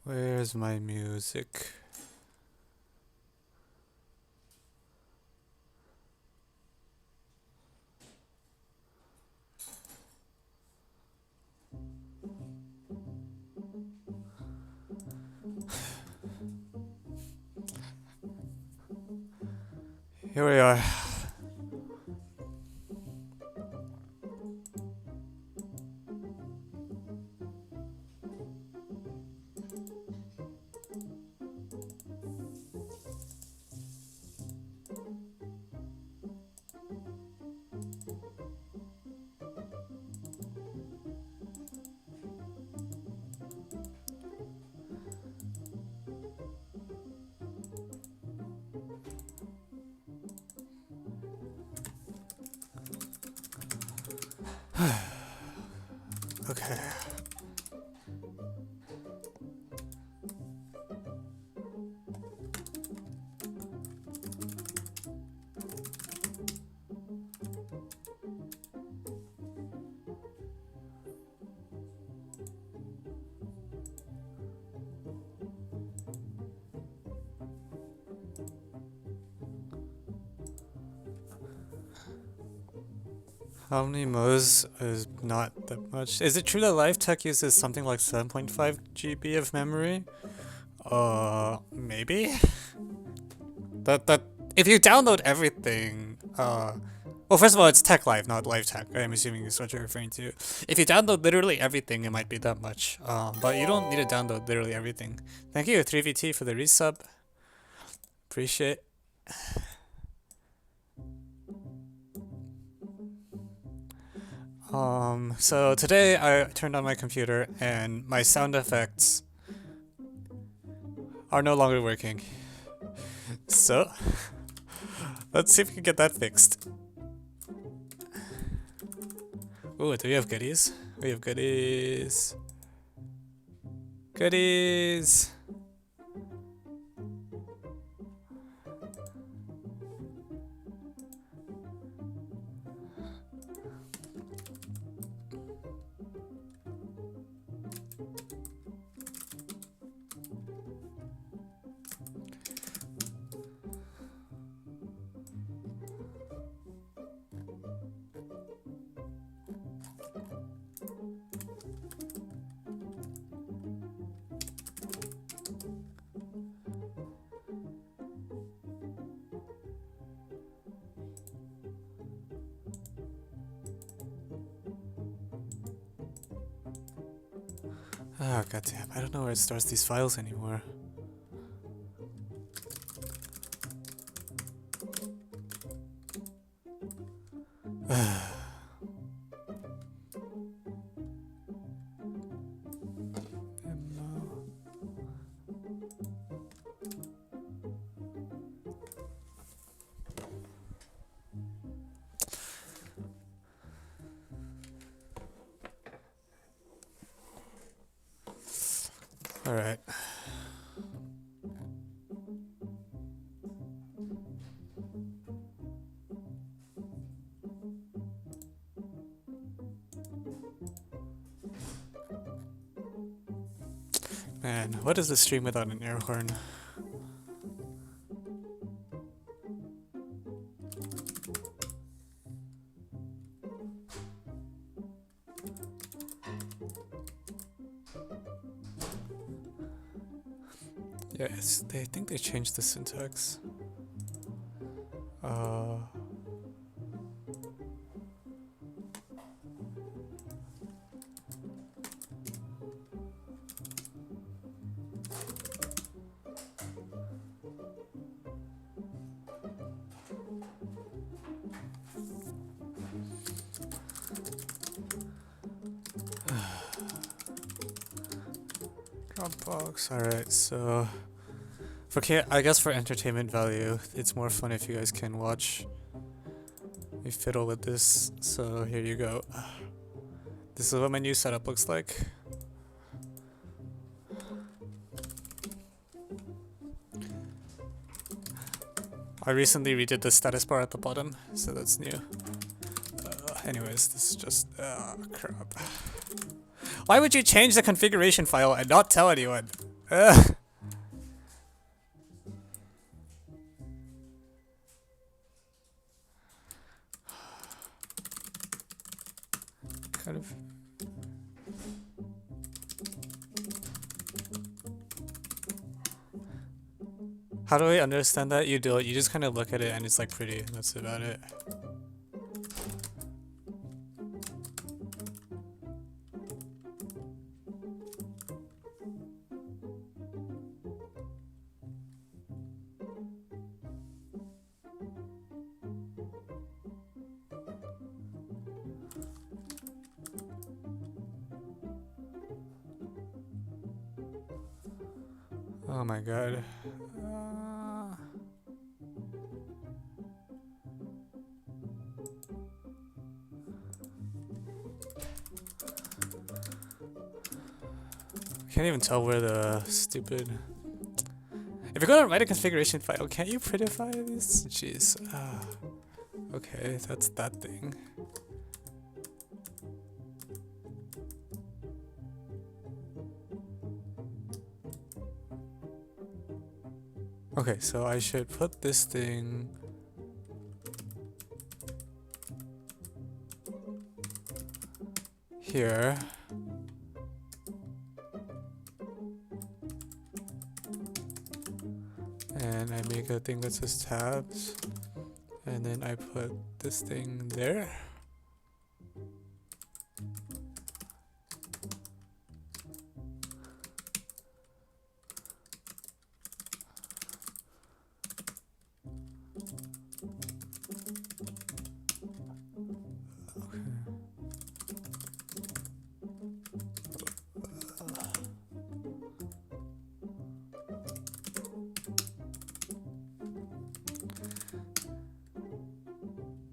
Where's my music? Here we are. Okay. How many modes is not that much? Is it true that LifeTech uses something like 7.5 GB of memory? Maybe? That if you download everything, well, first of all, it's Tech Live, not LifeTech. I'm assuming is what you're referring to. If you download literally everything, it might be that much. But you don't need to download literally everything. Thank you, 3VT, for the resub. Appreciate. So today I turned on my computer and my sound effects are no longer working. So, let's see if we can get that fixed. Ooh, do we have goodies? We have goodies. Goodies! Oh, goddamn, I don't know where it stores these files anymore. All right. Man, what is the stream without an air horn? Yes, they think they changed the syntax. Dropbox. Alright, so I guess for entertainment value, it's more fun if you guys can watch me fiddle with this. So here you go. This is what my new setup looks like. I recently redid the status bar at the bottom, so that's new. Anyways, this is just crap. Why would you change the configuration file and not tell anyone? Kind of. How do I understand that? You do it. You just kind of look at it and it's like pretty. That's about it. Oh my god. I can't even tell where the stupid... If you're gonna write a configuration file, can't you prettify this? Jeez. Okay, that's that thing. Okay, so I should put this thing here. And I make a thing that says tabs. And then I put this thing there.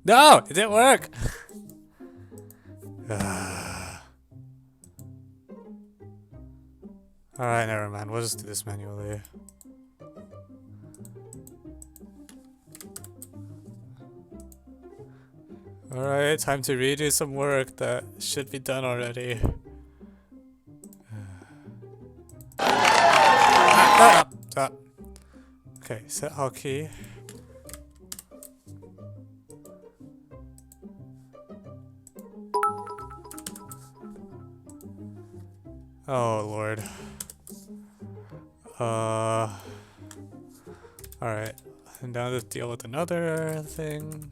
No, it didn't work. Alright, never mind. We'll just do this manually. Alright, time to redo some work that should be done already. Stop. Okay, set hotkey. Oh lord. Alright. And now let's deal with another thing.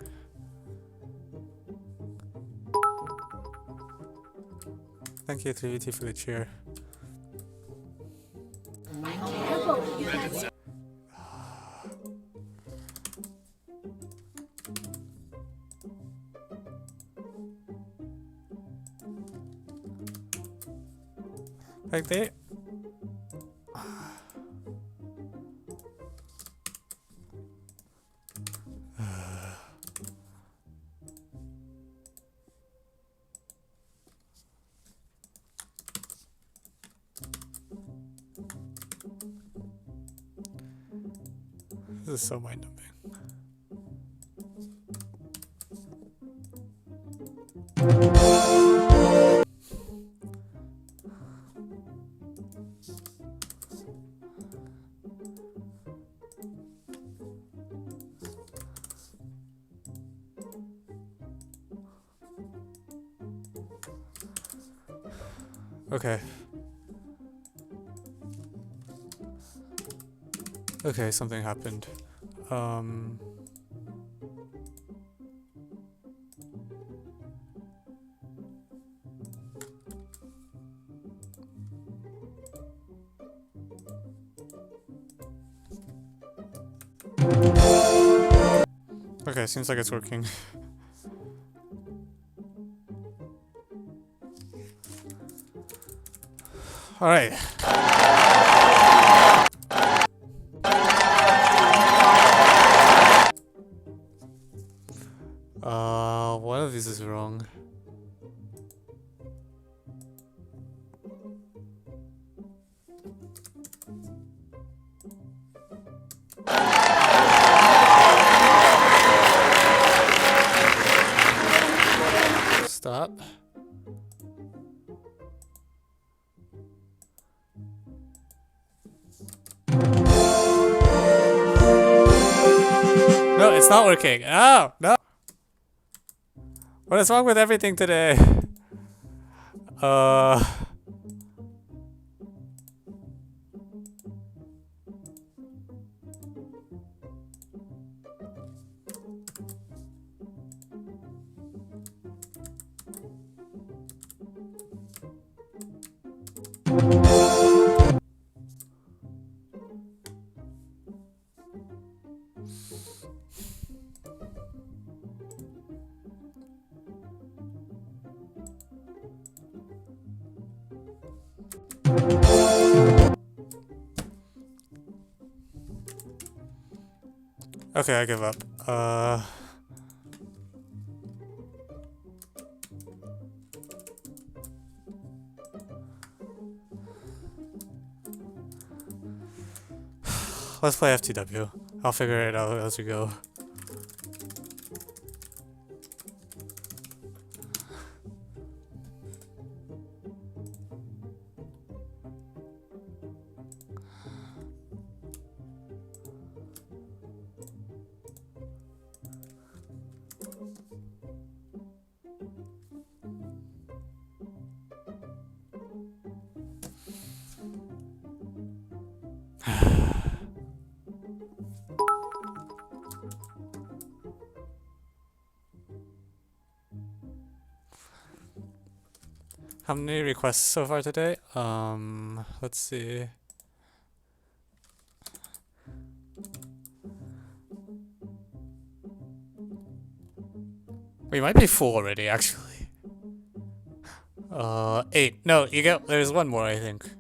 Thank you, 3VT, for the cheer. Like they... This is so mind-numbing. Okay. Okay, something happened. Okay, seems like it's working. All right. One of these is wrong. Stop. not working. Oh, no. What is wrong with everything today? Okay, I give up. Let's play FTW. I'll figure it out as we go. How many requests so far today? Let's see. We might be full already, actually. 8. No, there's one more, I think.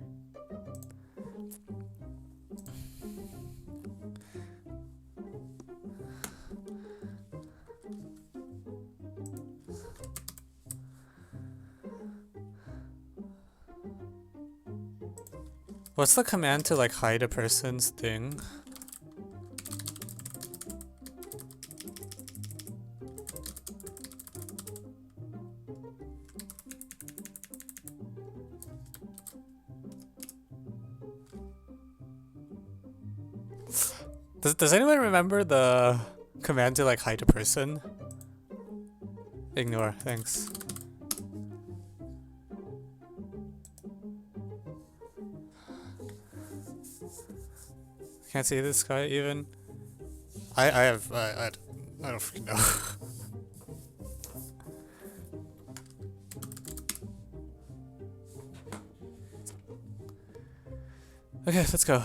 What's the command to like hide a person's thing? Does anyone remember the command to like hide a person? Ignore, thanks. Can't see this guy even. I don't freaking know. Okay, let's go.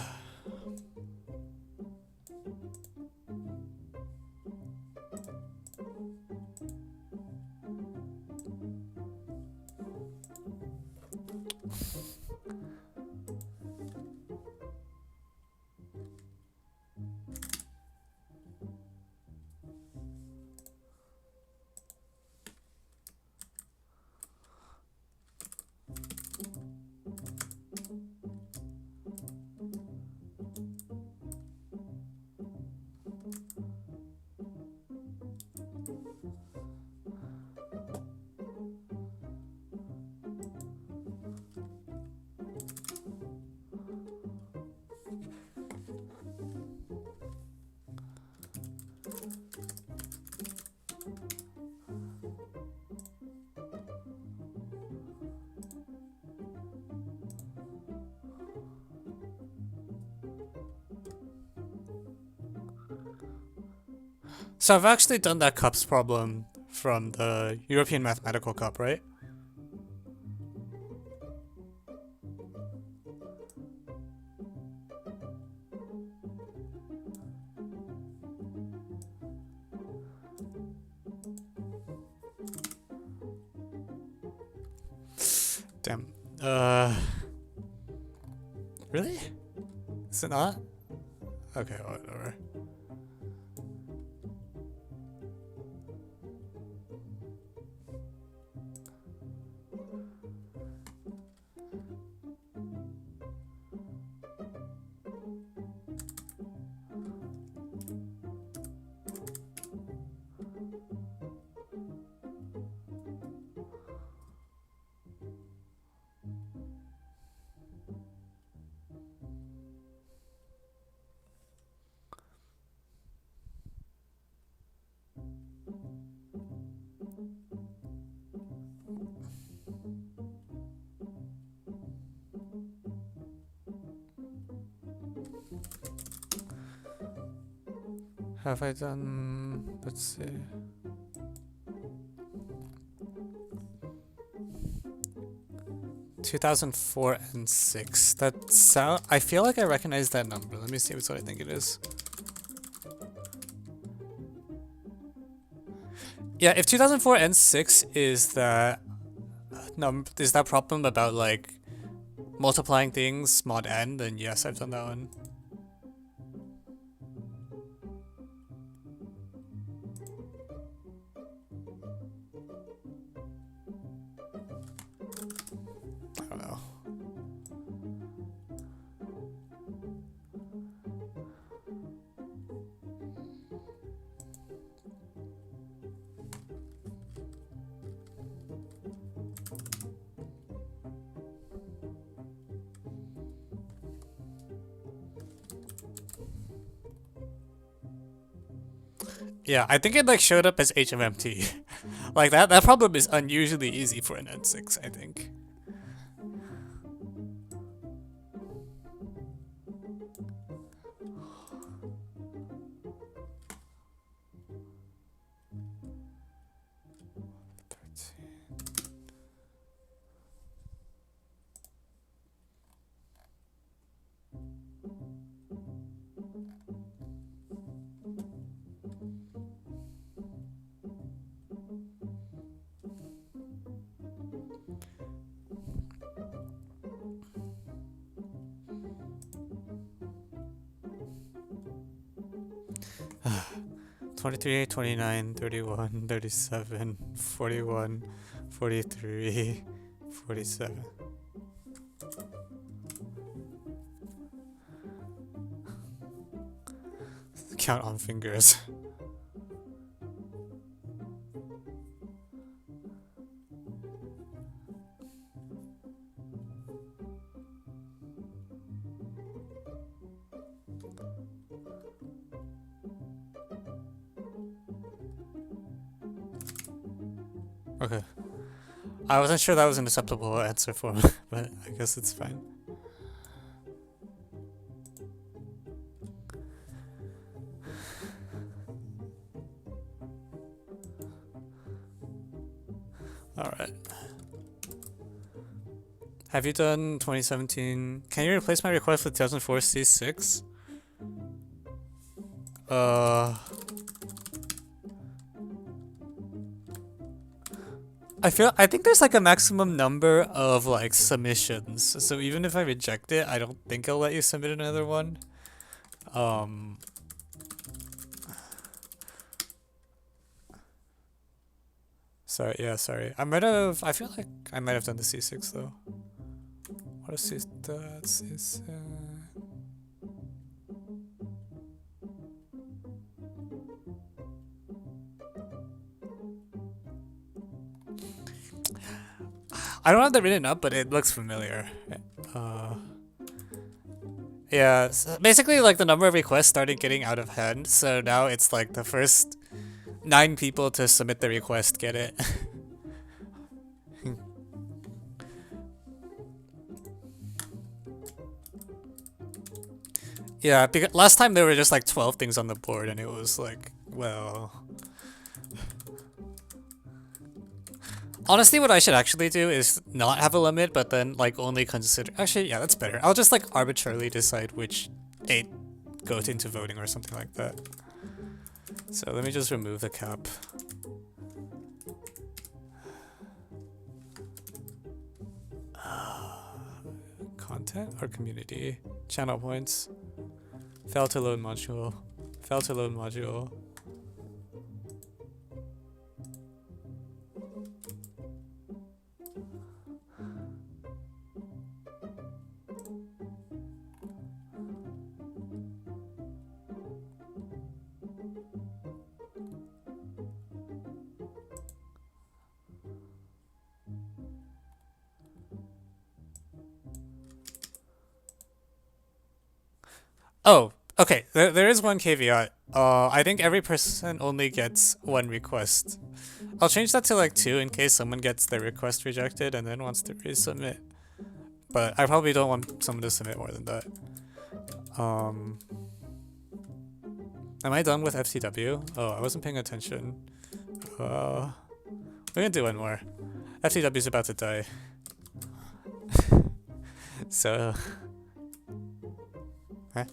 So I've actually done that cups problem from the European Mathematical Cup, right? Damn. Really? Is it not? Okay, whatever. Have I done, let's see. ...2004 and 6. That sound, I feel like I recognize that number. Let me see what I think it is. Yeah, if 2004 and 6 is that problem about like multiplying things mod n, then yes, I've done that one. I don't know. Yeah, I think it like showed up as HMMT. Like that problem is unusually easy for an N6, I think. Ah. 23, 29, 31, 37, 41, 43, 47. Count on fingers. Okay. I wasn't sure that was an acceptable answer for me, but I guess it's fine. Alright. Have you done 2017? Can you replace my request with 2004 C6? I think there's like a maximum number of like submissions, so even if I reject it, I don't think I'll let you submit another one. Sorry, yeah, sorry. I feel like I might have done the C6 though. What is C6? I don't have that written up, but it looks familiar. Yeah, so basically like the number of requests started getting out of hand, so now it's like the first 9 people to submit the request get it. Yeah, because last time there were just like 12 things on the board and it was like, well... Honestly, what I should actually do is not have a limit, but then like only consider... Actually, yeah, that's better. I'll just like arbitrarily decide which 8 go into voting or something like that. So let me just remove the cap. Content or community? Channel points. Fail to load module. Fail to load module. Oh, okay. There is one caveat. I think every person only gets 1 request. I'll change that to like 2 in case someone gets their request rejected and then wants to resubmit. But I probably don't want someone to submit more than that. Am I done with FTW? Oh, I wasn't paying attention. We're gonna do one more. FTW is about to die. So... Huh?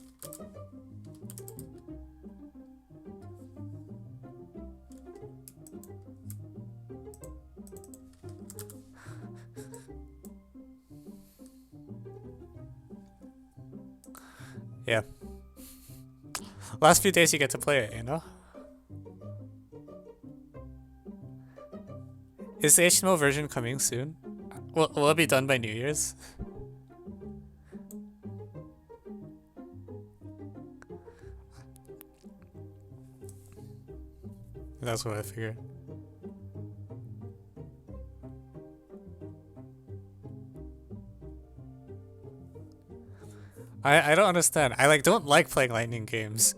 Yeah. Last few days you get to play it, you know? Is the HTML version coming soon? Will it be done by New Year's? That's what I figured. I don't understand. I don't like playing Lightning games.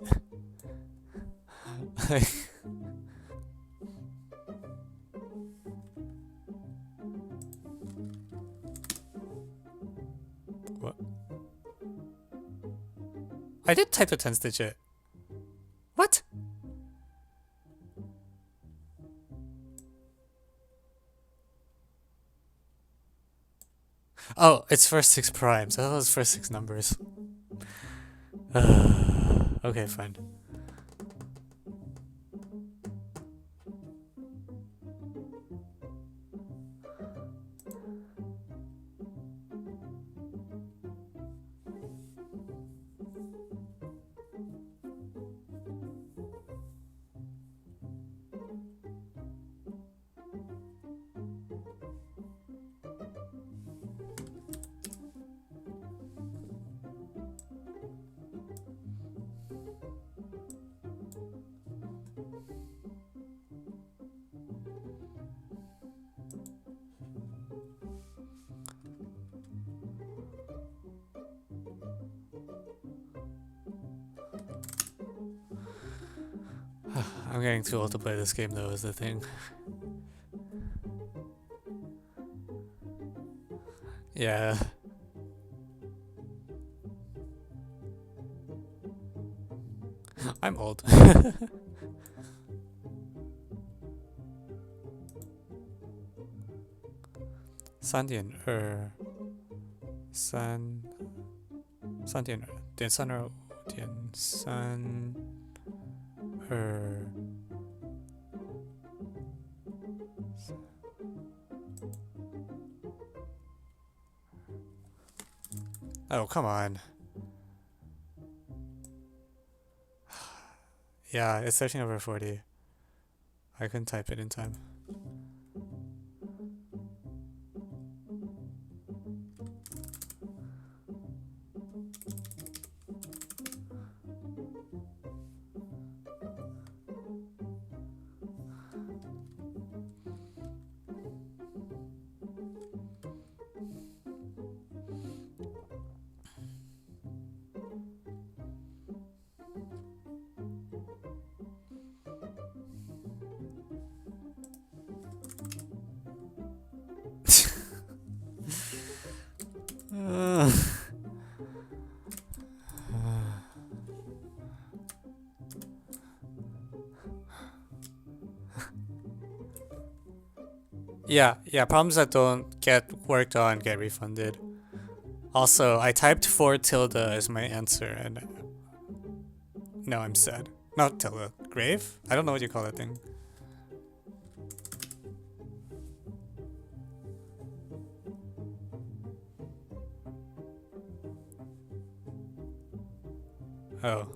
What? I did type the 10th digit. What? Oh, it's first 6 primes. I thought it was first 6 numbers. Okay, fine. I'm getting too old to play this game though, is the thing. Yeah. I'm old. Sandian San Sandian Den Sanro Den San Oh, come on. Yeah, it's 13/40. I couldn't type it in time. Yeah, problems that don't get worked on get refunded. Also, I typed 4 tilde as my answer, and no, I'm sad. Not tilde. Grave? I don't know what you call that thing. Oh.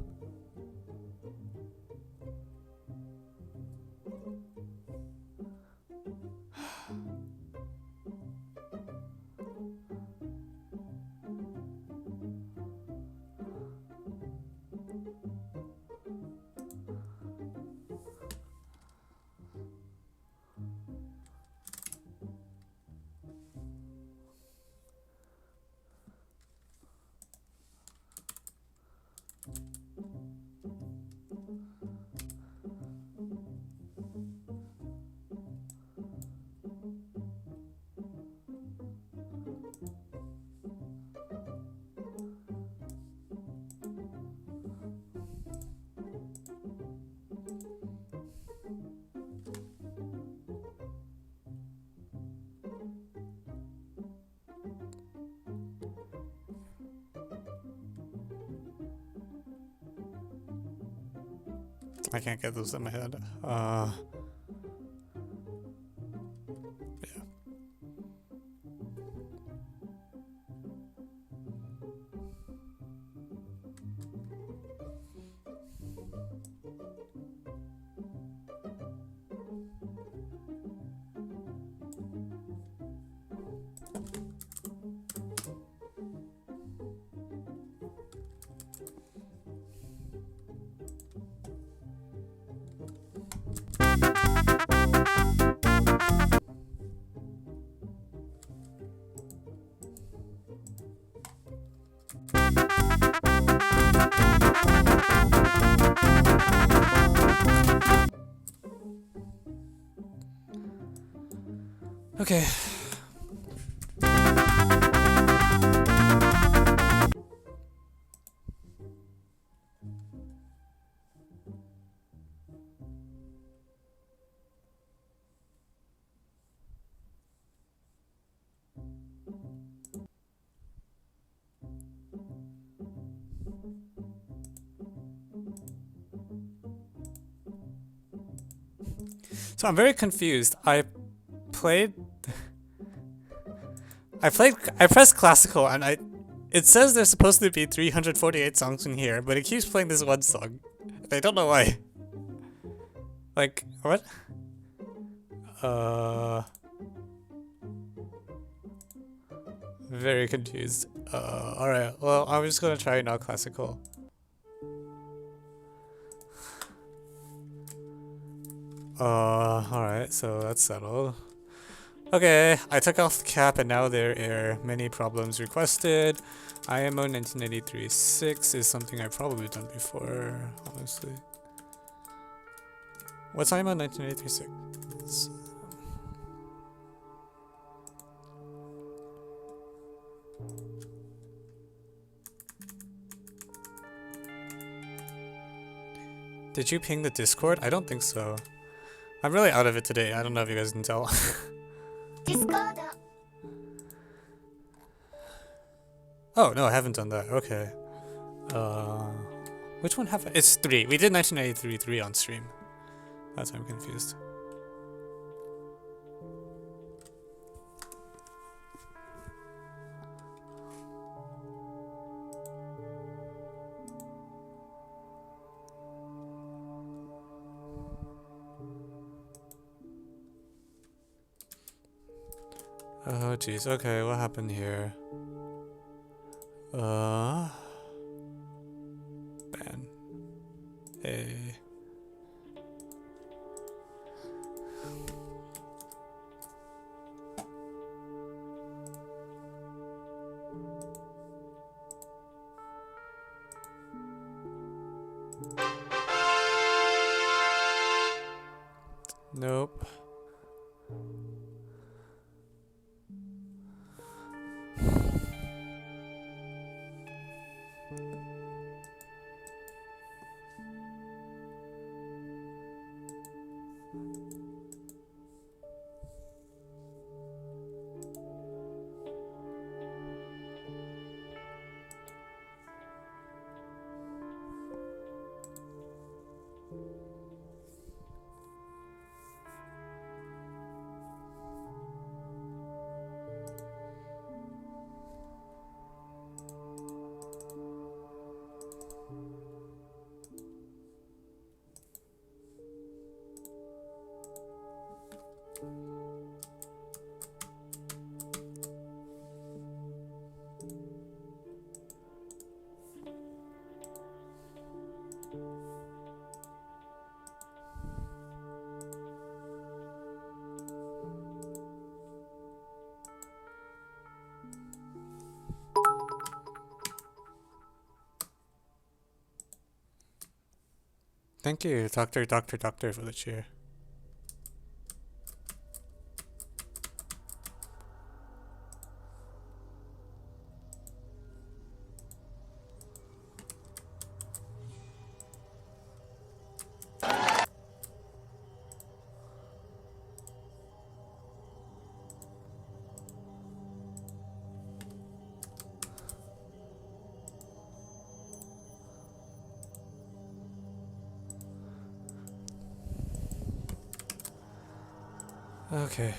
I can't get those in my head. Yeah. Okay. So I'm very confused. I pressed classical and it says there's supposed to be 348 songs in here, but it keeps playing this one song. I don't know why. Like, what? Very confused. Alright, well, I'm just gonna try now classical. Alright, so that's settled. Okay, I took off the cap and now there are many problems requested. IMO 1983-6 is something I've probably done before, honestly. What's IMO 1983-6? Did you ping the Discord? I don't think so. I'm really out of it today. I don't know if you guys can tell. Discord. Oh, no, I haven't done that. Okay. Which one have I? It's 3. We did 1983 on stream. That's why I'm confused. Oh jeez, okay, what happened here? Ban. Hey. Nope. Thank you, Doctor, for the cheer. Okay.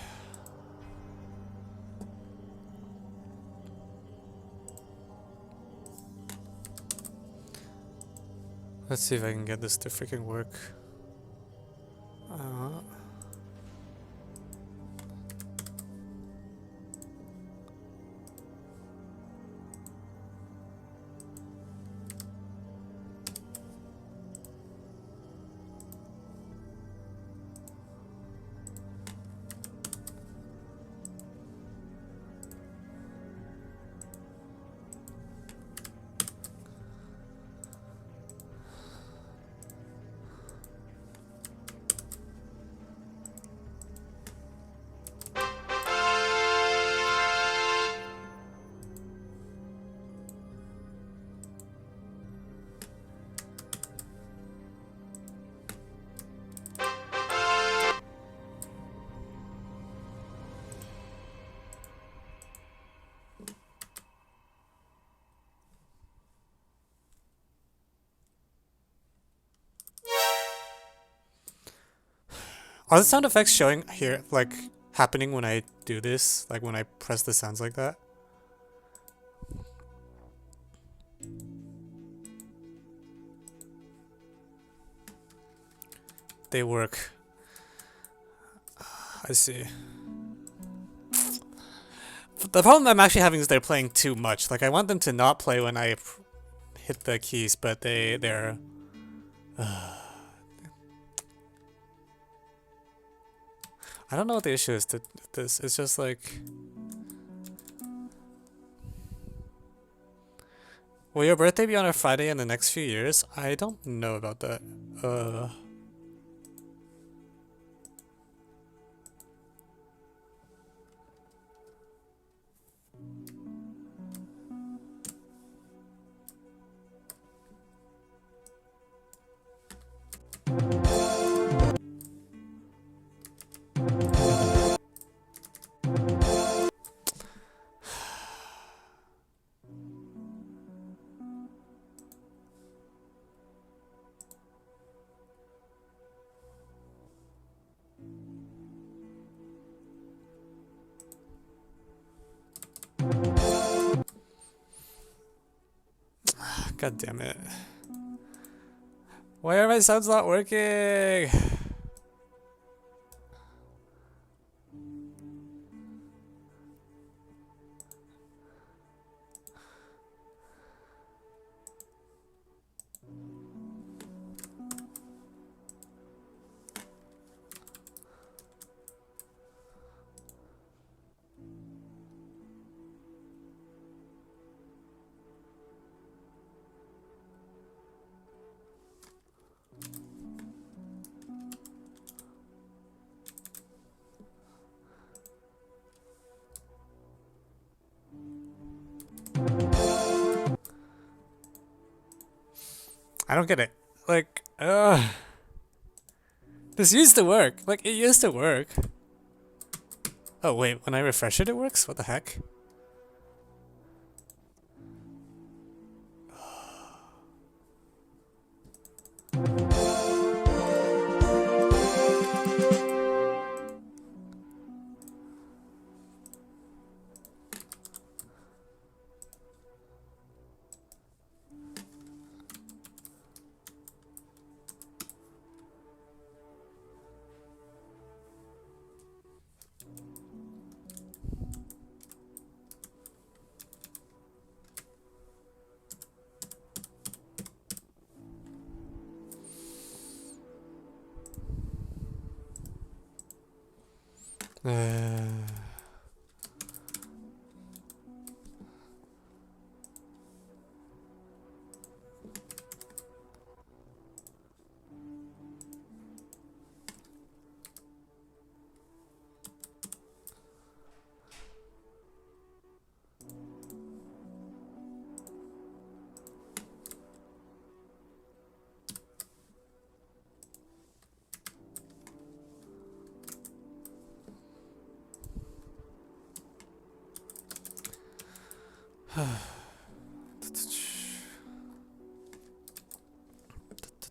Let's see if I can get this to freaking work. Are the sound effects showing here, like, happening when I do this? Like, when I press the sounds like that? They work. I see. The problem I'm actually having is they're playing too much. Like, I want them to not play when I hit the keys, but they're... I don't know what the issue is to this. It's just like... Will your birthday be on a Friday in the next few years? I don't know about that. God damn it. Why are my sounds not working? I don't get it. Like, this used to work. Like, it used to work. Oh, wait, when I refresh it, it works? What the heck?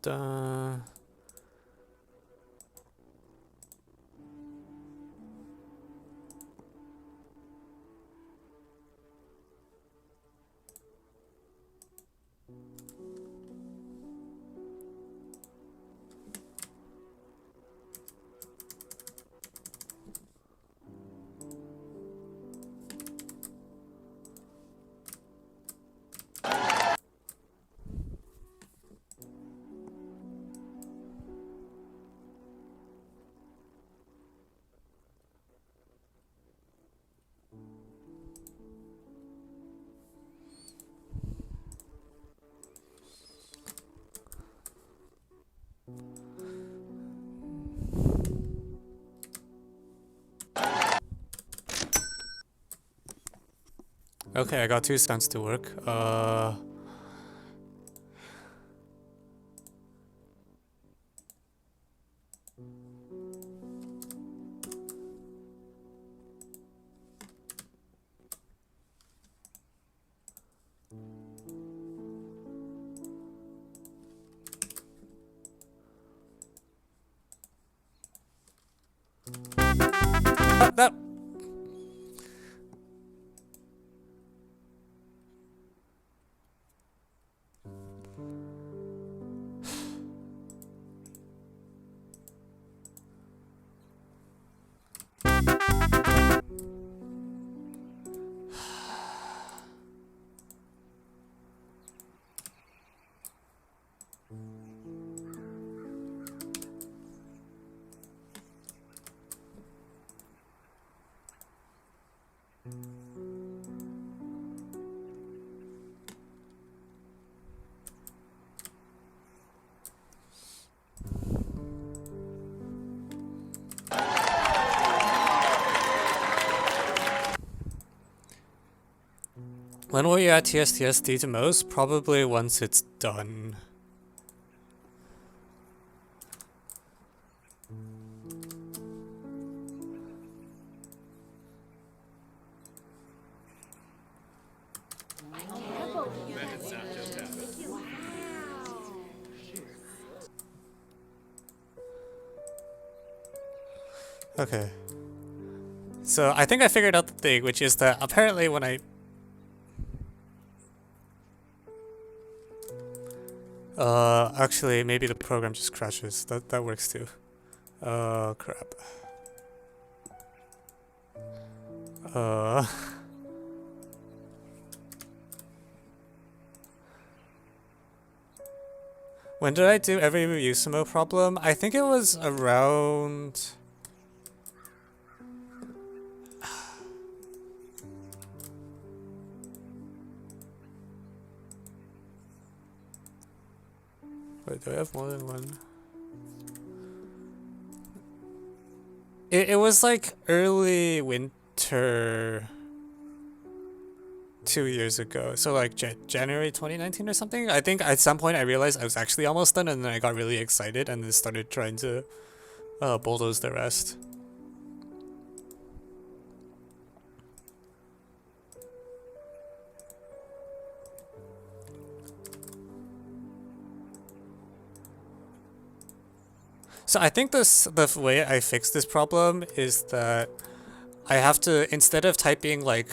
Da. Okay, I got 2 stunts to work. That. When will you add TSTSD to most? Probably once it's done. Okay. So I think I figured out the thing, which is that apparently when I... actually maybe the program just crashes. That works too. Crap. When did I do every Usimo problem? I think it was around... Wait, do I have more than one? It was like early winter 2 years ago. So like January 2019 or something. I think at some point I realized I was actually almost done, and then I got really excited and then started trying to bulldoze the rest. So I think the way I fix this problem is that I have to, instead of typing like...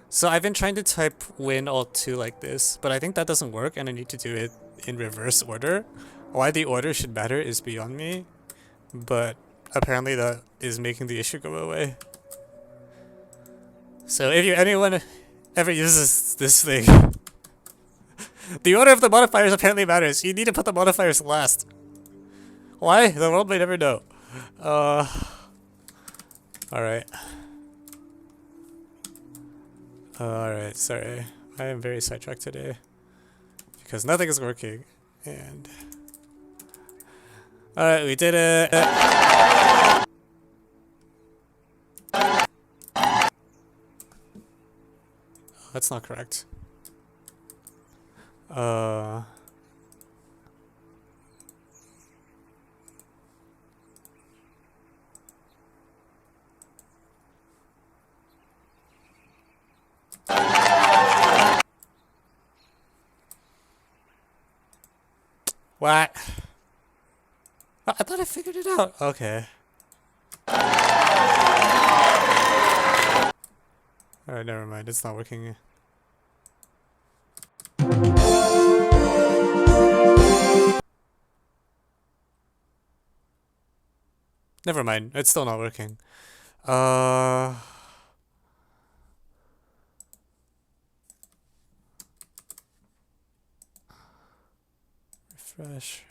So I've been trying to type win alt 2 like this, but I think that doesn't work and I need to do it in reverse order. Why the order should matter is beyond me, but apparently that is making the issue go away. So if anyone ever uses this thing, the order of the modifiers apparently matters. You need to put the modifiers last. Why? The world may never know. Alright. Alright, sorry. I am very sidetracked today. Because nothing is working. And... Alright, we did it! That's not correct. What? I thought I figured it out. Okay. Alright, never mind. It's not working. Never mind. It's still not working. Refresh.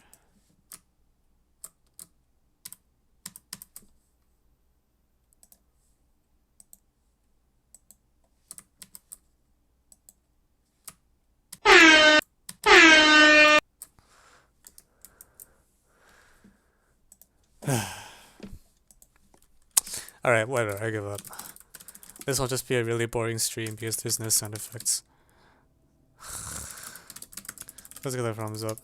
Alright, whatever, I give up. This will just be a really boring stream because there's no sound effects. Let's get the thumbs up.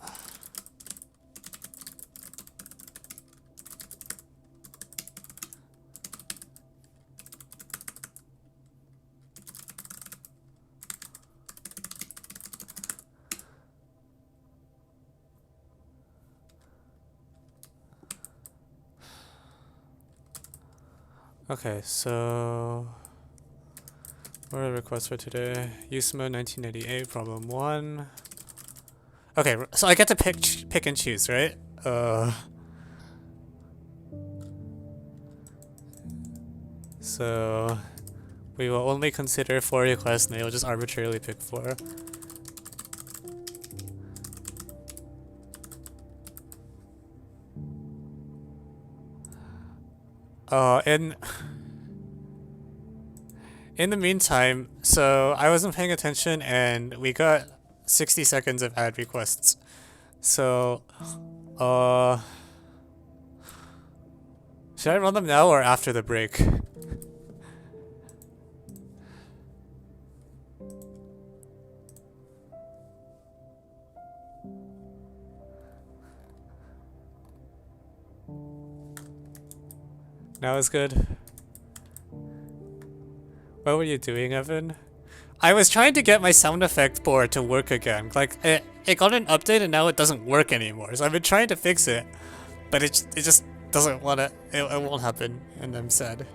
Okay, so what are the requests for today? Use mode 1988, problem 1. Okay, so I get to pick and choose, right? So we will only consider 4 requests and they'll just arbitrarily pick 4. In the meantime, so I wasn't paying attention and we got 60 seconds of ad requests. So, should I run them now or after the break? Now is good. What were you doing, Evan? I was trying to get my sound effect board to work again. Like, it got an update and now it doesn't work anymore. So I've been trying to fix it, but it just doesn't want to. It won't happen, and I'm sad.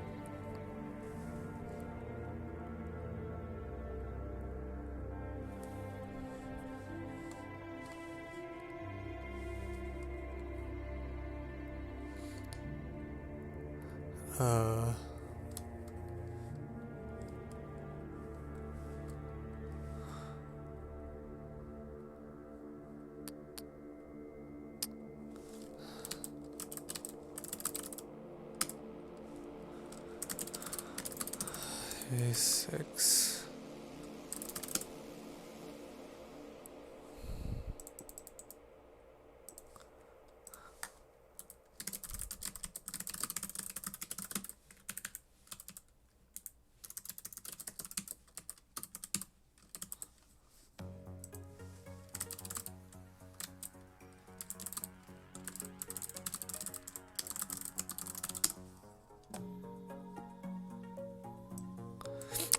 A6.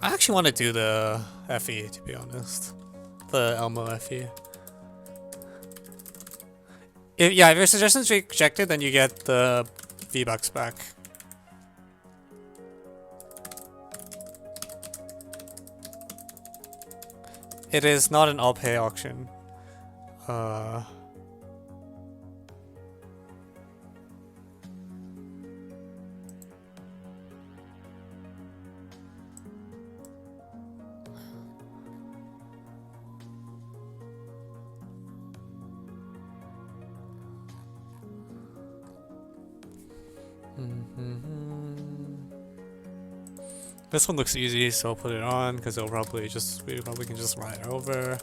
I actually want to do the FE, to be honest. The Elmo FE. If your suggestion's rejected, then you get the V-Bucks back. It is not an all-pay auction. This one looks easy, so I'll put it on because we probably can just run it over.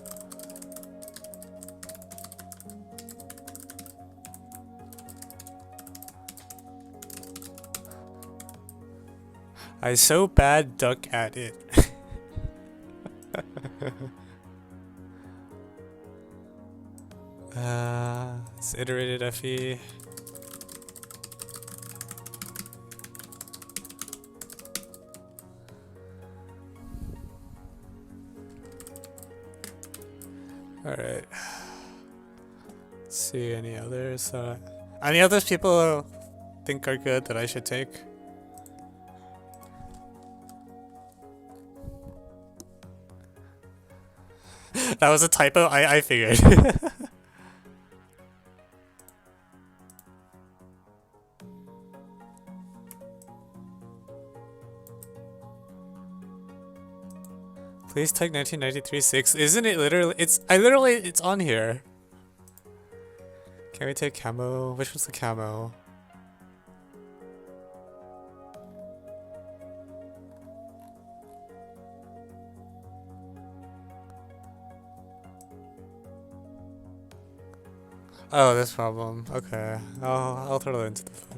I so bad duck at it. It's iterated FE. Alright. Let's see any others. Any others people think are good that I should take? That was a typo? I figured. Please take 1993-6. Isn't it literally? It's on here. Can we take camo? Which one's the camo? Oh, this problem. Okay, I'll throw it into the phone.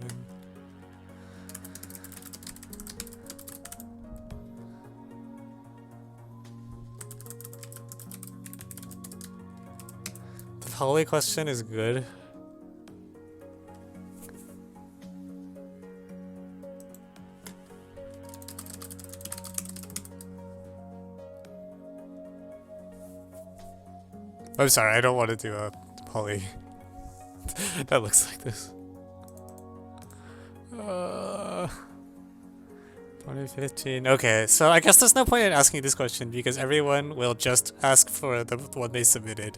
Polly question is good. I'm sorry, I don't want to do a Polly that looks like this. 2015. Okay, so I guess there's no point in asking this question because everyone will just ask for the one they submitted.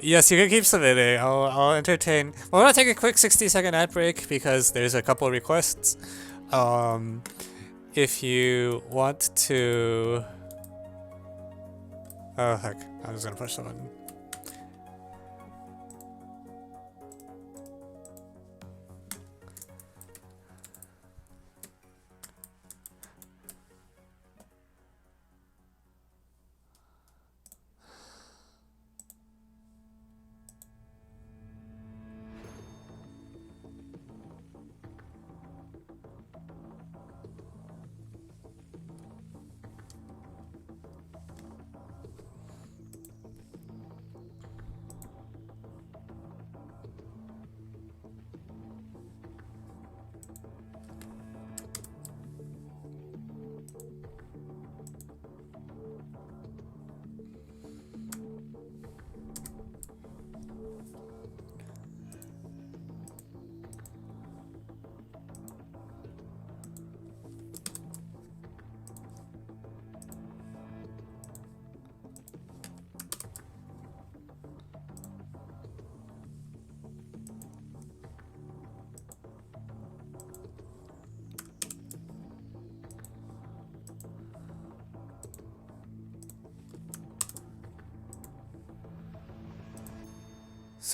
Yes, you can keep submitting. I'll entertain. We're gonna take a quick 60-second ad break because there's a couple requests. If you want to... Oh heck, I'm just gonna push the button.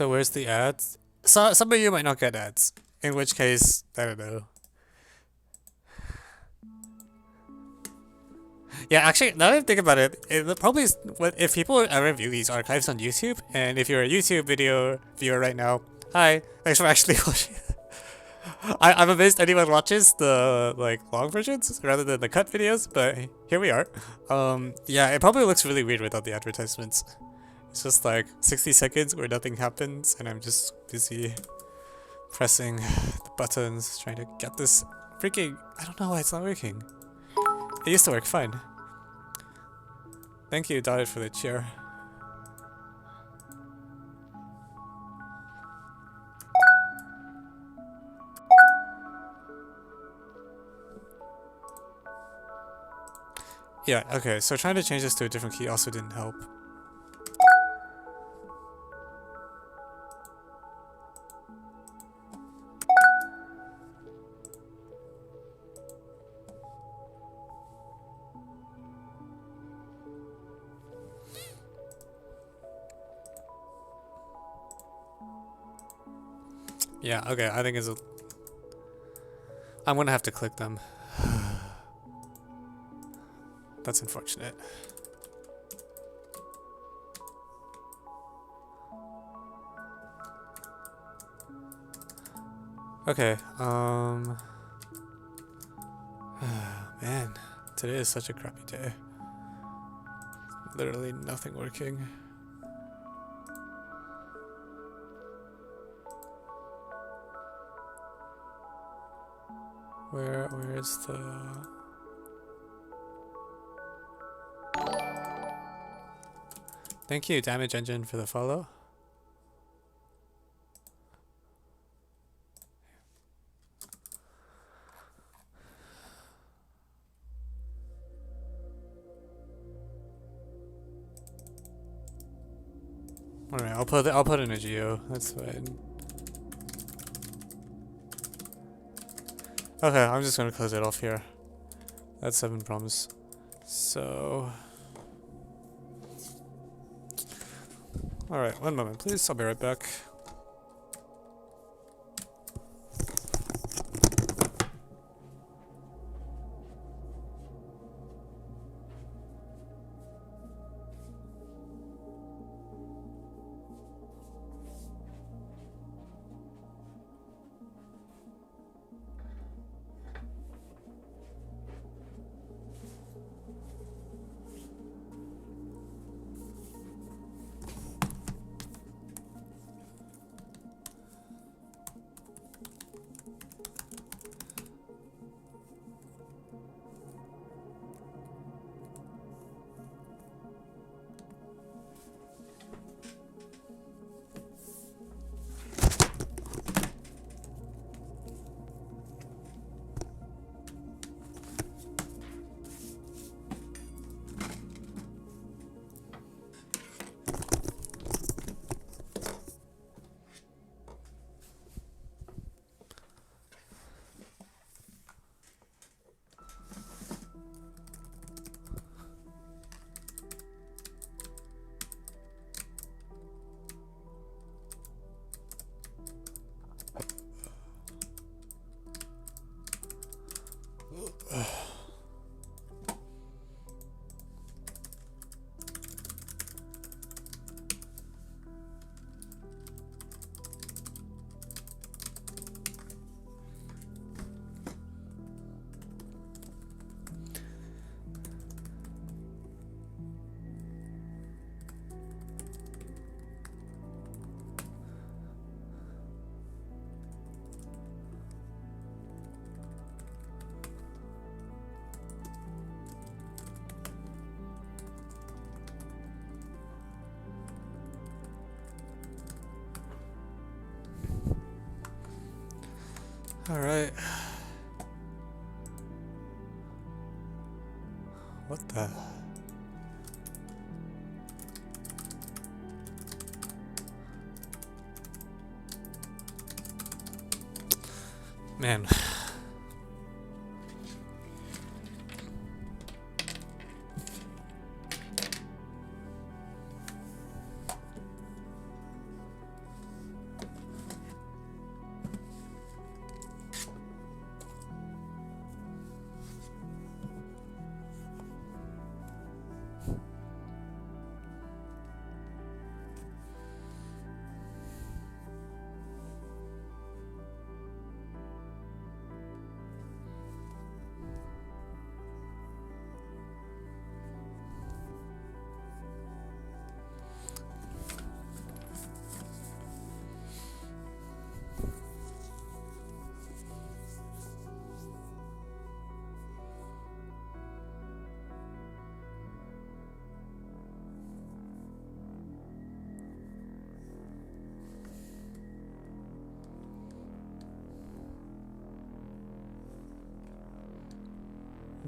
So where's the ads? So some of you might not get ads. In which case, I don't know. Yeah, actually, now that I think about it, it probably is, if people ever view these archives on YouTube, and if you're a YouTube video viewer right now, hi, thanks for actually watching. I'm amazed anyone watches the like long versions rather than the cut videos, but here we are. Yeah, it probably looks really weird without the advertisements. It's just like 60 seconds where nothing happens, and I'm just busy pressing the buttons, trying to get this freaking... I don't know why it's not working. It used to work fine. Thank you, Dotted, for the cheer. Yeah, okay, so trying to change this to a different key also didn't help. Yeah, okay, I think it's a... I'm gonna have to click them. That's unfortunate. Okay, man, today is such a crappy day. Literally nothing working. Where's the... Thank you, Damage Engine, for the follow. Alright, I'll put in a geo. That's fine. Okay, I'm just gonna close it off here. That's 7 promise. So... Alright, one moment please, I'll be right back. Alright. What the? Man.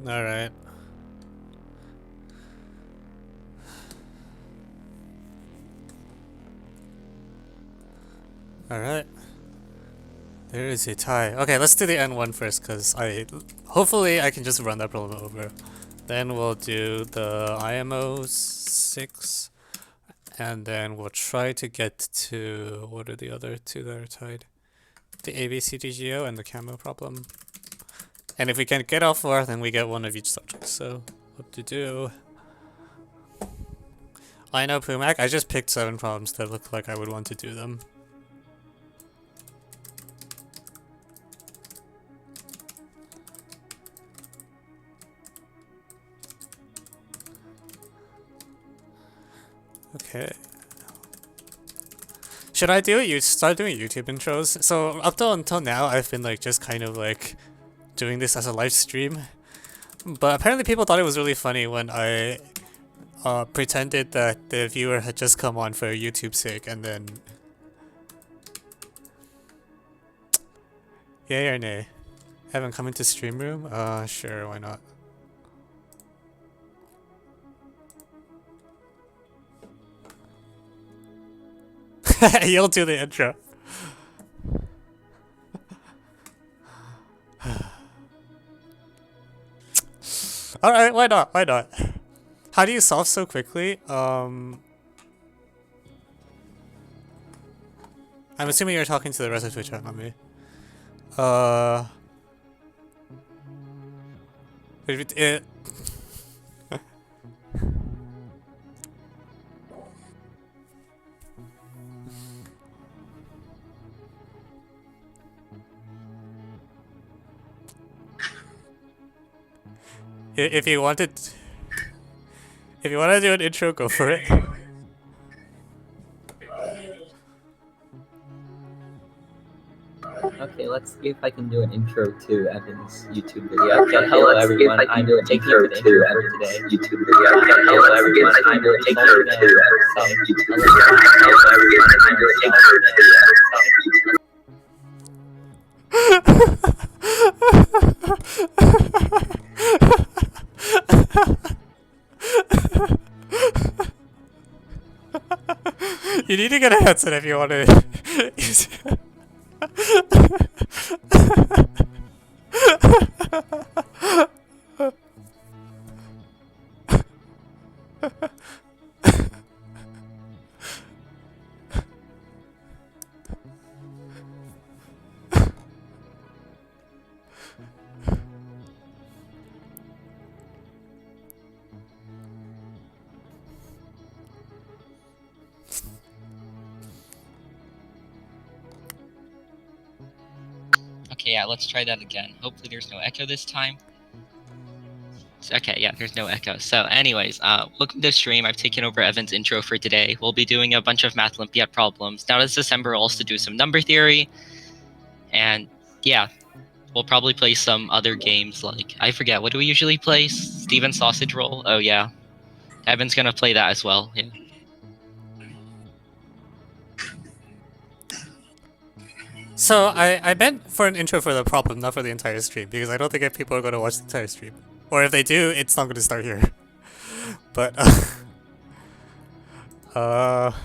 Alright. Alright. There is a tie. Okay, let's do the N1 first, because hopefully I can just run that problem over. Then we'll do the IMO 6, and then we'll try to get to, what are the other two that are tied? The ABCDGO and the camo problem. And if we can get all four, then we get one of each subject, so what to do? I know Pumac, I just picked 7 problems that look like I would want to do them. Okay. Should I start doing YouTube intros? So up until now, I've been like just kind of like doing this as a live stream, but apparently people thought it was really funny when I pretended that the viewer had just come on for YouTube's sake, and then yay or nay? Haven't come into stream room? Sure, why not? You'll do the intro. Alright, why not? Why not? How do you solve so quickly? I'm assuming you're talking to the rest of Twitch chat, not me. If you want to do an intro, go for it. Okay, let's see if I can do an intro to Evan's YouTube video. Okay, hello everyone. I'm taking you to the intro for today's YouTube video. Okay, hello everyone. I'm taking you to Evan's YouTube video. Hello everyone. I'm taking you You need to get a headset if you want to use it. Okay, yeah, let's try that again. Hopefully there's no echo this time. Okay, yeah, there's no echo. So anyways, welcome to the stream. I've taken over Evan's intro for today. We'll be doing a bunch of Math Olympiad problems. Now it's December, we'll also do some number theory. And yeah, we'll probably play some other games like, I forget, what do we usually play? Steven Sausage Roll? Oh yeah. Evan's gonna play that as well, yeah. So I meant for an intro for the problem, not for the entire stream, because I don't think if people are going to watch the entire stream. Or if they do, it's not going to start here. But, What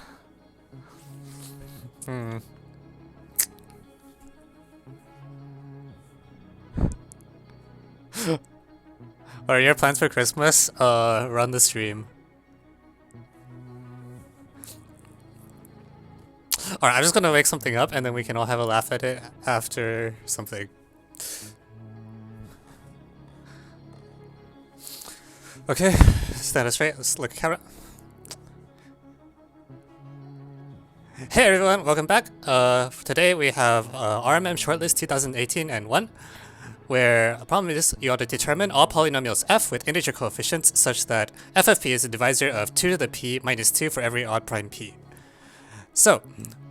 are your plans for Christmas? Run the stream. Alright, I'm just gonna make something up and then we can all have a laugh at it after something. Okay, stand up straight, let's look at camera. Hey everyone, welcome back. Today we have RMM Shortlist 2018 and 1, where a problem is you ought to determine all polynomials f with integer coefficients such that f of p is a divisor of 2 to the p minus 2 for every odd prime p. So,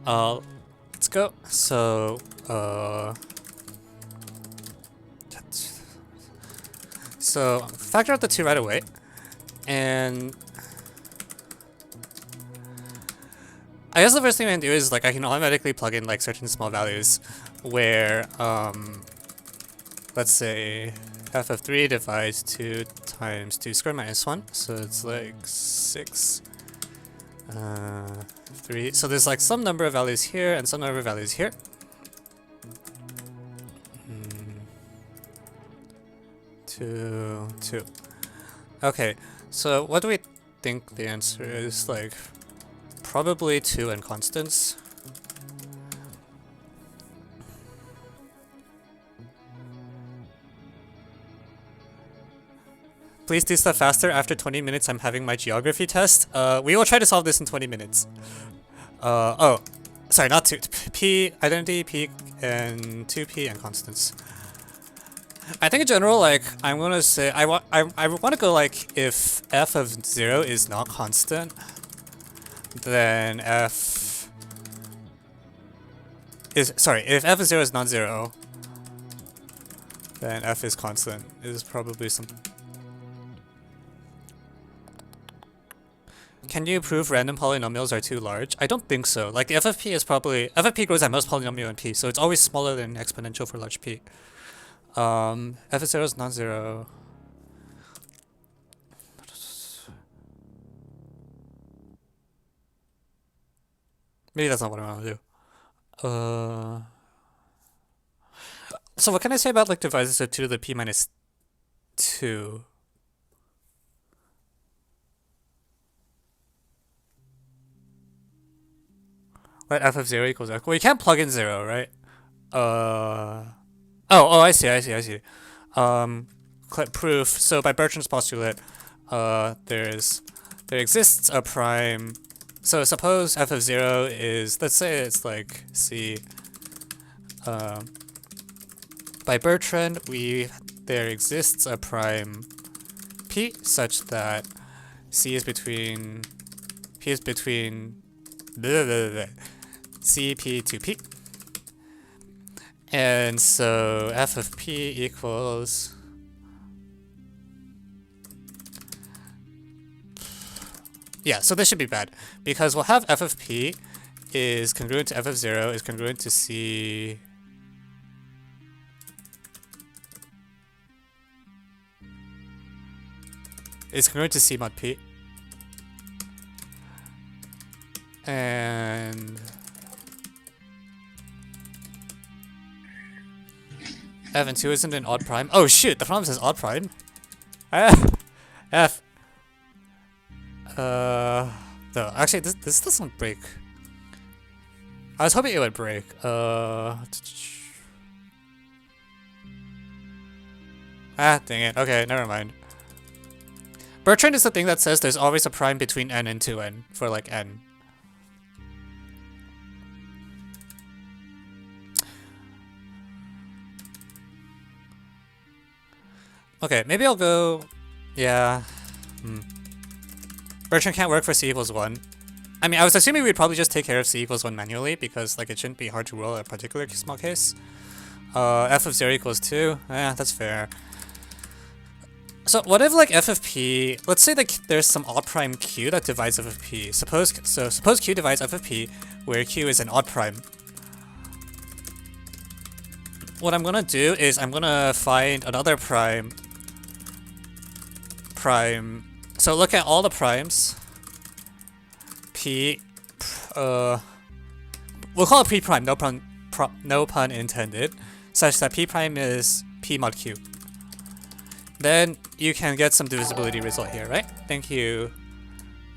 let's go. So, factor out the 2 right away, and I guess the first thing I can do is, like, I can automatically plug in, like, certain small values where, let's say f of 3 divides 2 times 2 squared minus 1, so it's like 6, 3, so there's like some number of values here and some number of values here. 2, 2. Okay, so what do we think the answer is? Like, probably 2 and constants. Please do stuff faster. After 20 minutes, I'm having my geography test. We will try to solve this in 20 minutes. Oh, sorry, not 2. P, identity, P, and 2P, and constants. I think in general, like, I'm gonna say, I want to go, like, if f of 0 is not constant, then if f of 0 is not 0, then f is constant, is probably some. Can you prove random polynomials are too large? I don't think so. Like, the f of p is probably, f of p grows at most polynomial in p, so it's always smaller than exponential for large p. F of 0 is not 0. Maybe that's not what I want to do. So what can I say about, like, divisors of 2 to the p minus 2? Let f of 0 equals f. Well, you can't plug in 0, right? Oh, I see. Proof. So by Bertrand's postulate, there exists a prime. So suppose f of 0 is, let's say it's like c. By Bertrand, there exists a prime p such that p is between CP to P. And so f of P equals, yeah, so this should be bad, because we'll have f of P is congruent to f of 0 is congruent to C. Is congruent to C mod P. And f and 2 isn't an odd prime. Oh shoot, the problem says odd prime. F. No, actually this doesn't break. I was hoping it would break. Dang it. Okay, never mind. Bertrand is the thing that says there's always a prime between n and 2n for, like, n. Okay, maybe I'll go, yeah. Bertrand can't work for c equals 1. I mean, I was assuming we'd probably just take care of c equals 1 manually, because, like, it shouldn't be hard to roll a particular small case. F of 0 equals 2. Yeah, that's fair. So what if, like, f of p, let's say that there's some odd prime q that divides f of p. Suppose q divides f of p, where q is an odd prime. what I'm gonna do is I'm gonna find another prime. So look at all the primes. P, we'll call it P prime. No pun intended. Such that P prime is P mod Q. Then you can get some divisibility result here, right? Thank you,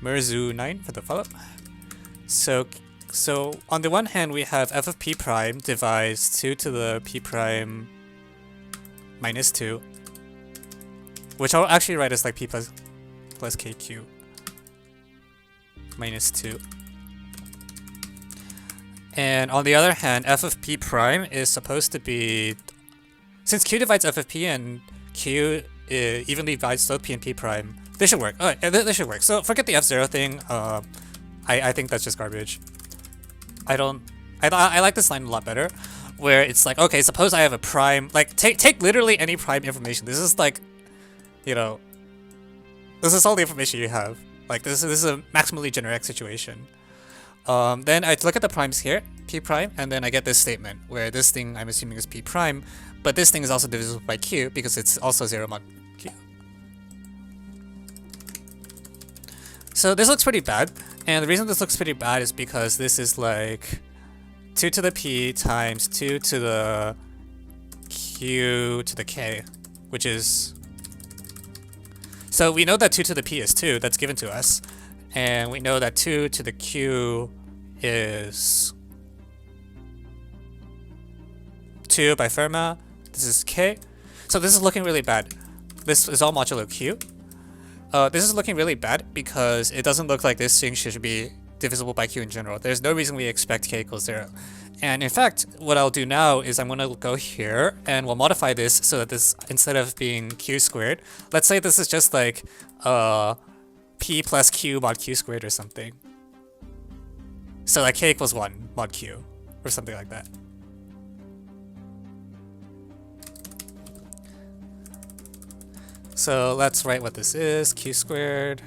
Merzu9 for the follow-up. So on the one hand, we have f of p prime divides 2 to the p prime minus 2, which I'll actually write as like p plus kq minus 2. And on the other hand, f of p prime is supposed to be, since q divides f of p and q evenly divides both p and p prime, they should work. Oh, they should work. So forget the f0 thing. I think that's just garbage. I like this line a lot better, where it's like, okay, suppose I have a prime, like take literally any prime information. This is like, you know, this is all the information you have. Like this is a maximally generic situation. Then I look at the primes here, p prime, and then I get this statement where this thing I'm assuming is p prime, but this thing is also divisible by q because it's also 0 mod q. So this looks pretty bad, and the reason this looks pretty bad is because this is like 2 to the p times 2 to the q to the k, which is... So we know that 2 to the p is 2, that's given to us, and we know that 2 to the q is 2 by Fermat. This is k. So this is looking really bad. This is all modulo q. This is looking really bad because it doesn't look like this thing should be divisible by q in general. There's no reason we expect k equals 0. And in fact, what I'll do now is I'm going to go here and we'll modify this so that this, instead of being q squared, let's say this is just like p plus q mod q squared or something. So like k equals 1 mod q or something like that. So let's write what this is, q squared.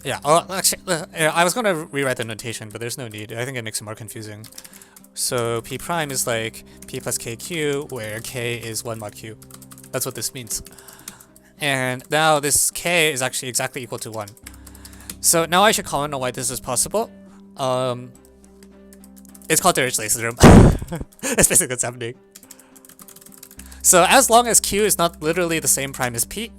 Yeah, actually, I was going to rewrite the notation, but there's no need. I think it makes it more confusing. So p prime is like p plus kq, where k is 1 mod q. That's what this means. And now this k is actually exactly equal to 1. So now I should comment on why this is possible. It's called Dirichlet's theorem. That's basically what's happening. So as long as q is not literally the same prime as p,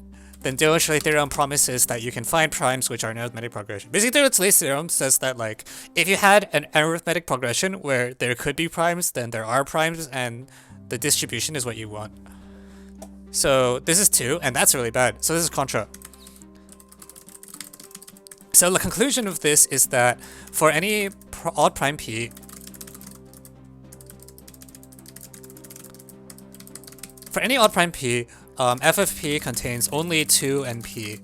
then Dirichlet's theorem promises that you can find primes which are an arithmetic progression. Basically, Dirichlet's theorem says that like if you had an arithmetic progression where there could be primes, then there are primes, and the distribution is what you want. So this is 2, and that's really bad. So this is contra. So the conclusion of this is that for any odd prime p, f of p contains only 2 and p.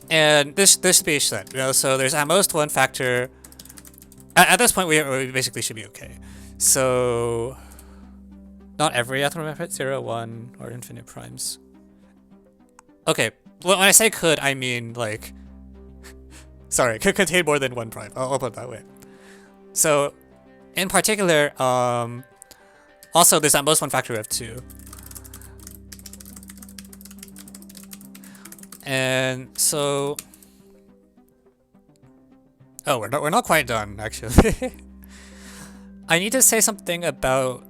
And this should be set, you know, so there's at most one factor. At this point, we basically should be okay. So not every arithmetic 0, 1, or infinite primes. Okay, well, when I say could, I mean like, sorry, could contain more than one prime. I'll put it that way. So in particular, also there's at most one factor of 2. And so, oh, we're not quite done actually. I need to say something about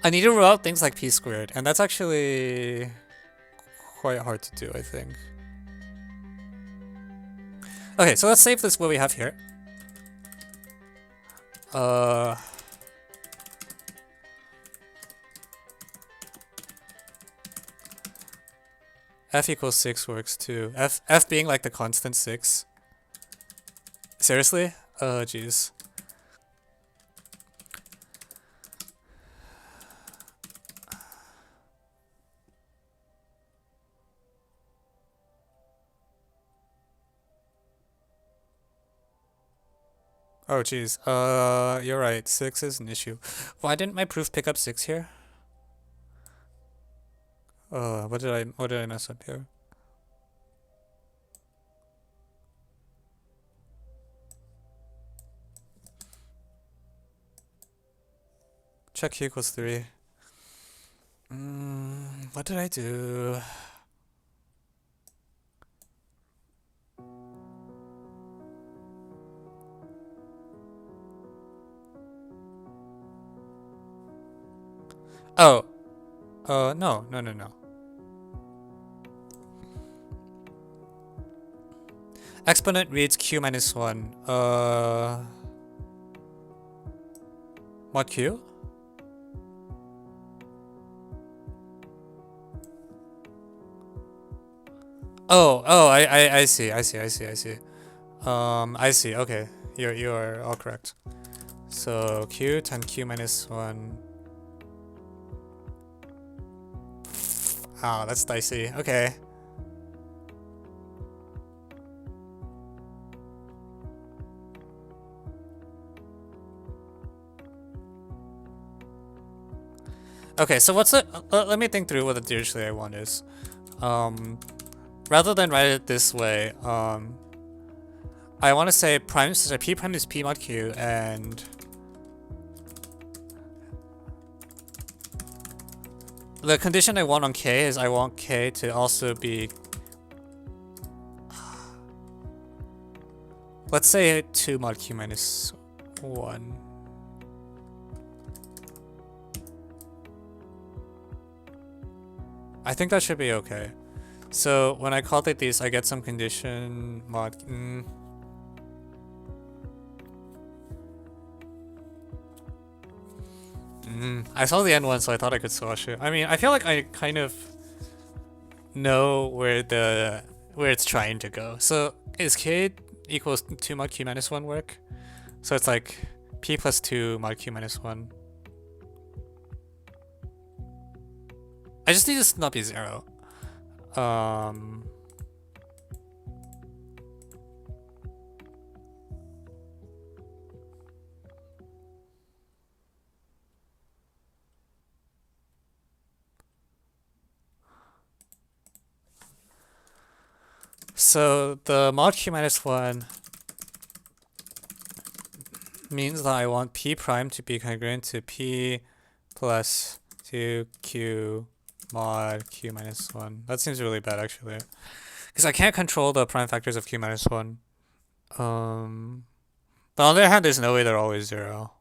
I need to rule out things like p squared, and that's actually quite hard to do, I think. Okay, so let's save this what we have here. F equals 6 works too. F being like the constant 6. Seriously? Oh, jeez. Oh geez. You're right. 6 is an issue. Why didn't my proof pick up 6 here? What did I mess up here? Check q equals 3. What did I do? Oh. No. Exponent reads q minus 1. Mod q? I see. I see. Okay. You are all correct. So q times q minus 1. Oh, that's dicey. Okay. Okay, so what's it? Let me think through what the Dirichlet I want is. Rather than write it this way, I want to say prime. So p prime is p mod q, and the condition I want on k is I want k to also be, let's say 2 mod q minus 1. I think that should be okay. So when I calculate these, I get some condition mod. I saw the end one, so I thought I could swash it. I mean, I feel like I kind of know where it's trying to go. So is k equals 2 mod q minus 1 work? So it's like p plus 2 mod q minus 1. I just need this to not be 0. So the mod q minus 1 means that I want p prime to be congruent to p plus 2q mod q minus 1. That seems really bad actually, because I can't control the prime factors of q minus 1. But on the other hand, there's no way they're always 0.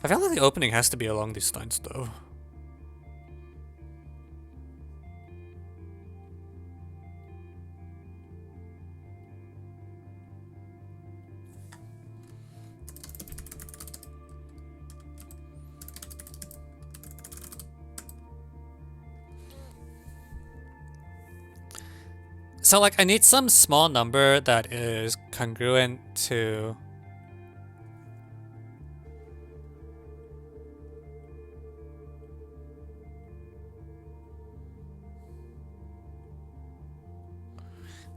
I feel like the opening has to be along these lines though. So like I need some small number that is congruent to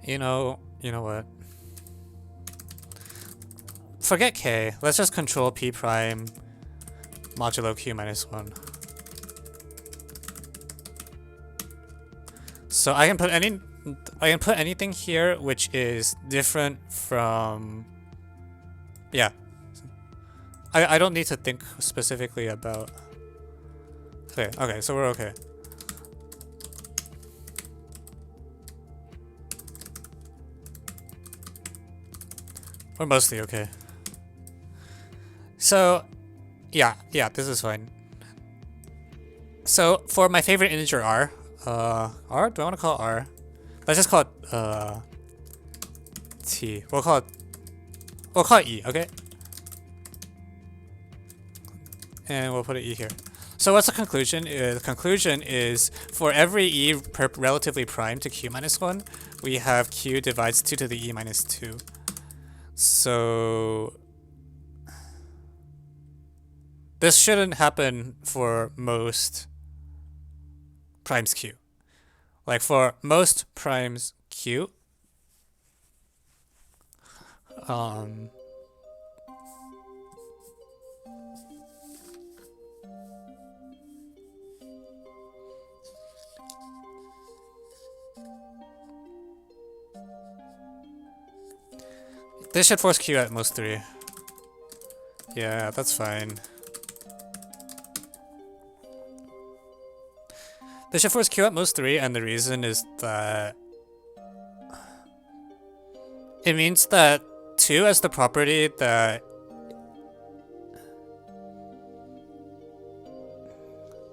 you know what? Forget k. Let's just control p prime modulo q minus 1. So I can put anything here which is different from, yeah. I don't need to think specifically about. Okay, so we're okay. We're mostly okay. So, yeah, this is fine. So for my favorite integer r, do I want to call it r? Let's just call it t. We'll call it e, okay? And we'll put an e here. So what's the conclusion? The conclusion is for every e relatively prime to q minus 1, we have q divides 2 to the e minus 2. So this shouldn't happen for most primes q. Like for most primes q, this should force q at most 3. Yeah, that's fine. This should force q at most 3, and the reason is that it means that 2 has the property that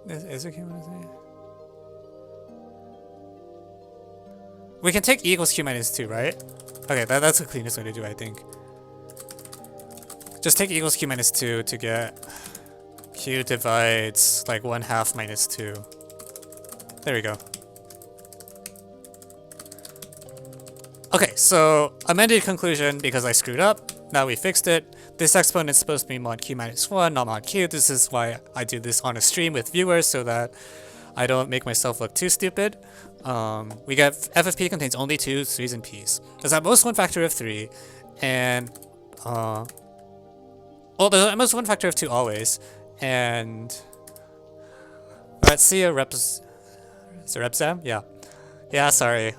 is it q minus 3? We can take e equals q minus 2, right? Okay, that's the cleanest way to do it, I think. Just take e equals q minus 2 to get q divides like 1/2 minus 2. There we go. Okay, so amended conclusion because I screwed up. Now we fixed it. This exponent is supposed to be mod q minus 1, not mod q. This is why I do this on a stream with viewers so that I don't make myself look too stupid. We get f of p contains only 2's, 3's, and p's. There's at most one factor of 3, and well, there's at most one factor of 2 always, and let's see a reps. Is it repsam? Yeah. Yeah, sorry.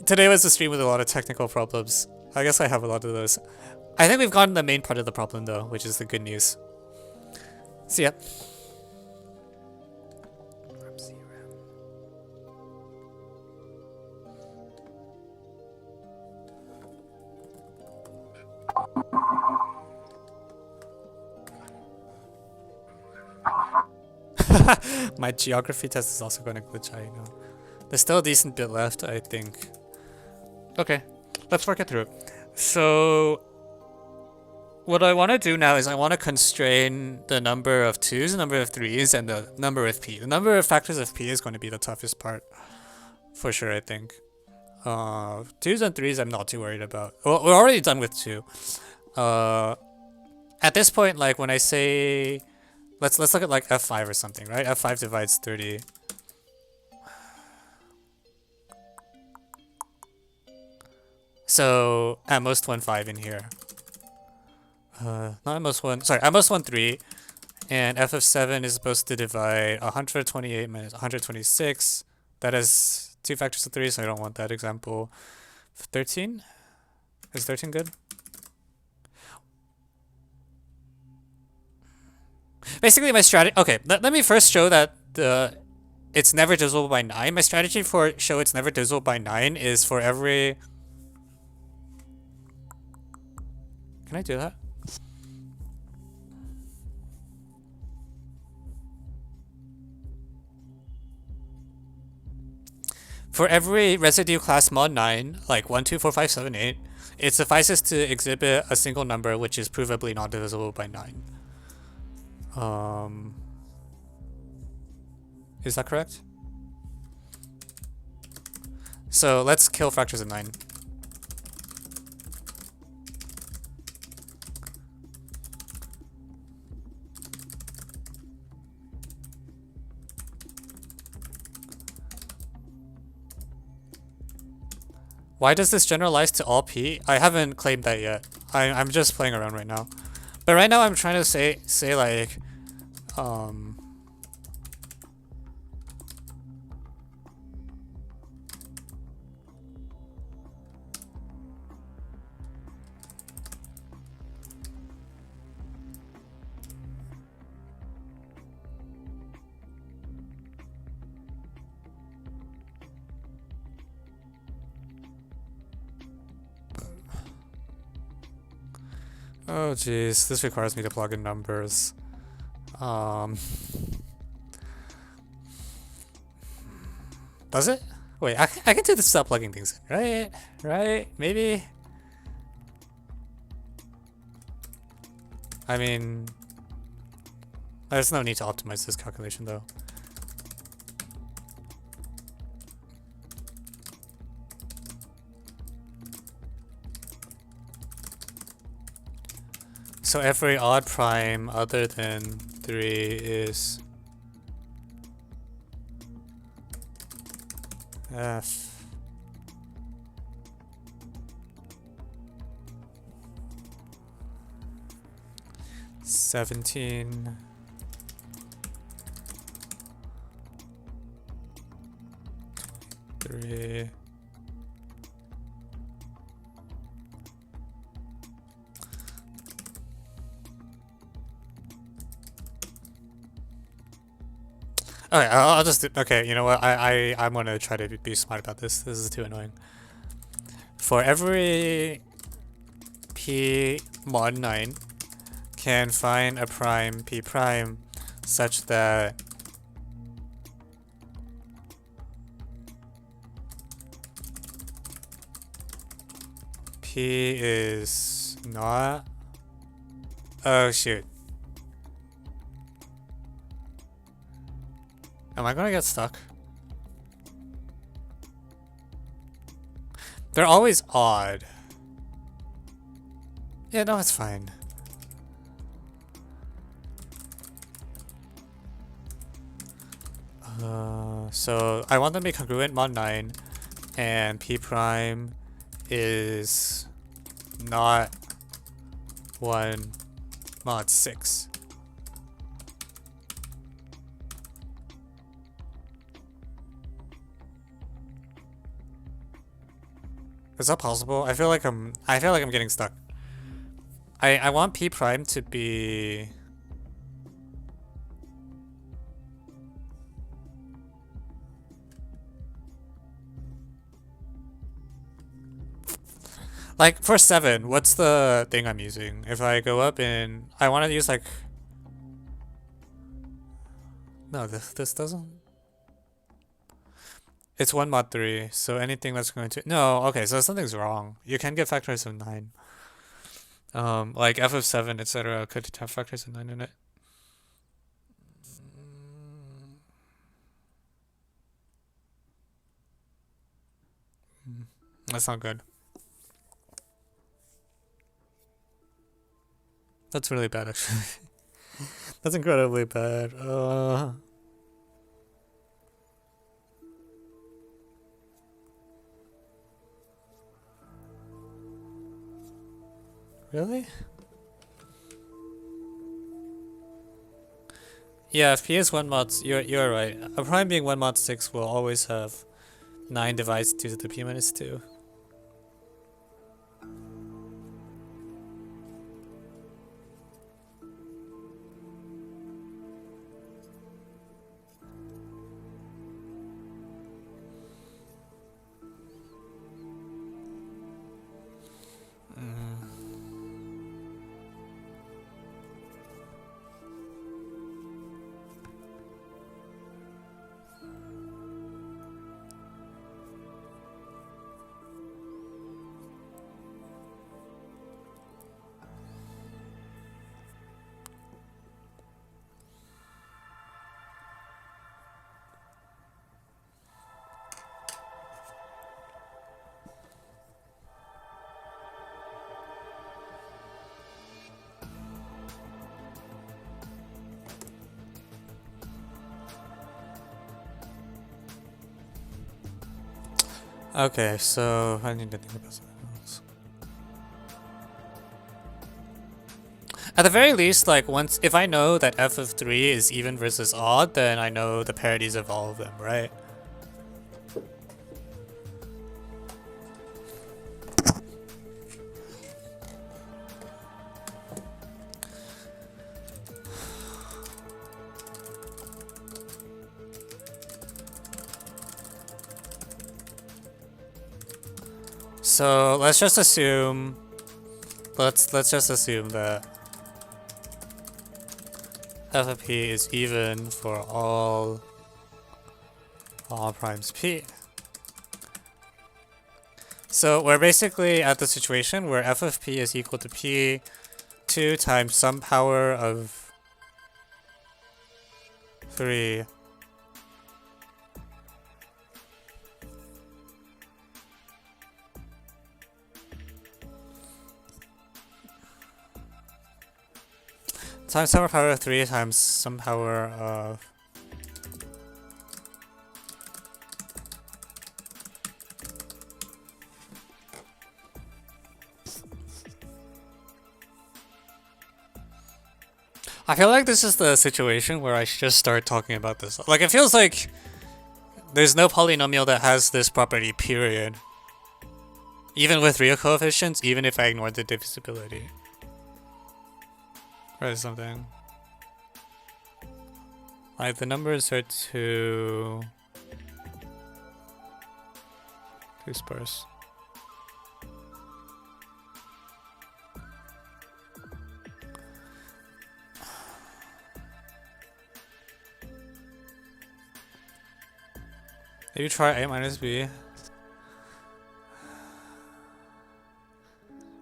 Today was a stream with a lot of technical problems. I guess I have a lot of those. I think we've gotten the main part of the problem though, which is the good news. See ya. My geography test is also going to glitch, I know. There's still a decent bit left, I think. Okay, let's work it through. So, what I want to do now is I want to constrain the number of 2's, the number of 3's, and the number of p. The number of factors of p is going to be the toughest part. For sure, I think. 2's and 3's I'm not too worried about. Well, we're already done with 2. At this point, like when I say... Let's look at like f5 or something, right? f5 divides 30. So at most 1/5 in here. Not at most 1. Sorry, at most 1/3. And f of 7 is supposed to divide 128 minus 126. That is 2 factors of 3, so I don't want that example. 13? Is 13 good? Basically, my strategy. Okay, let me first show that it's never divisible by 9. My strategy for show it's never divisible by 9 is for every. Can I do that? For every residue class mod 9, like 1, 2, 4, 5, 7, 8, it suffices to exhibit a single number which is provably not divisible by 9. Is that correct? So let's kill factors of 9. Why does this generalize to all p? I haven't claimed that yet. I'm just playing around right now. But right now I'm trying to say like oh jeez, this requires me to plug in numbers. Does it? Wait, I can do this without plugging things in, right? Right? Maybe? I mean... There's no need to optimize this calculation though. So every odd prime other than 3 is F. $17. Three. Okay, I'll just do, okay, you know what? I'm gonna try to be smart about this. This is too annoying. For every P mod 9 can find a prime P prime such that P is not, oh shoot. Am I gonna get stuck? They're always odd. Yeah, no, it's fine. So I want them to be congruent mod 9 and P prime is not 1 mod 6. Is that possible? I feel like I'm getting stuck. I want P prime to be like for 7, what's the thing I'm using? If I go up and I want to use like no, this doesn't. It's 1 mod 3, so anything that's going to no, okay, so something's wrong. You can get factors of 9. Like f of 7, etc. could have factors of 9 in it. That's not good. That's really bad, actually. That's incredibly bad. Really? Yeah, if P is 1 mod, you're right. A prime being 1 mod 6 will always have 9 divided to the P minus 2. Okay, so I need to think about something else. At the very least, like if I know that f of 3 is even versus odd, then I know the parities of all of them, right? So let's just assume let's just assume that f of p is even for all primes p. So we're basically at the situation where f of p is equal to p 2 times some power of 3. Times some power of 3 times some power of... I feel like this is the situation where I should just start talking about this. Like, it feels like there's no polynomial that has this property, period. Even with real coefficients, even if I ignore the divisibility. Or something. Like, the numbers are too sparse. Maybe try A minus B.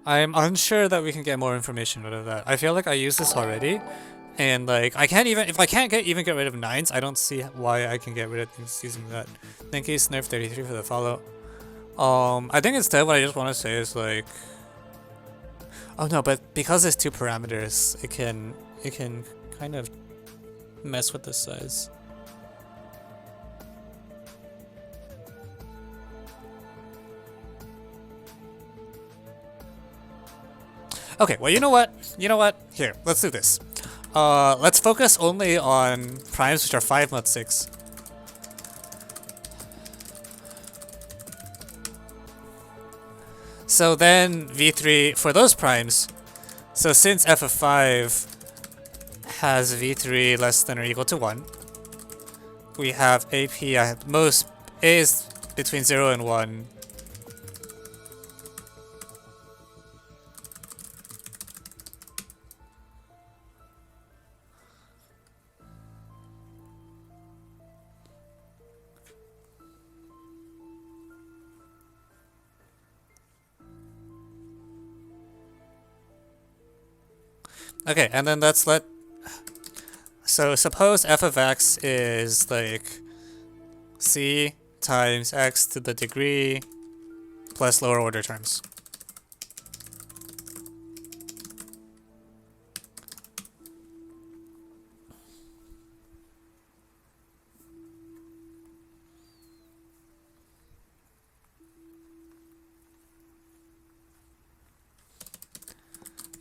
I'm unsure that we can get more information out of that. I feel like I used this already, and like I can't even if I can't even get rid of 9s, I don't see why I can get rid of things using that. Thank you, Snurf 33 for the follow. I think instead what I just want to say is like, oh no, but because it's 2 parameters, it can kind of mess with the size. Okay, well, you know what? Here, let's do this. Let's focus only on primes which are 5, not 6. So then v3 for those primes. So since f of 5 has v3 less than or equal to 1, we have AP at most a is between 0 and 1. Okay, and then let's let... So suppose f of x is like c times x to the degree plus lower order terms.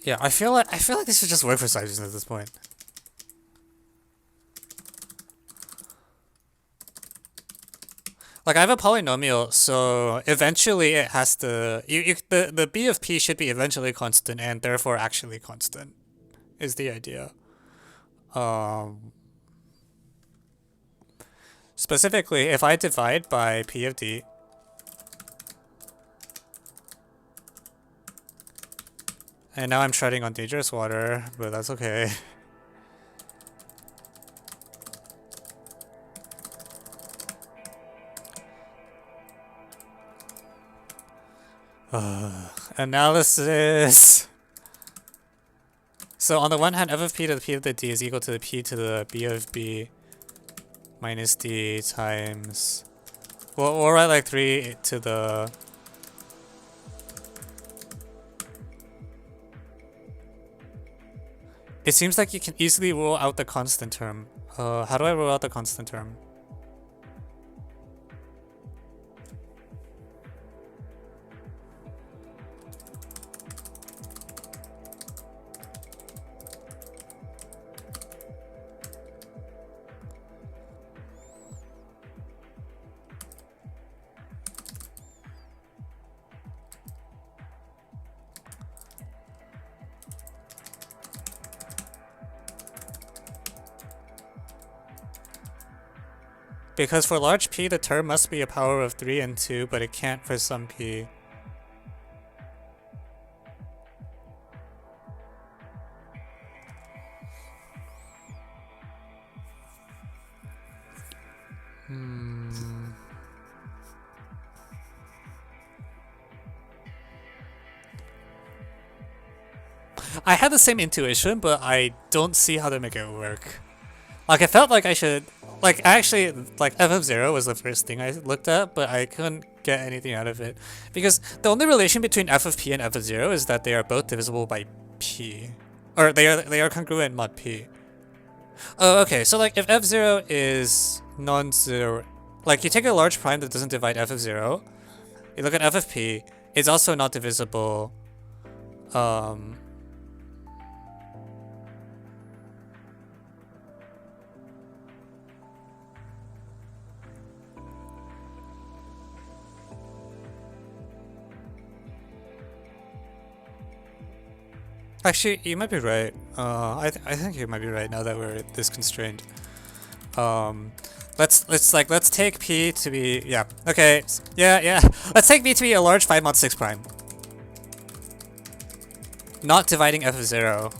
Yeah, I feel like this should just work for sizes at this point. Like I have a polynomial, so eventually it has to the b of p should be eventually constant and therefore actually constant, is the idea. Specifically, if I divide by p of d, and now I'm treading on dangerous water, but that's okay. Analysis. So on the one hand, f of p to the p of the d is equal to the p to the b of b minus d times... Well, we'll write like 3 to the... It seems like you can easily rule out the constant term. How do I rule out the constant term? Because for large p, the term must be a power of 3 and 2, but it can't for some p. I had the same intuition, but I don't see how to make it work. Like, I felt like I should, like, actually, like, f of 0 was the first thing I looked at, but I couldn't get anything out of it. Because the only relation between f of p and f of 0 is that they are both divisible by p. Or they are congruent mod p. Oh, okay, so, like, if f0 is non-zero, like, you take a large prime that doesn't divide f of 0, you look at f of p, it's also not divisible, actually, you might be right. I think you might be right now that we're this constrained. Let's take p to be, yeah, okay, yeah. Let's take p to be a large 5 mod 6 prime. Not dividing f of 0.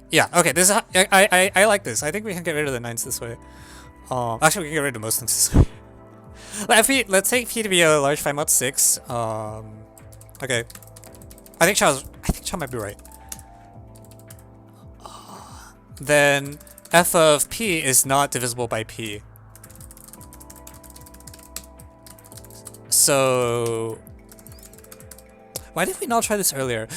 Yeah, okay, this is, I like this. I think we can get rid of the 9s this way. Actually, we can get rid of most things this way. Let's take p to be a large 5 mod 6. Okay. I think Sean might be right. Then f of p is not divisible by p. So why did we not try this earlier?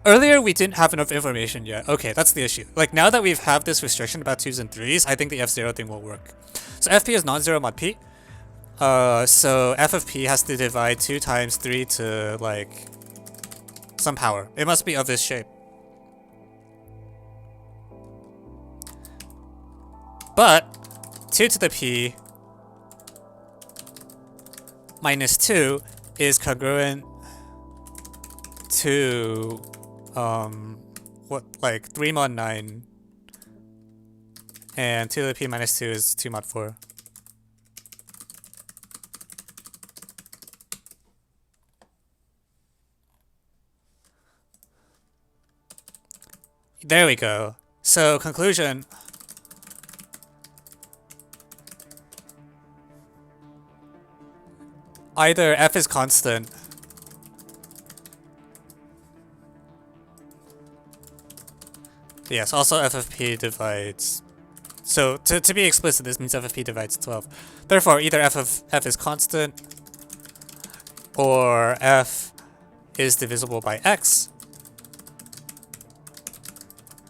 Earlier we didn't have enough information yet. Okay, that's the issue. Like, now that we have this restriction about 2s and 3s, I think the f0 thing will work. So fp is non-zero mod p. So f of p has to divide 2 times 3 to, like, some power. It must be of this shape. But 2 to the p minus 2 is congruent to what, like 3 mod 9, and 2 to the p minus 2 is 2 mod 4. There we go. So conclusion, either f is constant yes, also f of p divides, so to be explicit, this means f of p divides 12. Therefore, either f of f is constant or f is divisible by x.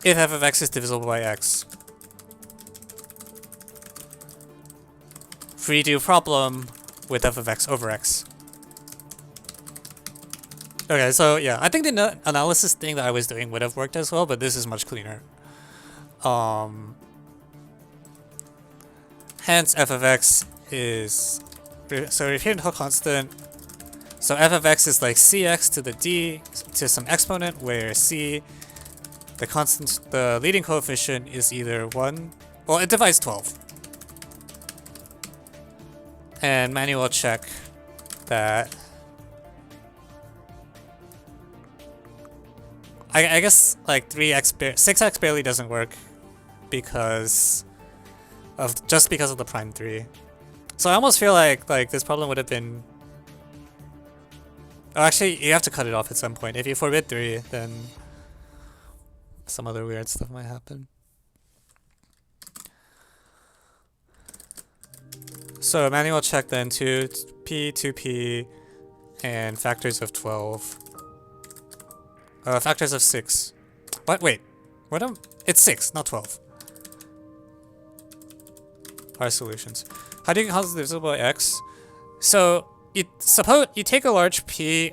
If f of x is divisible by x, redo problem with f of x over x. Okay, so yeah, I think the analysis thing that I was doing would have worked as well, but this is much cleaner. Hence f of x is, so repeated whole constant. So f of x is like cx to the d to some exponent where c, the constant, the leading coefficient is either 1, well, it divides 12. And manual check that. I guess like 6x barely doesn't work because of the prime 3. So I almost feel like this problem would have been. Oh, actually, you have to cut it off at some point. If you forbid 3, then some other weird stuff might happen. So manual check then 2p, 2p, and factors of 12. Factors of 6. What? Wait. It's 6, not 12. Our solutions. How do you cause divisible by x? So suppose you take a large p.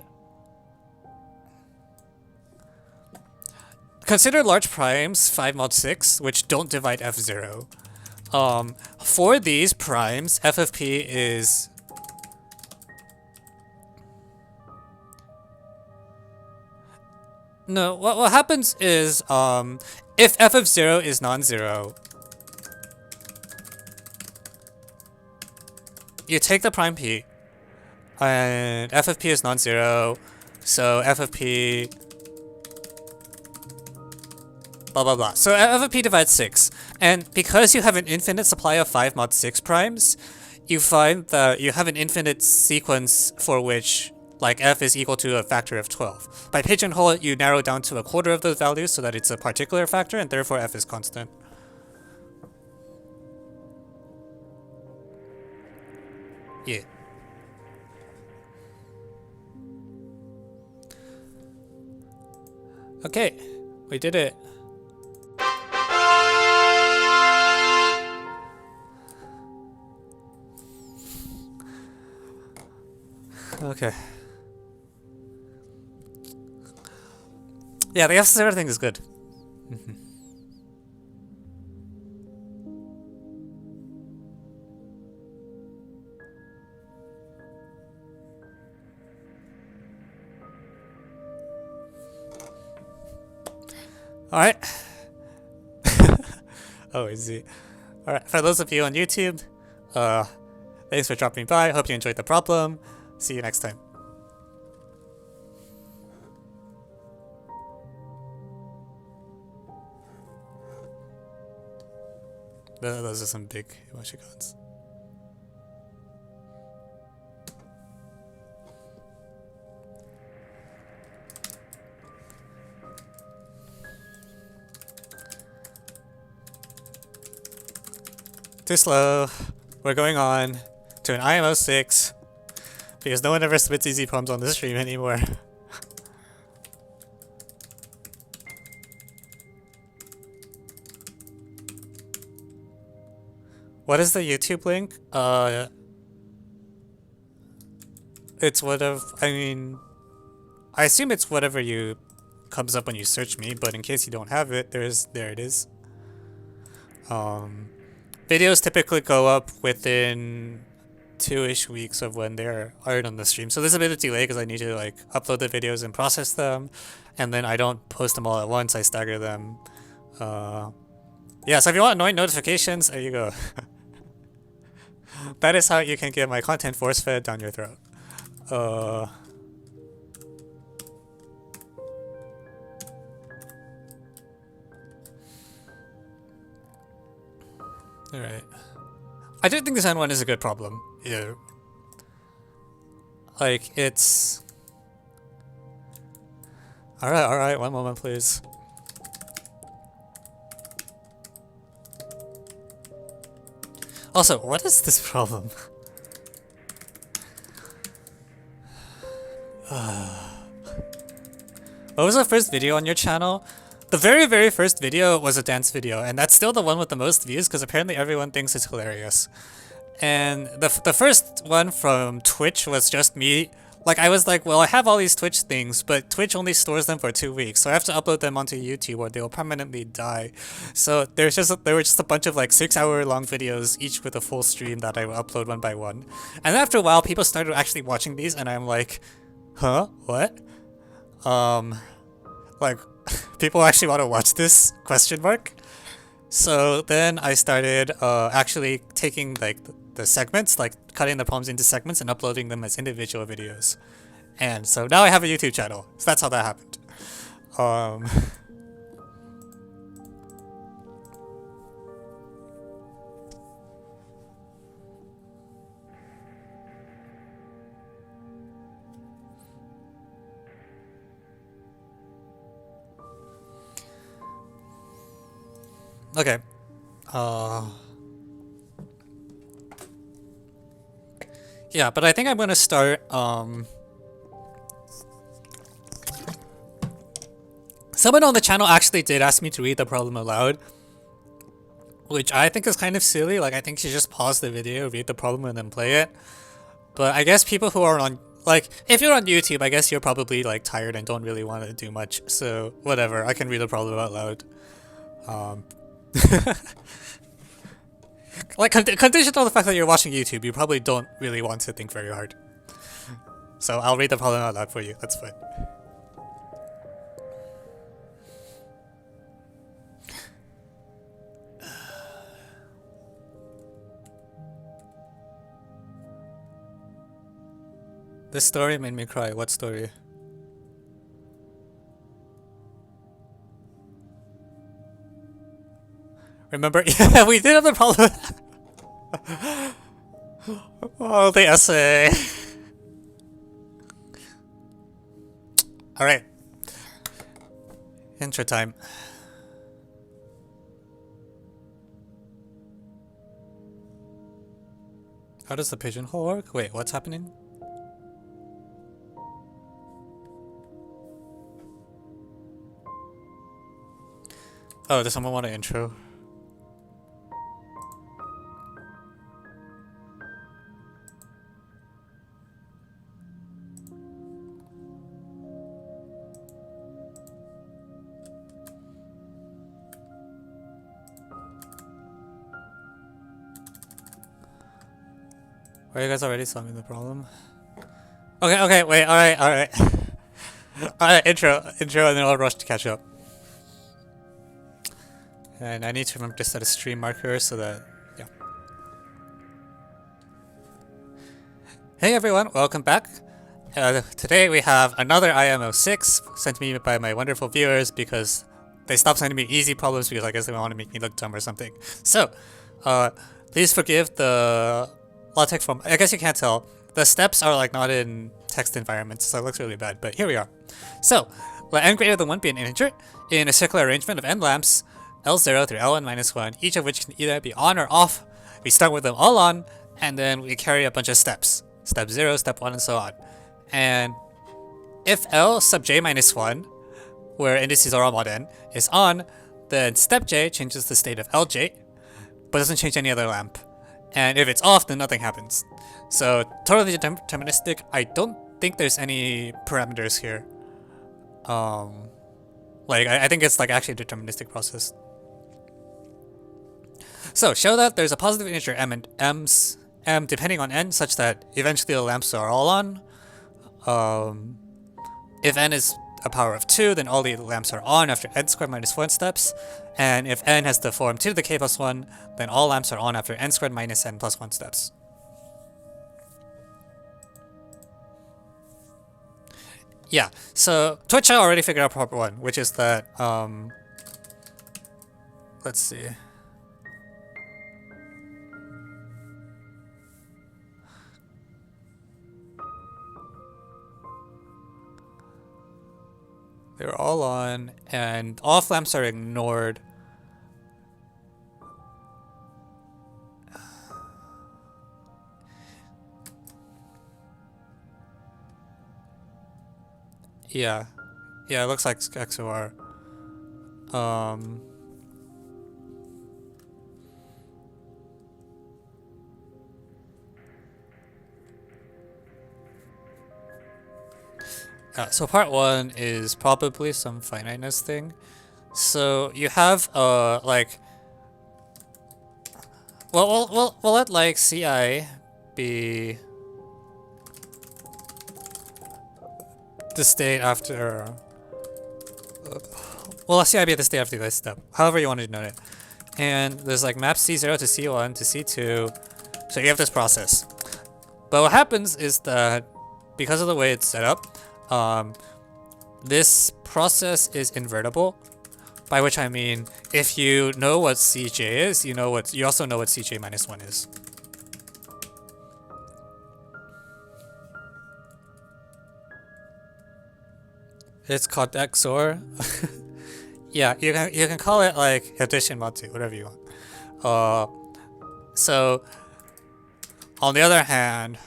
Consider large primes 5 mod 6, which don't divide f0. For these primes, f of p is. No, what happens is, if f of 0 is non-zero, you take the prime p, and f of p is non-zero, so f of p, blah blah blah. So f of p divides 6, and because you have an infinite supply of 5 mod 6 primes, you find that you have an infinite sequence for which like f is equal to a factor of 12. By pigeonhole it, you narrow down to a quarter of those values so that it's a particular factor, and therefore f is constant. Yeah. Okay, we did it. Okay. Yeah, the F0 thing is good. Alright. Oh, easy. Alright, for those of you on YouTube, thanks for dropping by. Hope you enjoyed the problem. See you next time. Those are some big emoticons. Too slow. We're going on to an IMO 6 because no one ever spits easy poems on this stream anymore. What is the YouTube link? It's whatever. I mean, I assume it's whatever you comes up when you search me. But in case you don't have it, there it is. Videos typically go up within 2-ish weeks of when they're aired on the stream. So there's a bit of delay because I need to like upload the videos and process them, and then I don't post them all at once. I stagger them. Yeah. So if you want annoying notifications, there you go. That is how you can get my content force fed down your throat. Alright. I do think the N1 is a good problem. Yeah. Like, it's... Alright, one moment please. Also, what is this problem? What was the first video on your channel? The very first video was a dance video, and that's still the one with the most views because apparently everyone thinks it's hilarious. And the first one from Twitch was just me. Like, I was like, well, I have all these Twitch things, but Twitch only stores them for 2 weeks, so I have to upload them onto YouTube or they'll permanently die. So there were just a bunch of like 6-hour-long videos, each with a full stream that I would upload one by one. And after a while, people started actually watching these, and I'm like, huh? What? Like, people actually want to watch this? Question mark. So then I started actually taking like the segments, like cutting the poems into segments and uploading them as individual videos. And so now I have a YouTube channel. So that's how that happened. Okay. Yeah, but I think I'm gonna start, someone on the channel actually did ask me to read the problem aloud, which I think is kind of silly. Like, I think you just pause the video, read the problem, and then play it. But I guess people who are on, like, if you're on YouTube, I guess you're probably, like, tired and don't really want to do much. So, whatever, I can read the problem out loud. Like, conditioned on the fact that you're watching YouTube, you probably don't really want to think very hard. So I'll read the problem out loud for you, that's fine. This story made me cry. What story? Remember? Yeah, we did have the problem. Oh, the essay. Alright. Intro time. How does the pigeonhole work? Wait, what's happening? Oh, does someone want an intro? Are you guys already solving the problem? Okay, wait, alright. Alright, intro, and then I'll rush to catch up. And I need to remember to set a stream marker so that, yeah. Hey everyone, welcome back. Today we have another IMO 6 sent to me by my wonderful viewers because they stopped sending me easy problems because I guess they want to make me look dumb or something. So, please forgive the LaTeX form. I guess you can't tell. The steps are like not in text environments, so it looks really bad, but here we are. So, let n greater than 1 be an integer in a circular arrangement of n lamps, L0 through Ln minus 1, each of which can either be on or off. We start with them all on, and then we carry a bunch of steps. Step 0, step 1, and so on. And if L sub j minus 1, where indices are all mod n, is on, then step j changes the state of Lj, but doesn't change any other lamp. And if it's off, then nothing happens. So, totally deterministic. I don't think there's any parameters here. I think it's like actually a deterministic process. So, show that there's a positive integer m and m depending on n such that eventually the lamps are all on. If n is a power of 2, then all the lamps are on after n squared minus 1 steps. And if n has the form 2 to the k plus 1, then all lamps are on after n squared minus n plus 1 steps. Yeah, so Twitch I already figured out part 1, which is that, let's see. They're all on, and off lamps are ignored. Yeah, it looks like XOR. So part 1 is probably some finiteness thing. So you have like, we'll let like Ci be the state after. Well, Ci be the state after this step. However you want to denote it. And there's like map C0 to C1 to C2. So you have this process. But what happens is that because of the way it's set up, this process is invertible, by which I mean if you know what Cj is, you also know what Cj minus 1 is. It's called XOR. Yeah, you can call it like addition mod 2, whatever you want. So on the other hand,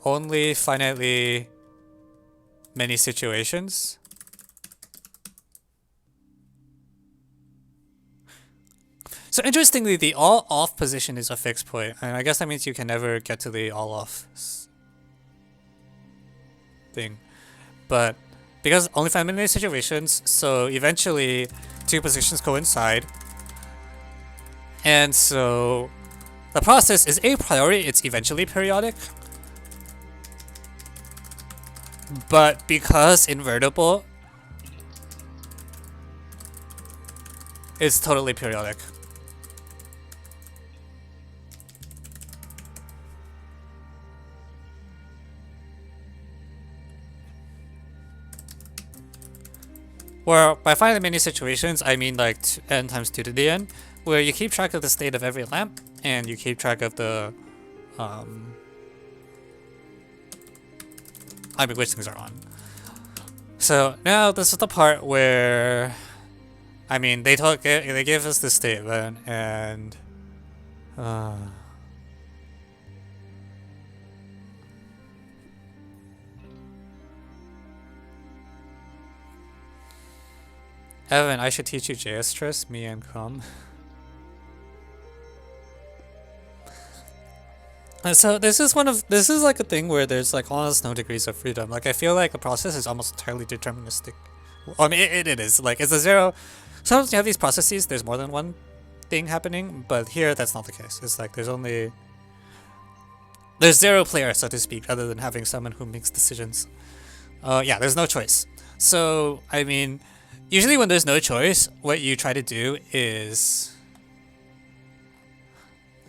only finitely many situations. So interestingly, the all off position is a fixed point, and I guess that means you can never get to the all off thing. But because only find many situations, so eventually 2 positions coincide. And so the process is a priori, it's eventually periodic. But because invertible, it's totally periodic. Where by finding many situations, I mean like n times 2 to the n, where you keep track of the state of every lamp, and you keep track of the which things are on. So now this is the part where, I mean, they gave us this statement and Evan, I should teach you JS Trust, me and come. So this is like a thing where there's like almost no degrees of freedom. Like I feel like the process is almost entirely deterministic. I mean, it is. Like it's a zero. Sometimes you have these processes, there's more than one thing happening, but here that's not the case. It's like there's zero player, so to speak, other than having someone who makes decisions. Yeah, there's no choice. So, I mean, usually when there's no choice, what you try to do is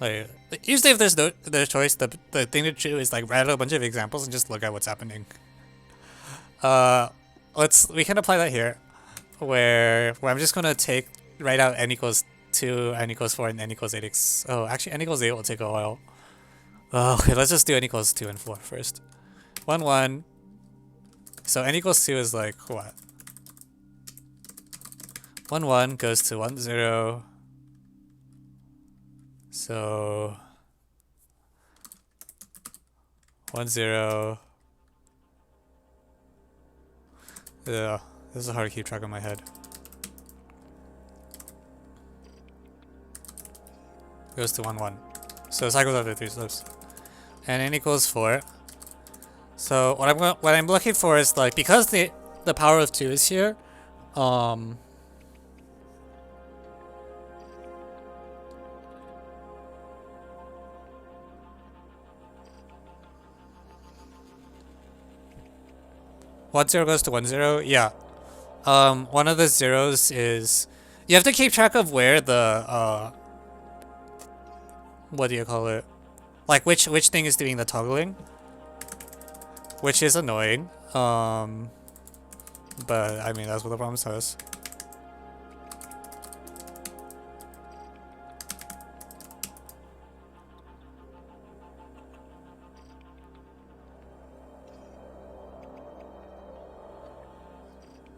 like usually if there's no choice, the thing to do is like write out a bunch of examples and just look at what's happening. We can apply that here, where I'm just gonna write out n equals 2, n equals 4, and n equals 8. Oh, actually n equals 8 will take a while. Okay, let's just do n equals 2 and 4 first. 1, 1. So n equals 2 is like what? 1, 1 goes to 1, 0. So 1, 0. Yeah, this is hard to keep track of my head. Goes to 1, 1. So it cycles after 3 steps. And n equals 4. So what I'm looking for is like, because the power of 2 is here, 1, 0 goes to 1, 0. Yeah. One of the zeros is you have to keep track of where the what do you call it? Like which thing is doing the toggling, which is annoying. But I mean that's what the problem says.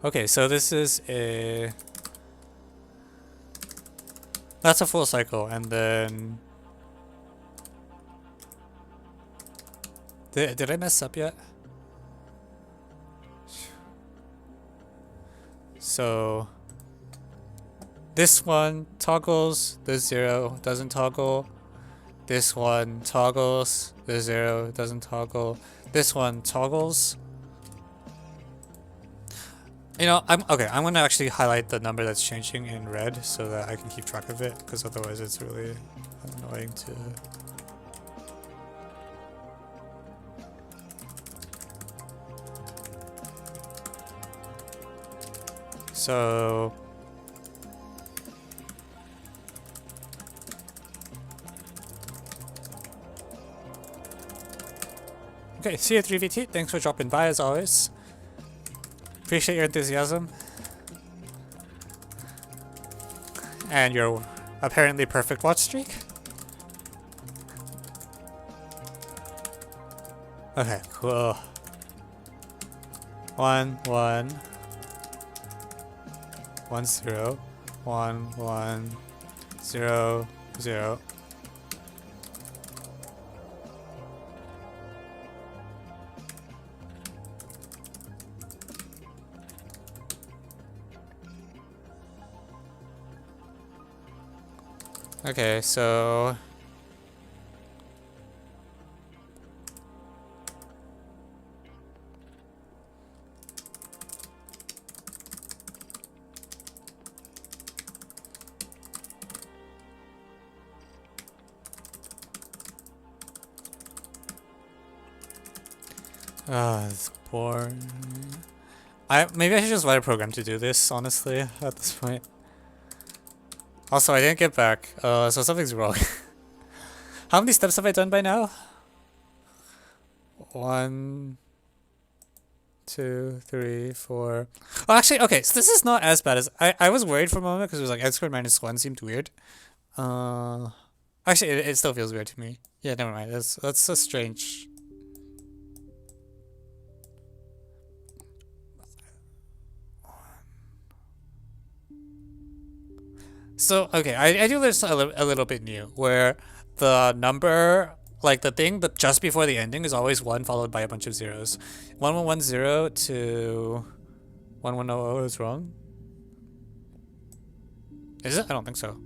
Okay, so this is that's a full cycle, and then did I mess up yet? So this one toggles, the 0 doesn't toggle. This one toggles, the 0 doesn't toggle. This one toggles. You know, I'm gonna actually highlight the number that's changing in red so that I can keep track of it, because otherwise it's really annoying to... So... Okay, see you 3VT, thanks for dropping by as always. Appreciate your enthusiasm. And your apparently perfect watch streak. Okay, cool. 1, 1. 1, 0. 1, 1. 0, 0. Okay, so... it's boring. Maybe I should just write a program to do this, honestly, at this point. Also, I didn't get back, so something's wrong. How many steps have I done by now? 1, 2, 3, 4. Oh, actually, okay, so this is not as bad as... I was worried for a moment because it was like n squared minus 1 seemed weird. Actually, it still feels weird to me. Yeah, never mind, that's so strange. So, okay, I do this a little bit new, where the number, like the thing but just before the ending is always 1 followed by a bunch of zeros. 1110 to 1100 is wrong? Is it? I don't think so.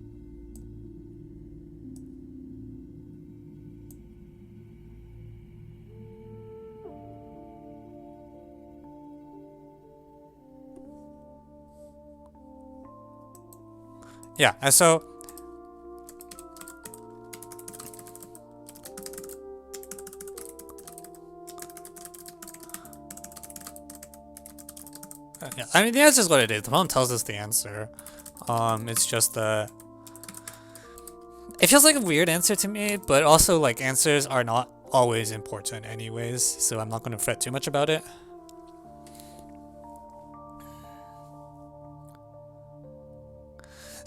Yeah, and so yeah, I mean the answer is what it is. The phone tells us the answer. It's just it feels like a weird answer to me, but also like answers are not always important anyways, so I'm not going to fret too much about it.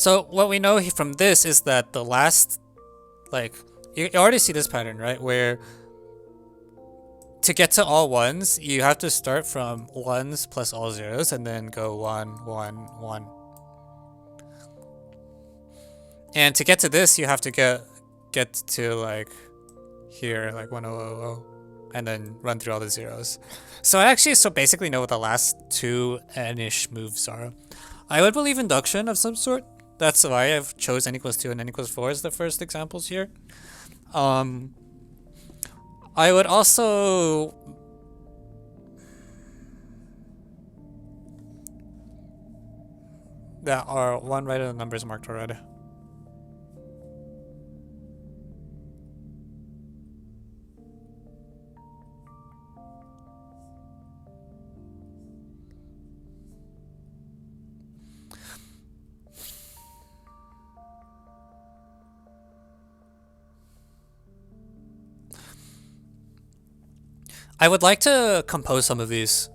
So what we know from this is that the last, like, you already see this pattern, right? Where to get to all ones, you have to start from ones plus all zeros and then go 1, 1, 1. And to get to this, you have to get to like here, like 1000, and then run through all the zeros. So I actually basically know what the last two n-ish moves are. I would believe induction of some sort. That's why I've chose n equals 2 and n equals 4 as the first examples here. I would also that are one right of the numbers marked red. I would like to compose some of these.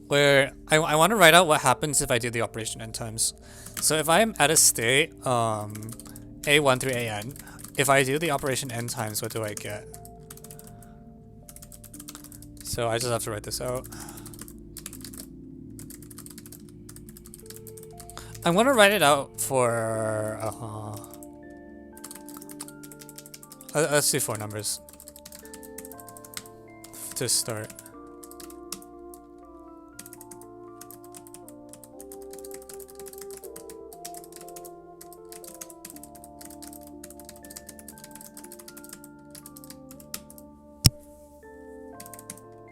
Where I want to write out what happens if I do the operation n times. So if I'm at a state, a1 through an, if I do the operation n times, what do I get? So I just have to write this out. I'm going to write it out for... let's do 4 numbers to start.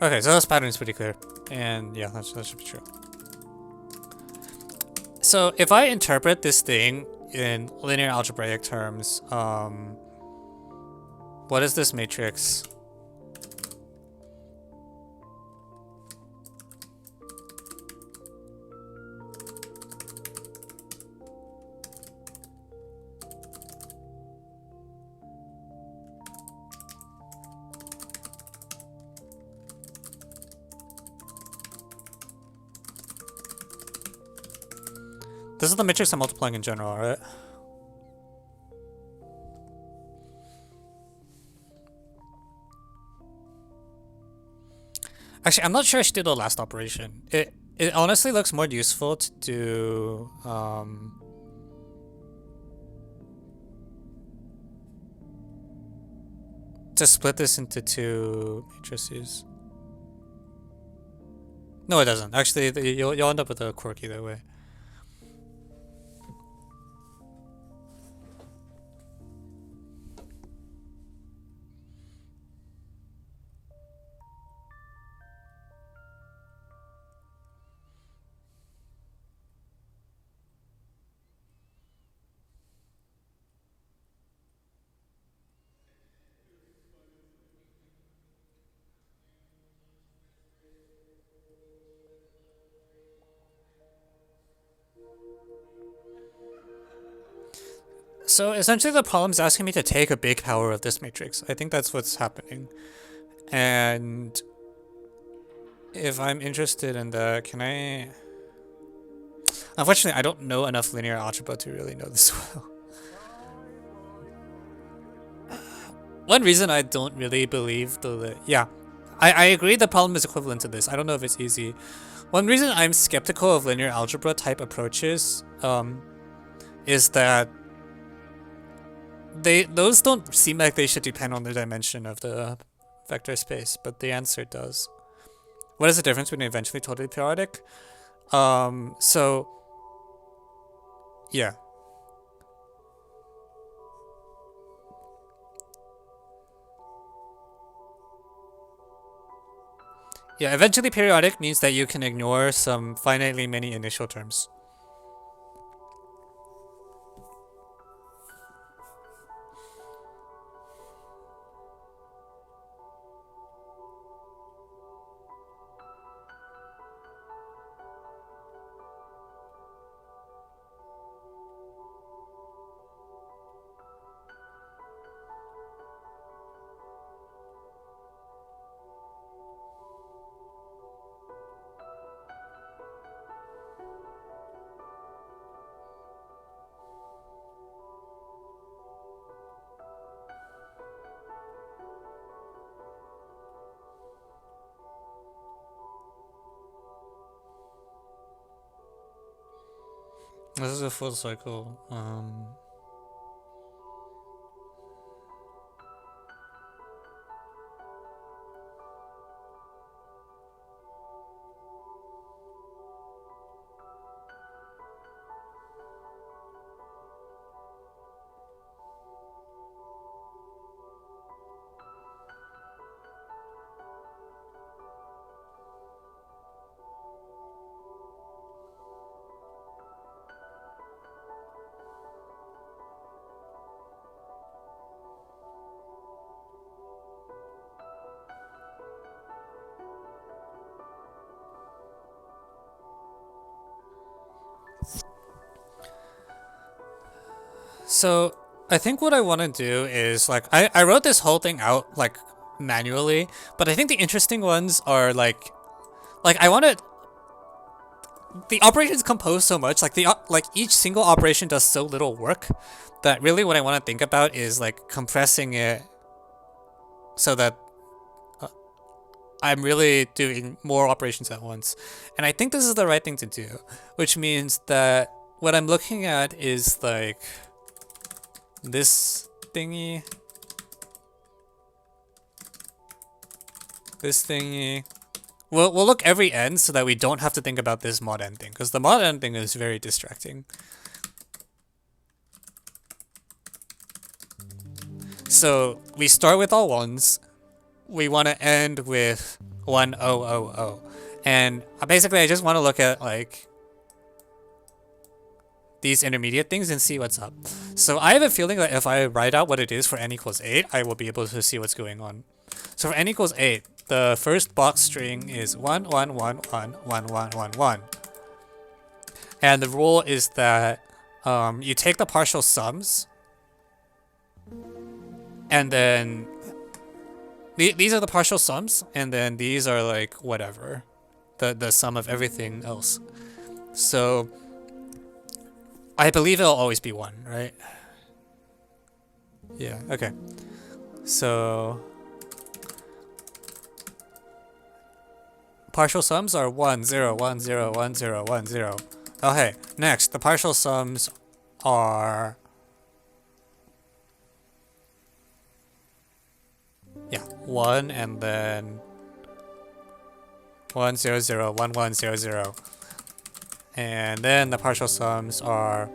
Okay, so this pattern is pretty clear, and yeah, that should be true. So if I interpret this thing in linear algebraic terms, what is this matrix? This is the matrix I'm multiplying in general, right? Actually, I'm not sure I should do the last operation. It honestly looks more useful to do to split this into 2 matrices. No, it doesn't. Actually, you'll end up with a quirk either way. So essentially the problem is asking me to take a big power of this matrix. I think that's what's happening. And if I'm interested in that, can I... Unfortunately, I don't know enough linear algebra to really know this well. One reason I don't really believe yeah, I agree the problem is equivalent to this. I don't know if it's easy. One reason I'm skeptical of linear algebra type approaches is that those don't seem like they should depend on the dimension of the vector space, but the answer does. What is the difference between eventually totally periodic? So yeah. Yeah, eventually periodic means that you can ignore some finitely many initial terms. This is a full cycle. So I think what I want to do is like I wrote this whole thing out like manually, but I think the interesting ones are like I want to the operations compose so much like like each single operation does so little work that really what I want to think about is like compressing it so that I'm really doing more operations at once. And I think this is the right thing to do, which means that what I'm looking at is like this thingy, this thingy. We'll look every end so that we don't have to think about this mod end thing, because the mod end thing is very distracting. So we start with all ones. We want to end with 1000. And basically I just want to look at like these intermediate things and see what's up. So I have a feeling that if I write out what it is for n equals 8, I will be able to see what's going on. So for n equals 8, the first box string is 1, 1, 1, 1, 1, 1, 1, 1. And the rule is that you take the partial sums, and then these are the partial sums, and then these are like whatever, the sum of everything else. So I believe it'll always be 1, right? Yeah, okay. So partial sums are 1, 0, 1, 0, 1, 0, 1, 0. Okay, next, the partial sums are... yeah, 1 and then 1, 0, 0, 1, 1, 0, 0. And then the partial sums are...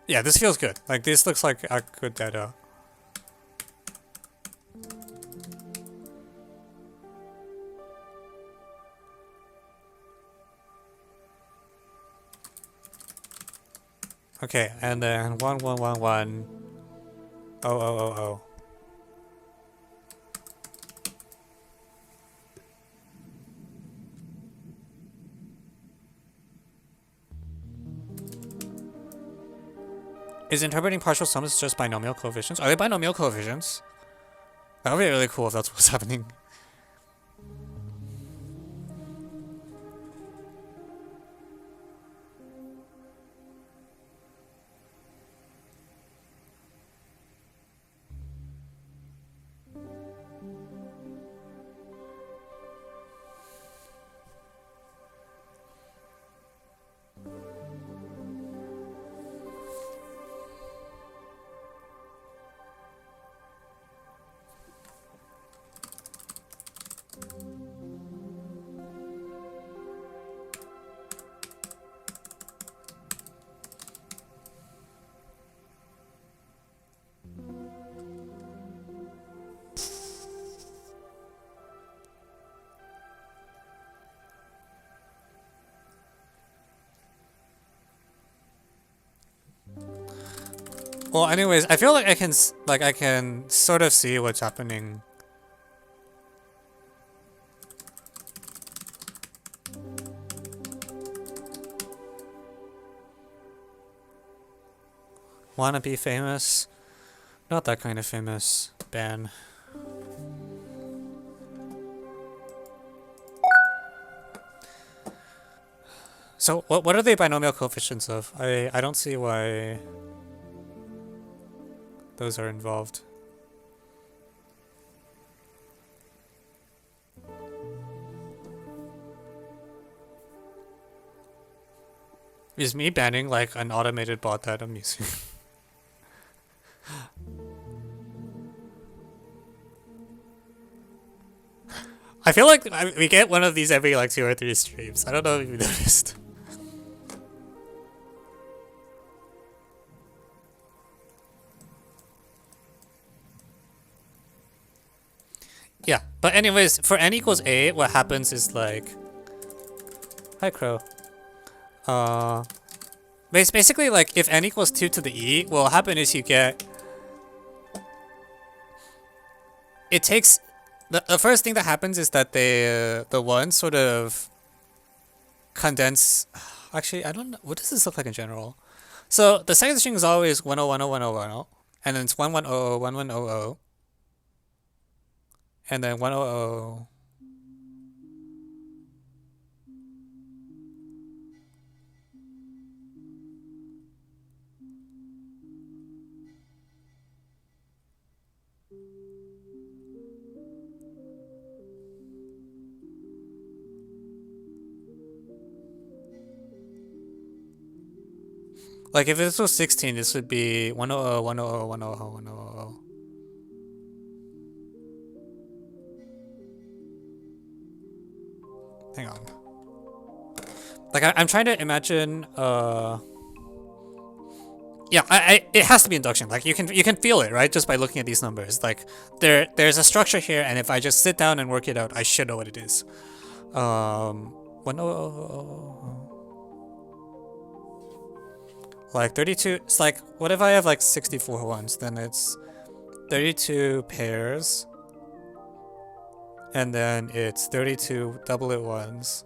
yeah, this feels good. Like, this looks like a good data. Okay, and then 1, 1, 1, 1. 0, 0, 0, 0. Is interpreting partial sums just binomial coefficients? Are they binomial coefficients? That would be really cool if that's what's happening. Well, anyways, I feel like I can sort of see what's happening. Wanna be famous? Not that kind of famous. Ban. So what are the binomial coefficients of? I don't see why those are involved. Is me banning like an automated bot that I'm using? I feel like we get one of these every like 2 or 3 streams. I don't know if you noticed. Yeah, but anyways, for n equals 8, what happens is like... Hi, Crow. Basically, like, if n equals 2 to the e, what'll happen is you get... It takes... The first thing that happens is that the ones sort of condense... Actually, I don't know. What does this look like in general? So, the second string is always 10101010, and then it's 11001100, and then 100... Like, if this was 16, this would be 100, 100, 100, 100. Hang on. Like, I'm trying to imagine, yeah, it has to be induction. Like, you can feel it, right? Just by looking at these numbers. Like, there's a structure here, and if I just sit down and work it out, I should know what it is. 100... Like 32, it's like, what if I have like 64 ones? Then it's 32 pairs. And then it's 32 doublet ones.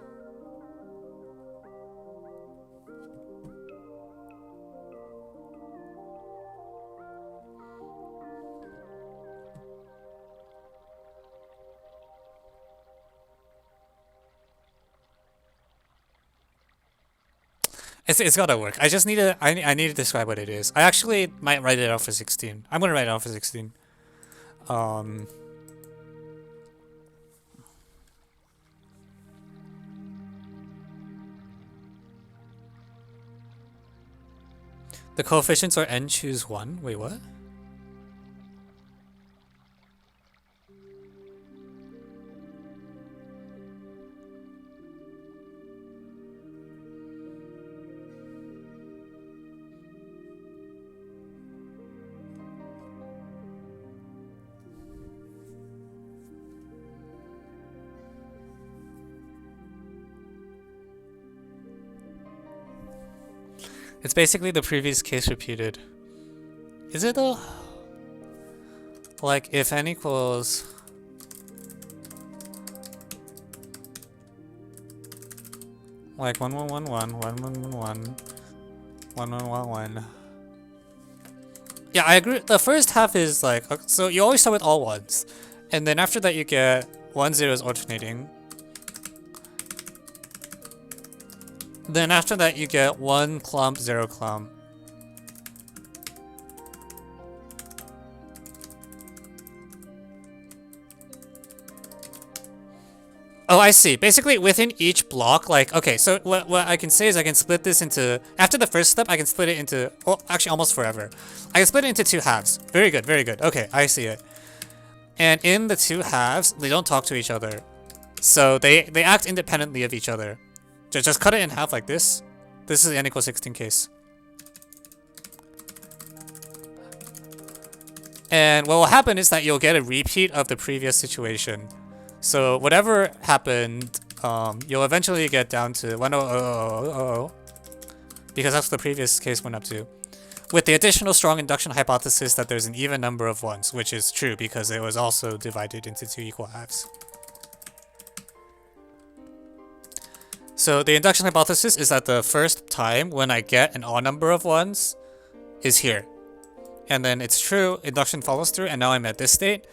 It's gotta work. I just need to I need to describe what it is. I actually might write it out for 16. I'm gonna write it out for 16. The coefficients are n choose 1. Wait, what? It's basically the previous case repeated. Is it though? Like, if n equals... Like 1111, 1111, 1111. Yeah, I agree. The first half is like... So you always start with all ones. And then after that you get 1 zeros alternating. Then after that you get 1 clump, 0 clump. Oh, I see. Basically within each block, like, okay, so what I can say is I can split this into, after the first step, I can split it into, oh, actually almost forever. I can split it into 2 halves. Very good, very good. Okay, I see it. And in the 2 halves, they don't talk to each other. So they act independently of each other. Just cut it in half like this. This is the n equals 16 case. And what will happen is that you'll get a repeat of the previous situation. So whatever happened, you'll eventually get down to 10000, because that's what the previous case went up to. with the additional strong induction hypothesis that there's an even number of ones, which is true because it was also divided into 2 equal halves. So the induction hypothesis is that the first time when I get an odd number of ones is here. And then it's true, induction follows through, and now I'm at this state.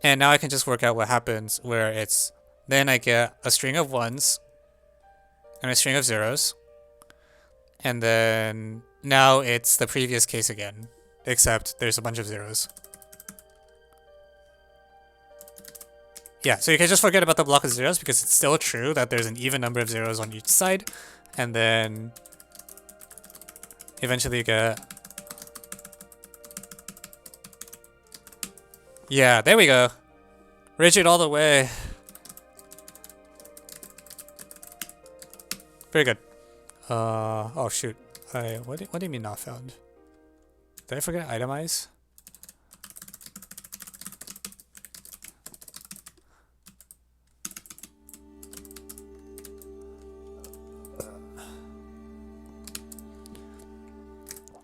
And now I can just work out what happens where it's, then I get a string of ones and a string of zeros. And then now it's the previous case again, except there's a bunch of zeros. Yeah, so you can just forget about the block of zeros because it's still true that there's an even number of zeros on each side. And then eventually you get... Yeah, there we go. Rigid all the way. Very good. Oh shoot. What do you mean not found? Did I forget itemize?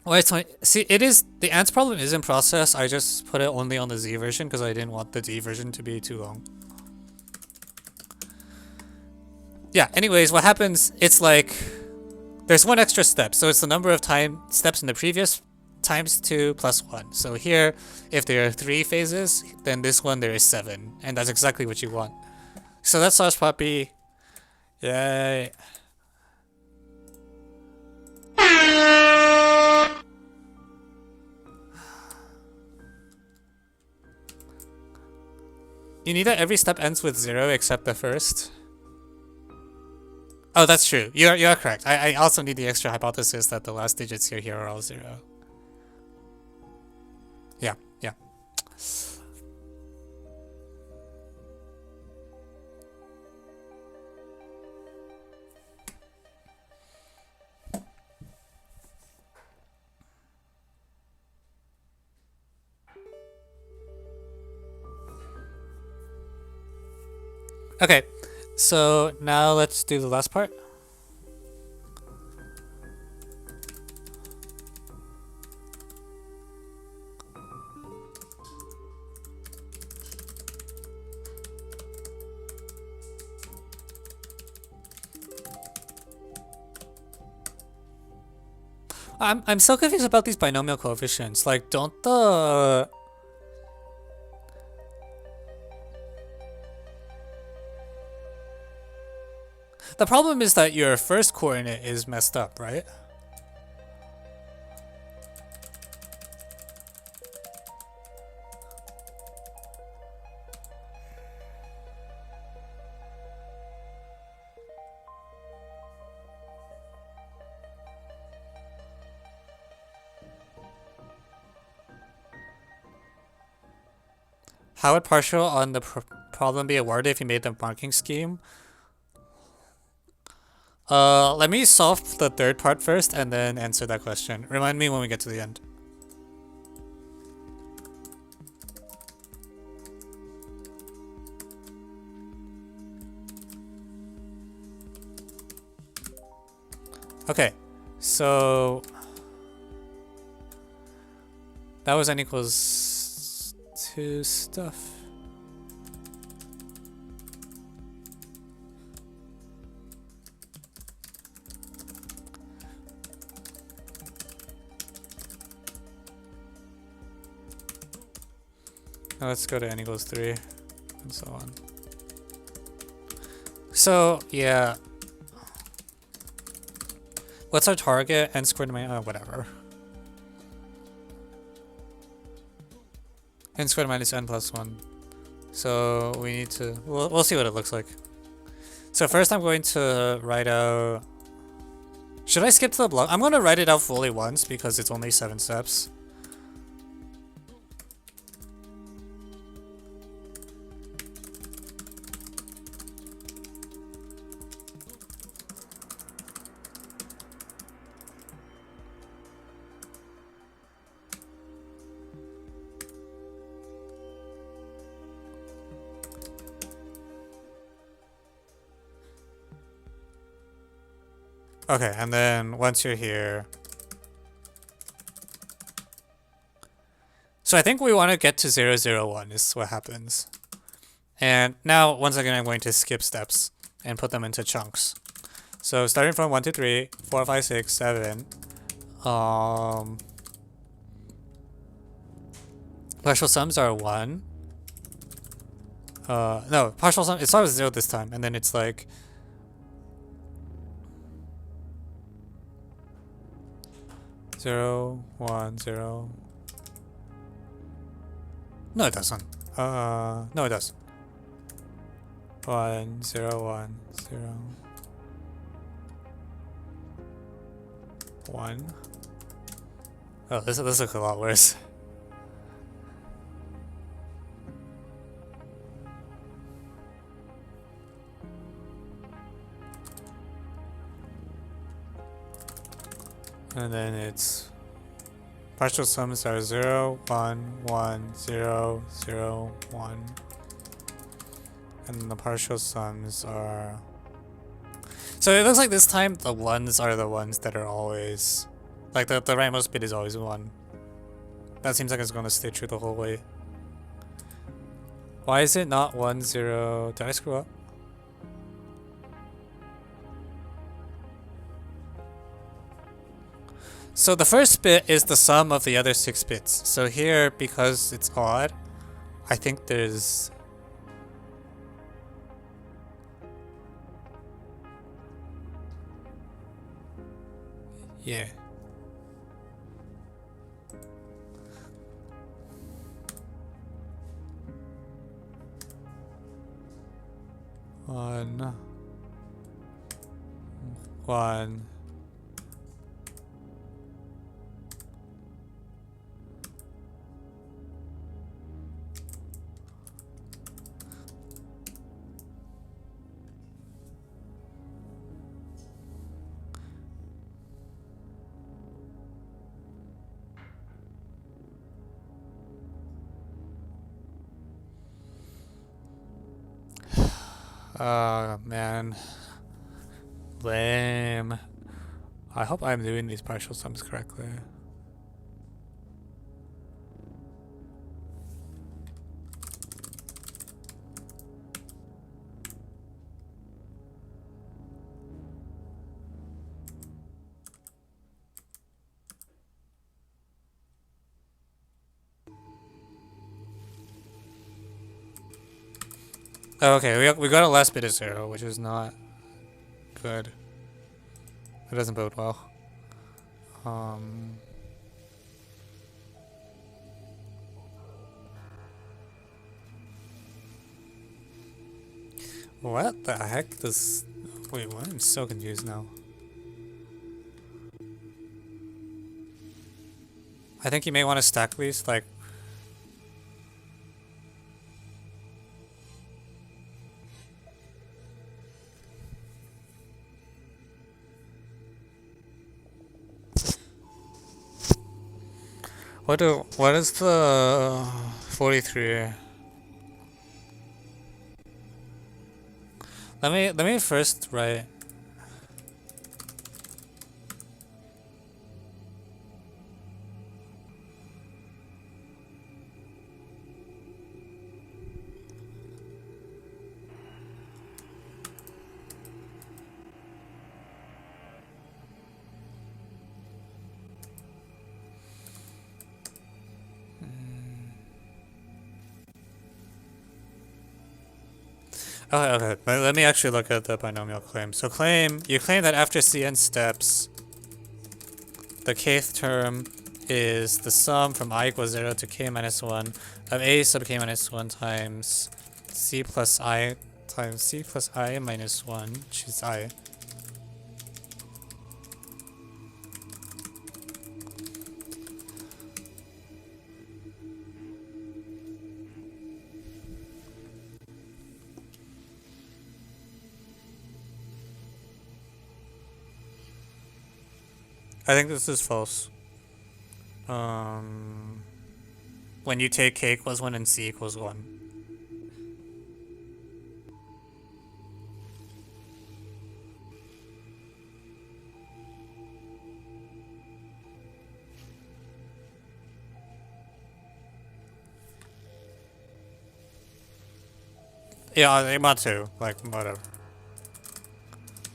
Wait, see, it is, the ants problem is in process. I just put it only on the Z version because I didn't want the D version to be too long. Yeah, anyways, what happens, it's like, there's one extra step. So it's the number of steps in the previous times 2 plus 1. So here, if there are 3 phases, then this one there is 7. And that's exactly what you want. So that's Sauce Puppy. Yay. You need that every step ends with 0 except the first. Oh, that's true. You're correct. I also need the extra hypothesis that the last digits here are all 0. Yeah, yeah. Okay, so now let's do the last part. I'm so confused about these binomial coefficients. Like, don't the... The problem is that your first coordinate is messed up, right? How would partial on the problem be awarded if you made the marking scheme? Let me solve the third part first and then answer that question. Remind me when we get to the end. Okay, so that was n equals 2 stuff. Now let's go to n equals 3 and so on. So yeah, what's our target? N squared minus whatever. N squared minus n plus 1. So we need to, we'll see what it looks like. So first I'm going to write out, should I skip to the block? I'm going to write it out fully once because it's only 7 steps. Okay, and then once you're here, So I think we want to get to 0, 0, 1 is what happens. And now, once again, I'm going to skip steps and put them into chunks. So starting from 1, 2, 3, 4, 5, 6, 7. Partial sums are 1. No, partial sum, it starts with 0 this time, and then it's like 0, 1, 0. No, it doesn't. No, it does. 1, 0, 1, 0. 1. Oh, this looks a lot worse. And then it's partial sums are 0, 1, 1, 0, 0, 1. And then the partial sums are... So it looks like this time the ones are the ones that are always... Like the rightmost bit is always 1. That seems like it's gonna stay true the whole way. Why is it not 1, 0? Did I screw up? So the first bit is the sum of the other 6 bits. So here, because it's odd, I think there's... Yeah. One. Oh man. Lame. I hope I'm doing these partial sums correctly. Oh, okay, we got a last bit of 0, which is not good. It doesn't bode well. What the heck does... Wait, what? I'm so confused now. I think you may want to stack these, like... What is the 43? Let me first write. Okay. Let me actually look at the binomial claim. So you claim that after Cn steps, the kth term is the sum from I equals 0 to k minus 1 of a sub k minus 1 times c plus I minus 1, which is I. I think this is false. When you take k equals 1 and c equals 1. Yeah, mod 2, like whatever.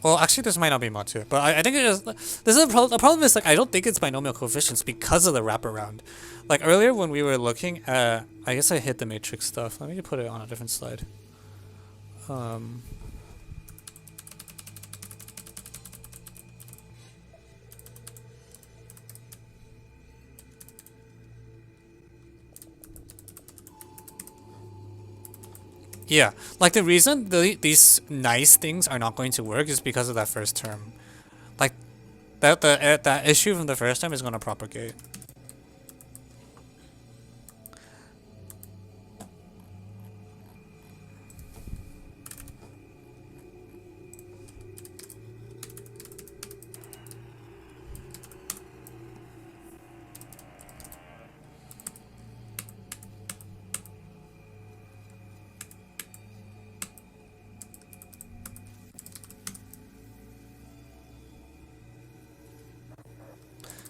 Well, actually, this might not be mod 2, but I think it just this is a problem. The problem is like I don't think it's binomial coefficients because of the wraparound. Like earlier when we were looking at, I guess I hit the matrix stuff. Let me put it on a different slide. Yeah, like the reason these nice things are not going to work is because of that first term. Like that issue from the first term is going to propagate.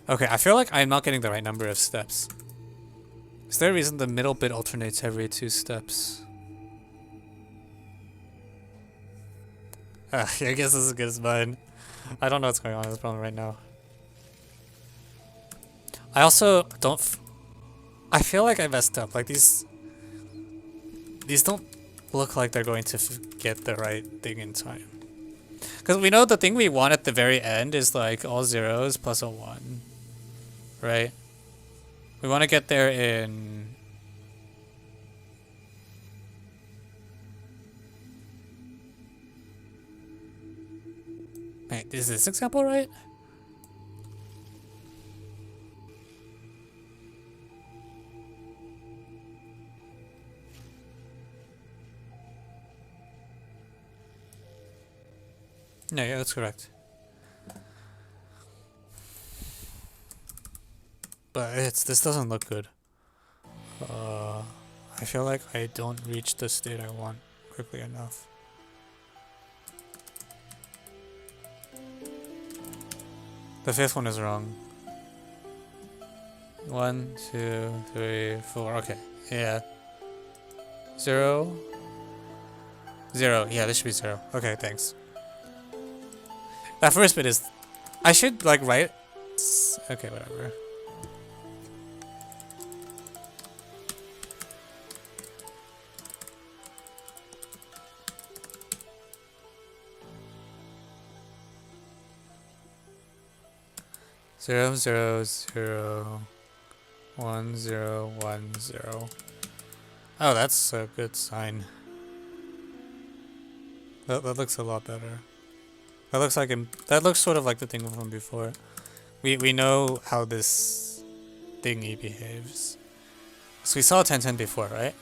Okay, I feel like I'm not getting the right number of steps. Is there a reason the middle bit alternates every 2 steps? I guess this is as good as mine. I don't know what's going on in this problem right now. I also don't... I feel like I messed up. Like these don't look like they're going to get the right thing in time. Because we know the thing we want at the very end is like all zeros plus a 1. Right? We want to get there in... Wait, is this example right? No, yeah, that's correct. But this doesn't look good. I feel like I don't reach the state I want quickly enough. The 5th one is wrong. 1, 2, 3, 4. Okay, yeah. 0. 0. Yeah, this should be 0. Okay, thanks. That first bit is... I should like write... Okay, whatever. Zero, zero, zero, 1, 0, 1, 0. Oh, that's a good sign. That looks a lot better. That looks like that looks sort of like the thing from before. We know how this thingy behaves. So we saw 1010 before, right?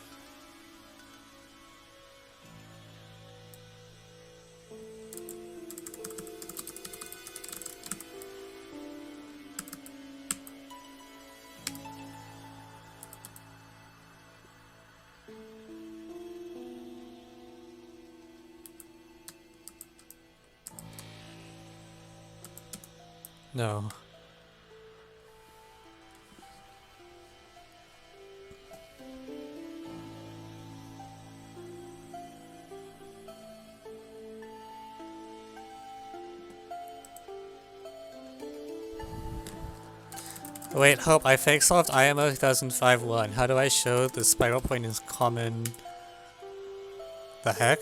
No. Wait, Hope, I fake solved IMO 2005-1. How do I show the spiral point is common? The heck?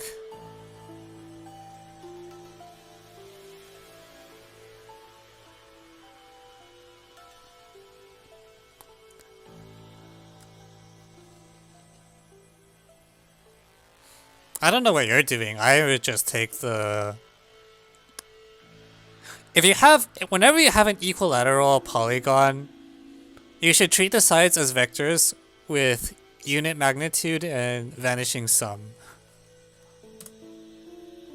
I don't know what you're doing. I would just take the... If you have... Whenever you have an equilateral polygon, you should treat the sides as vectors with unit magnitude and vanishing sum.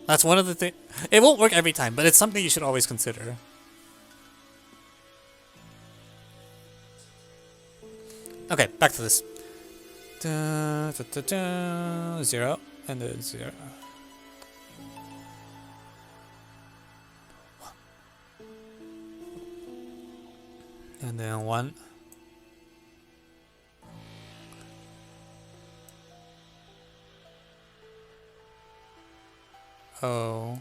That's one of the things... It won't work every time, but it's something you should always consider. Okay, back to this. 0. And then 0. And then 1. Oh.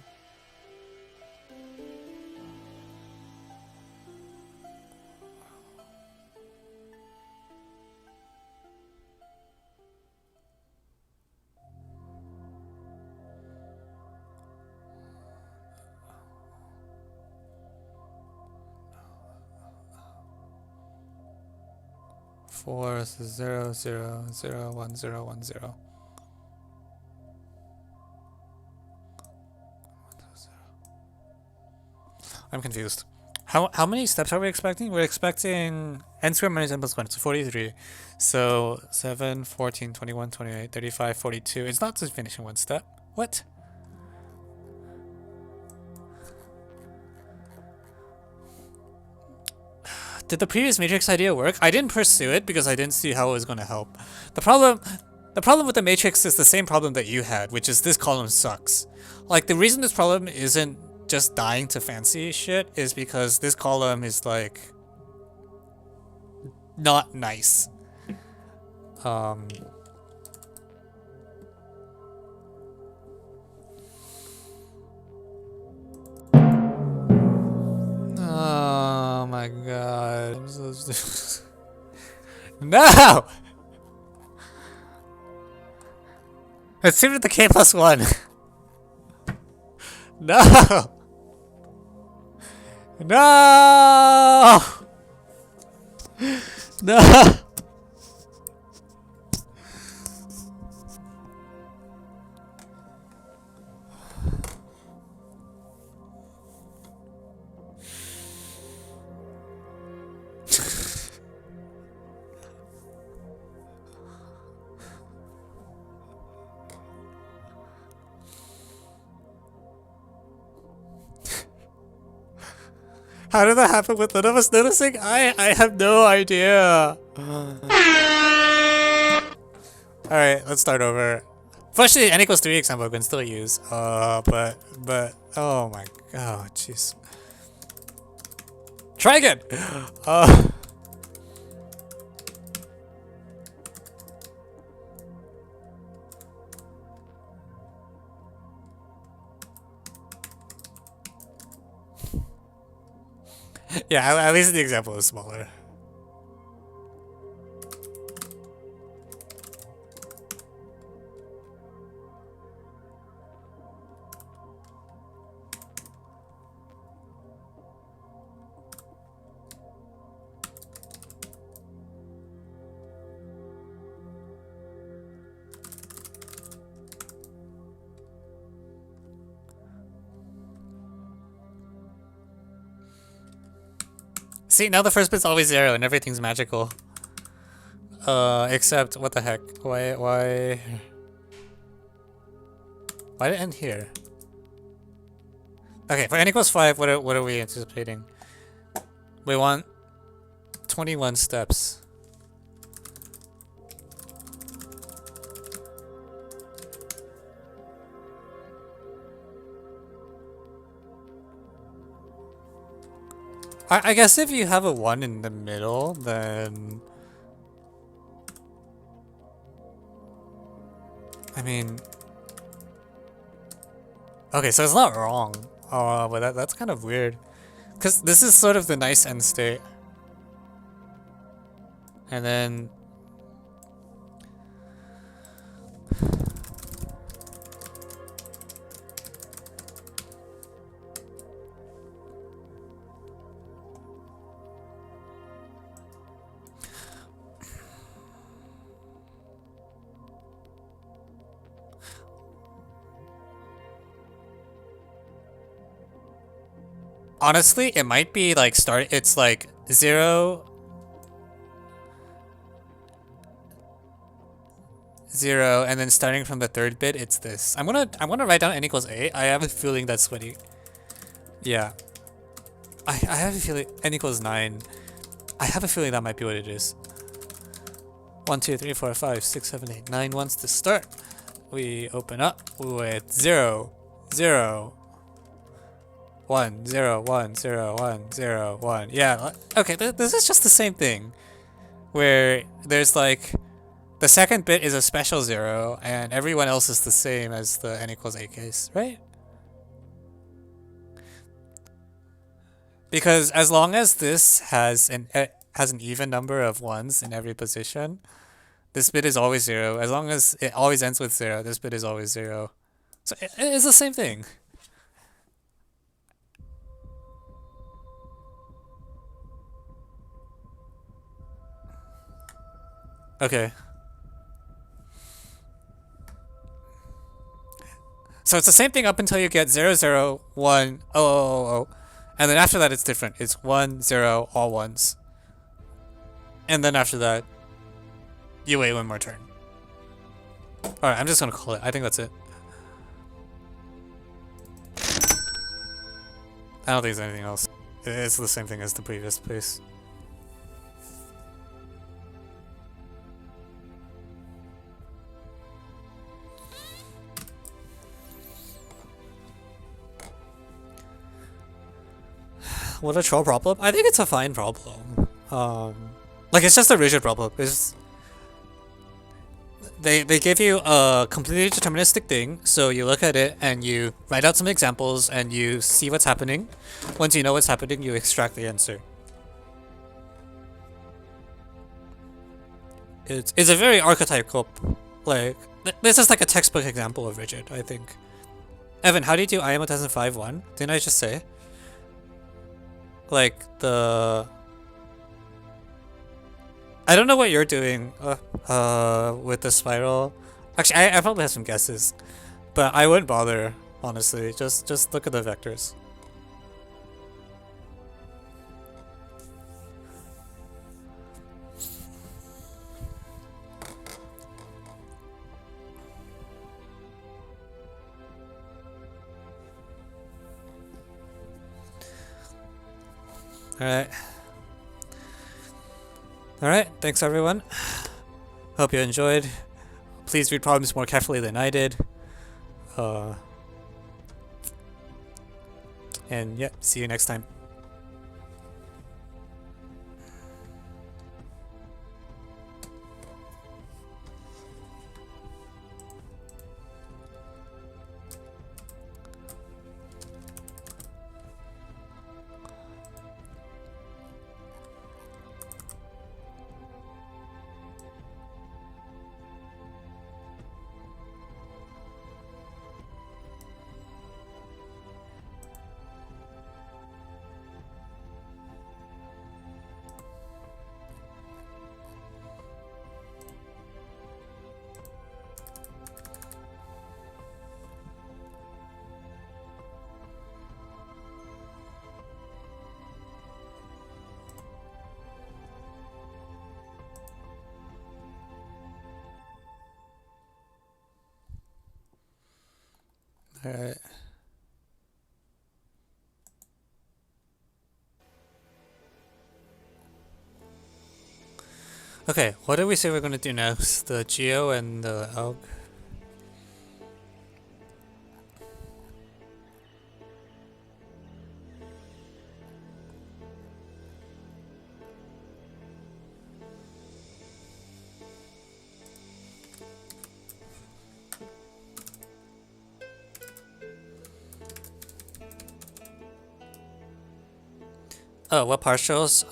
Four, 0, 0, 0, 1, 0, 1, 0. I'm confused. How many steps are we expecting? We're expecting n squared minus n plus 1, so 43. So 7, 14, 21, 28, 35, 42. It's not just finishing one step. What? Did the previous matrix idea work? I didn't pursue it because I didn't see how it was going to help. The problem with the matrix is the same problem that you had, which is this column sucks. Like, the reason this problem isn't just dying to fancy shit is because this column is, like, not nice. Oh my god. I'm so No! Let's see with the k plus 1. No! No! No! How did that happen with none of us noticing? I have no idea. Alright, let's start over. Fortunately, n equals 3 example I can still use. But oh my god, jeez. Try again. Yeah, at least the example is smaller. See, now the first bit's always 0 and everything's magical. Except, what the heck? Why did it end here? Okay, for n equals 5, what are we anticipating? We want 21 steps. I guess if you have a 1 in the middle, then... I mean... Okay, so it's not wrong. But that's kind of weird. Because this is sort of the nice end state. And then... Honestly, it might be like it's like 0, 0, and then starting from the third bit, it's this. I'm gonna write down n equals 8. I have a feeling that's what he... Yeah. I have a feeling n equals 9. I have a feeling that might be what it is. 1, 2, 3, 4, 5, 6, 7, 8, 9 ones to start. We open up with 0, 0, 1, 0, 1, 0, 1, 0, 1. Yeah, okay, this is just the same thing. Where there's like... The second bit is a special 0, and everyone else is the same as the n equals 8 case, right? Because as long as this has an even number of ones in every position, this bit is always 0. As long as it always ends with 0, this bit is always 0. So it's the same thing. Okay. So it's the same thing up until you get 0, 0, 1, 0, 0, 0, 0. And then after that it's different. It's 1, 0, all ones. And then after that, you wait one more turn. Alright, I'm just gonna call it. I think that's it. I don't think there's anything else. It's the same thing as the previous place. What a troll problem? I think it's a fine problem. Like it's just a rigid problem. They give you a completely deterministic thing, so you look at it and you write out some examples and you see what's happening. Once you know what's happening, you extract the answer. It's a very archetypical, like this is like a textbook example of rigid, I think. Evan, how do you do IMO 2005-1? Didn't I just say? Like the I don't know what you're doing with the spiral. Actually, I probably have some guesses, but I wouldn't bother, honestly. Just look at the vectors. Alright, thanks everyone. Hope you enjoyed. Please read problems more carefully than I did. And yeah, see you next time. Alright. Okay, what did we say we're gonna do next? The Geo and the Elg? Oh, what partials?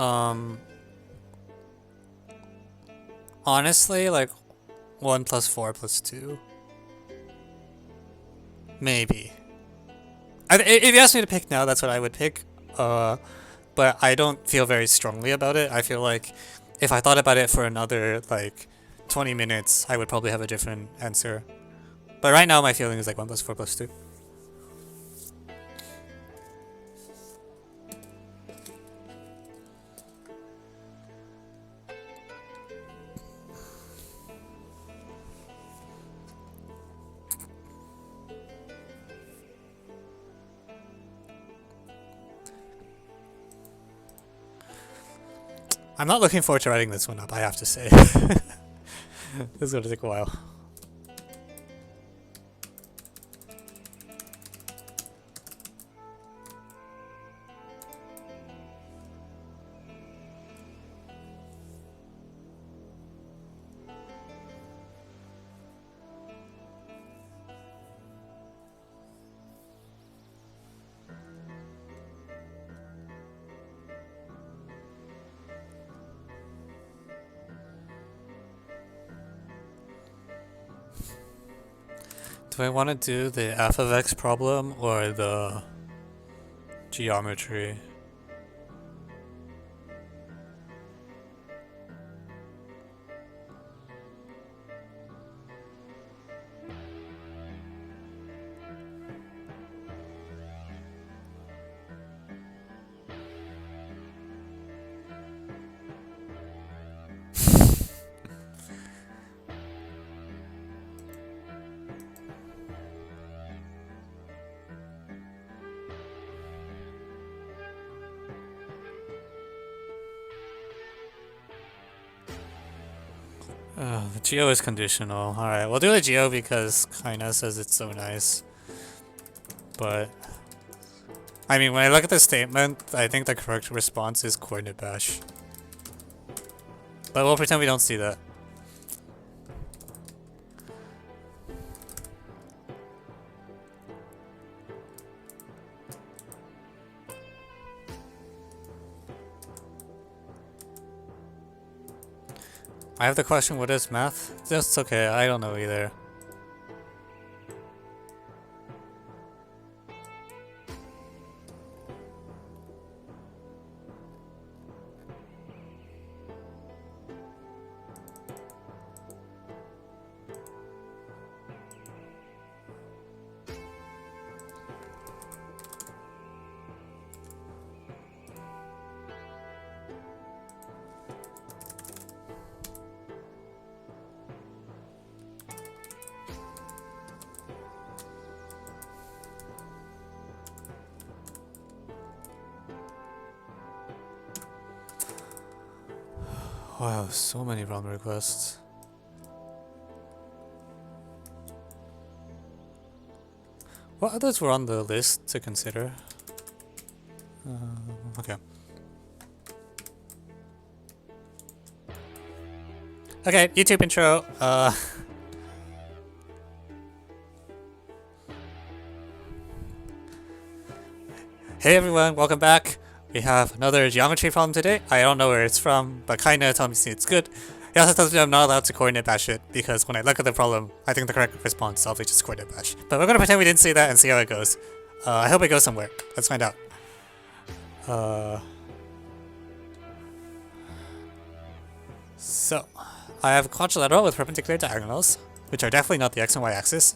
Honestly, like 1 plus 4 plus 2. Maybe. If you ask me to pick now, that's what I would pick. But I don't feel very strongly about it. I feel like if I thought about it for another like 20 minutes, I would probably have a different answer. But right now, my feeling is like 1 plus 4 plus 2. I'm not looking forward to writing this one up, I have to say. This is going to take a while. Do I want to do the f of x problem or the geometry? The geo is conditional. Alright, we'll do the geo because Kaina says it's so nice. But I mean, when I look at the statement, I think the correct response is coordinate bash. But we'll pretend we don't see that. I have the question, what is math? That's okay, I don't know either. Wow, so many run requests. What others were on the list to consider? Okay. Okay, YouTube intro. Hey everyone, welcome back. We have another geometry problem today. I don't know where it's from, but kinda tells me it's good. It also tells me I'm not allowed to coordinate bash it, because when I look at the problem, I think the correct response is obviously just coordinate bash. But we're gonna pretend we didn't see that and see how it goes. I hope it goes somewhere. Let's find out. So, I have a quadrilateral with perpendicular diagonals, which are definitely not the x and y axis.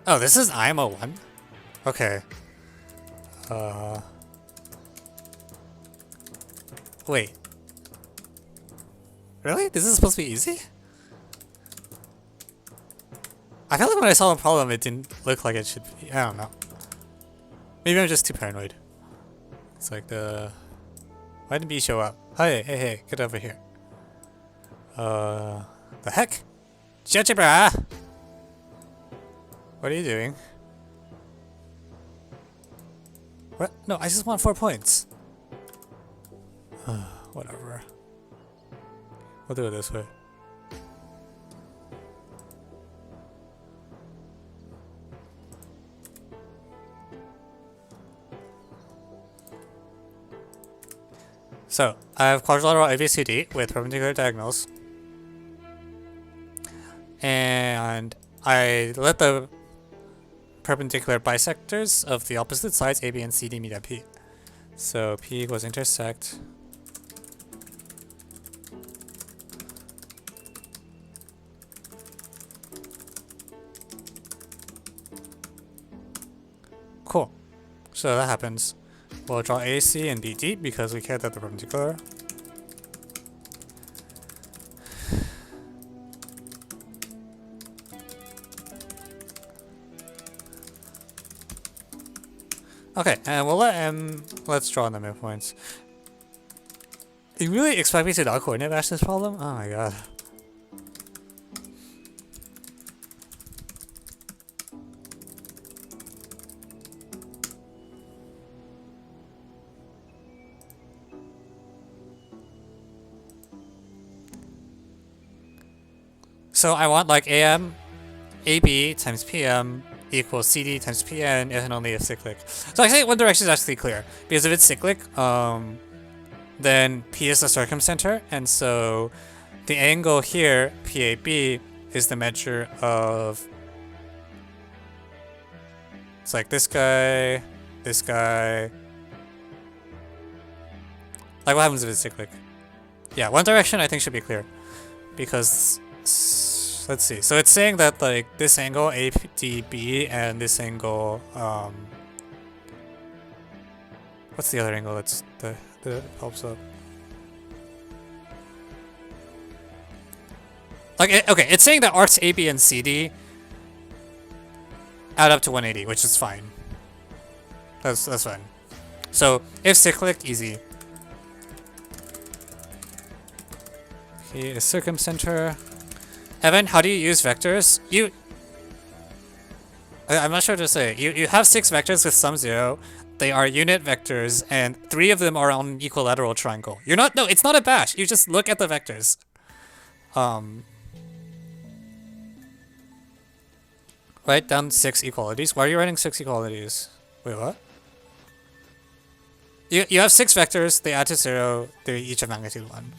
Oh, this is IMO 1? Okay. Wait. Really? This is supposed to be easy? I feel like when I saw the problem, it didn't look like it should be. I don't know. Maybe I'm just too paranoid. It's like the... Why didn't B show up? Hey, hey, hey, get over here. The heck? Jajabra! What are you doing? What? No, I just want 4 points. Whatever. We'll do it this way. So, I have quadrilateral ABCD with perpendicular diagonals. And I let the perpendicular bisectors of the opposite sides AB and CD meet at P. So P equals intersect. Cool. So that happens. We'll draw AC and BD because we care that they're perpendicular. Okay, and we'll let M. Let's draw the midpoints. You really expect me to not coordinate bash this problem? Oh my god. So I want like AM, AB times PM equals CD times PN if and only if cyclic. So I say one direction is actually clear, because if it's cyclic, then P is the circumcenter, and so the angle here, PAB, is the measure of, it's like this guy, like what happens if it's cyclic? Yeah, one direction I think should be clear, because let's see. So it's saying that like this angle ADB and this angle what's the other angle that's that helps up? Like okay, it's saying that arcs AB and CD add up to 180, which is fine. That's fine. So if cyclic, easy. Okay, a circumcenter. Evan, how do you use vectors? I'm not sure what to say. You have 6 vectors with sum 0. They are unit vectors, and 3 of them are on an equilateral triangle. No, it's not a bash. You just look at the vectors. Write down 6 equalities. Why are you writing 6 equalities? Wait, what? You have 6 vectors. They add to 0. They're each of magnitude 1.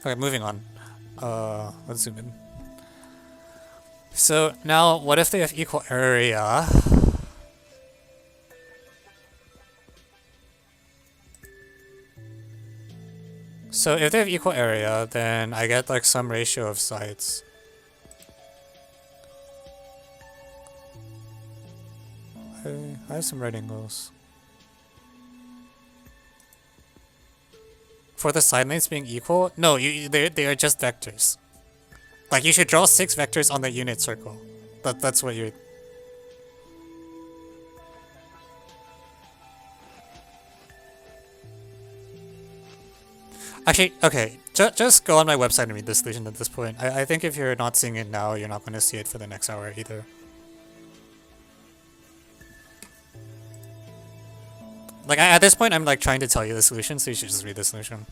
Okay, moving on. Let's zoom in. So now, what if they have equal area? So if they have equal area, then I get like some ratio of sides. I have some right angles. For the side lengths being equal? No, they are just vectors. Like you should draw 6 vectors on the unit circle. That's what you're... Actually, okay, just go on my website and read the solution at this point. I think if you're not seeing it now, you're not going to see it for the next hour either. Like, at this point, I'm like trying to tell you the solution, so you should just read the solution.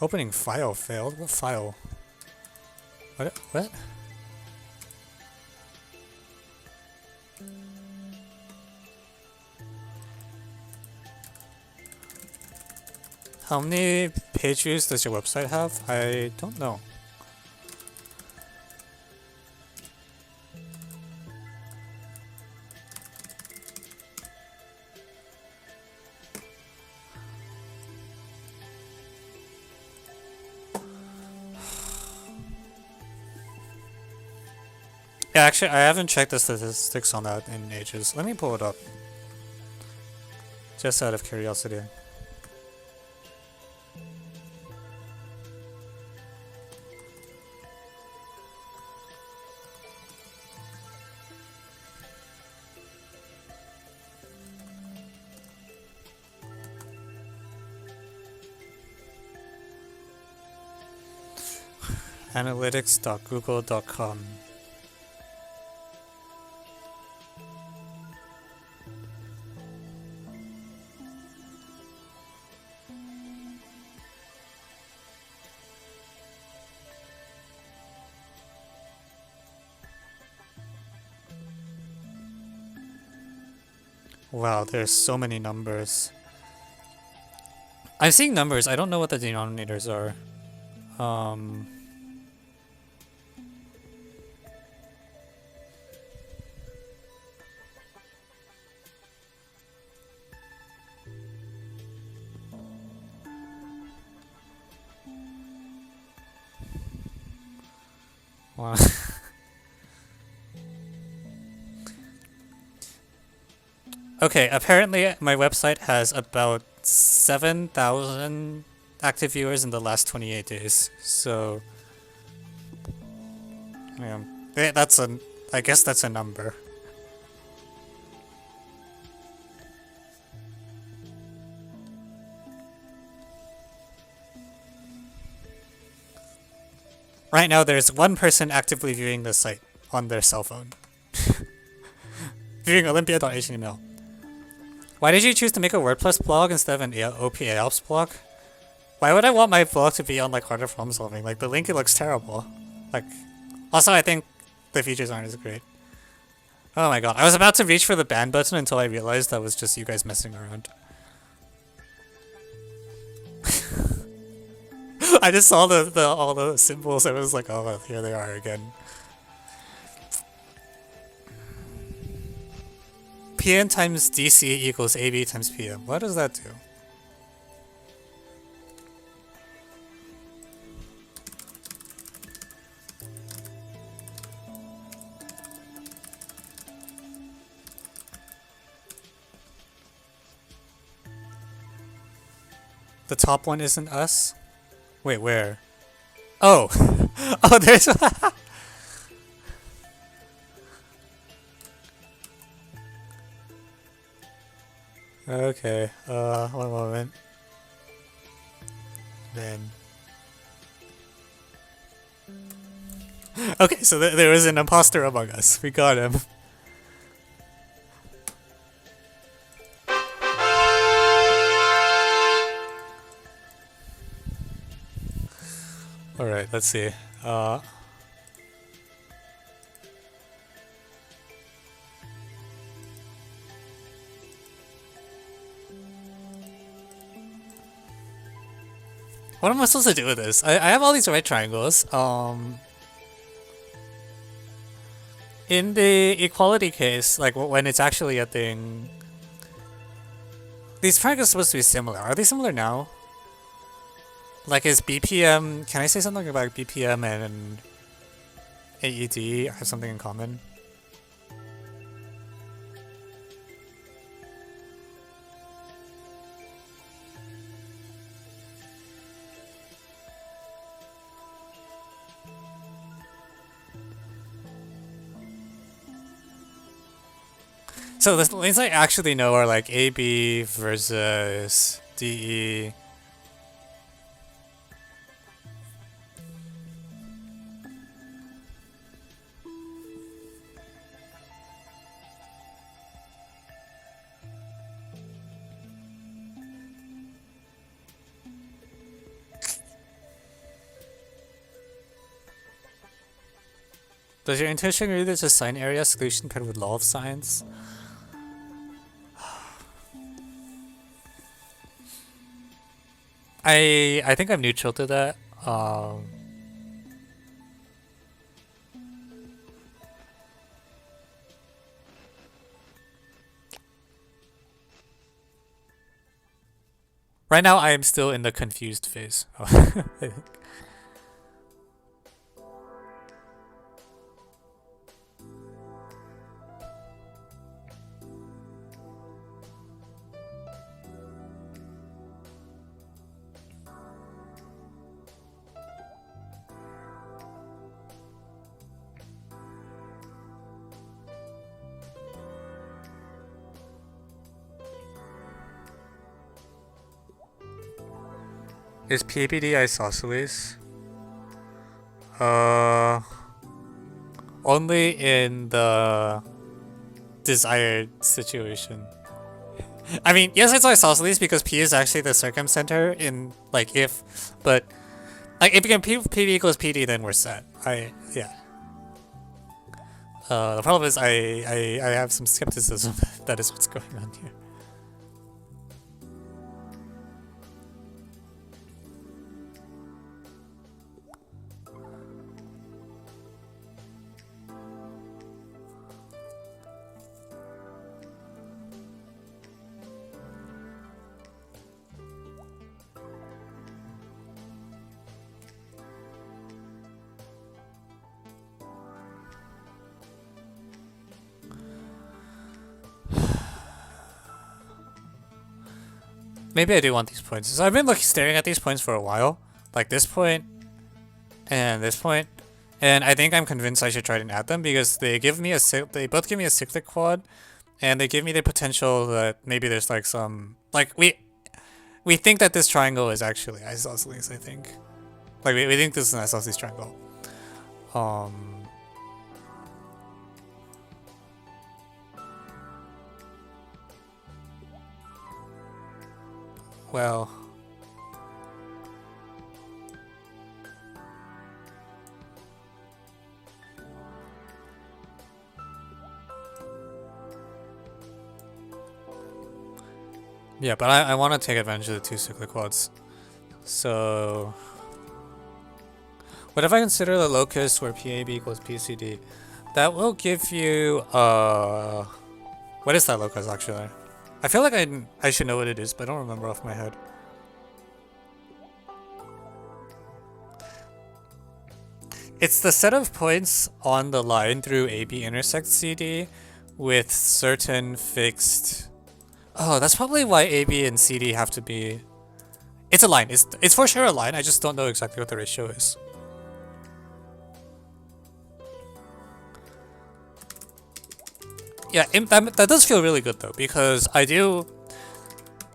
Opening file failed? What file? What? How many page views does your website have? I don't know. Yeah, actually, I haven't checked the statistics on that in ages. Let me pull it up. Just out of curiosity. Analytics.google.com. Wow, there's so many numbers. I'm seeing numbers, I don't know what the denominators are. Wow. Okay, apparently my website has about 7,000 active viewers in the last 28 days. So, yeah, I guess that's a number. Right now, there's one person actively viewing the site on their cell phone. Viewing Olympia.html. Why did you choose to make a WordPress blog instead of an OPA Alps blog? Why would I want my blog to be on like harder problem solving? Like the link, it looks terrible. Like, also I think the features aren't as great. Oh my god, I was about to reach for the ban button until I realized that was just you guys messing around. I just saw all the symbols and I was like, oh well, here they are again. PM times DC equals AB times PM. What does that do? The top one isn't us? Wait, where? Oh! Oh, there's... Okay, one moment. Then... Okay, so there was an imposter among us. We got him. Alright, let's see. What am I supposed to do with this? I have all these right triangles. In the equality case, like when it's actually a thing, these triangles are supposed to be similar. Are they similar now? Like, is BPM... Can I say something about BPM and AED have something in common? So the lanes I actually know are like AB versus DE. Does your intuition read there's a sign area solution paired with law of signs? I think I'm neutral to that. Right now I am still in the confused phase. Is PBD isosceles? Only in the desired situation. I mean, yes, it's isosceles because P is actually the circumcenter in, like, if, but, like, if PD equals PD, then we're set. Yeah. The problem is I have some skepticism that is what's going on here. Maybe I do want these points. So I've been staring at these points for a while. Like this point and this point. And I think I'm convinced I should try to add them because they both give me a cyclic quad and they give me the potential that maybe there's like some like we think that this triangle is actually isosceles, I think. Like we think this is an isosceles triangle. Um, well, yeah, but I want to take advantage of the 2 cyclic quads. So, what if I consider the locus where PAB equals PCD? That will give you, what is that locus actually? I feel like I should know what it is, but I don't remember off my head. It's the set of points on the line through AB intersects CD with certain fixed... Oh, that's probably why AB and CD have to be... It's a line. It's for sure a line. I just don't know exactly what the ratio is. Yeah, that does feel really good though, because I do...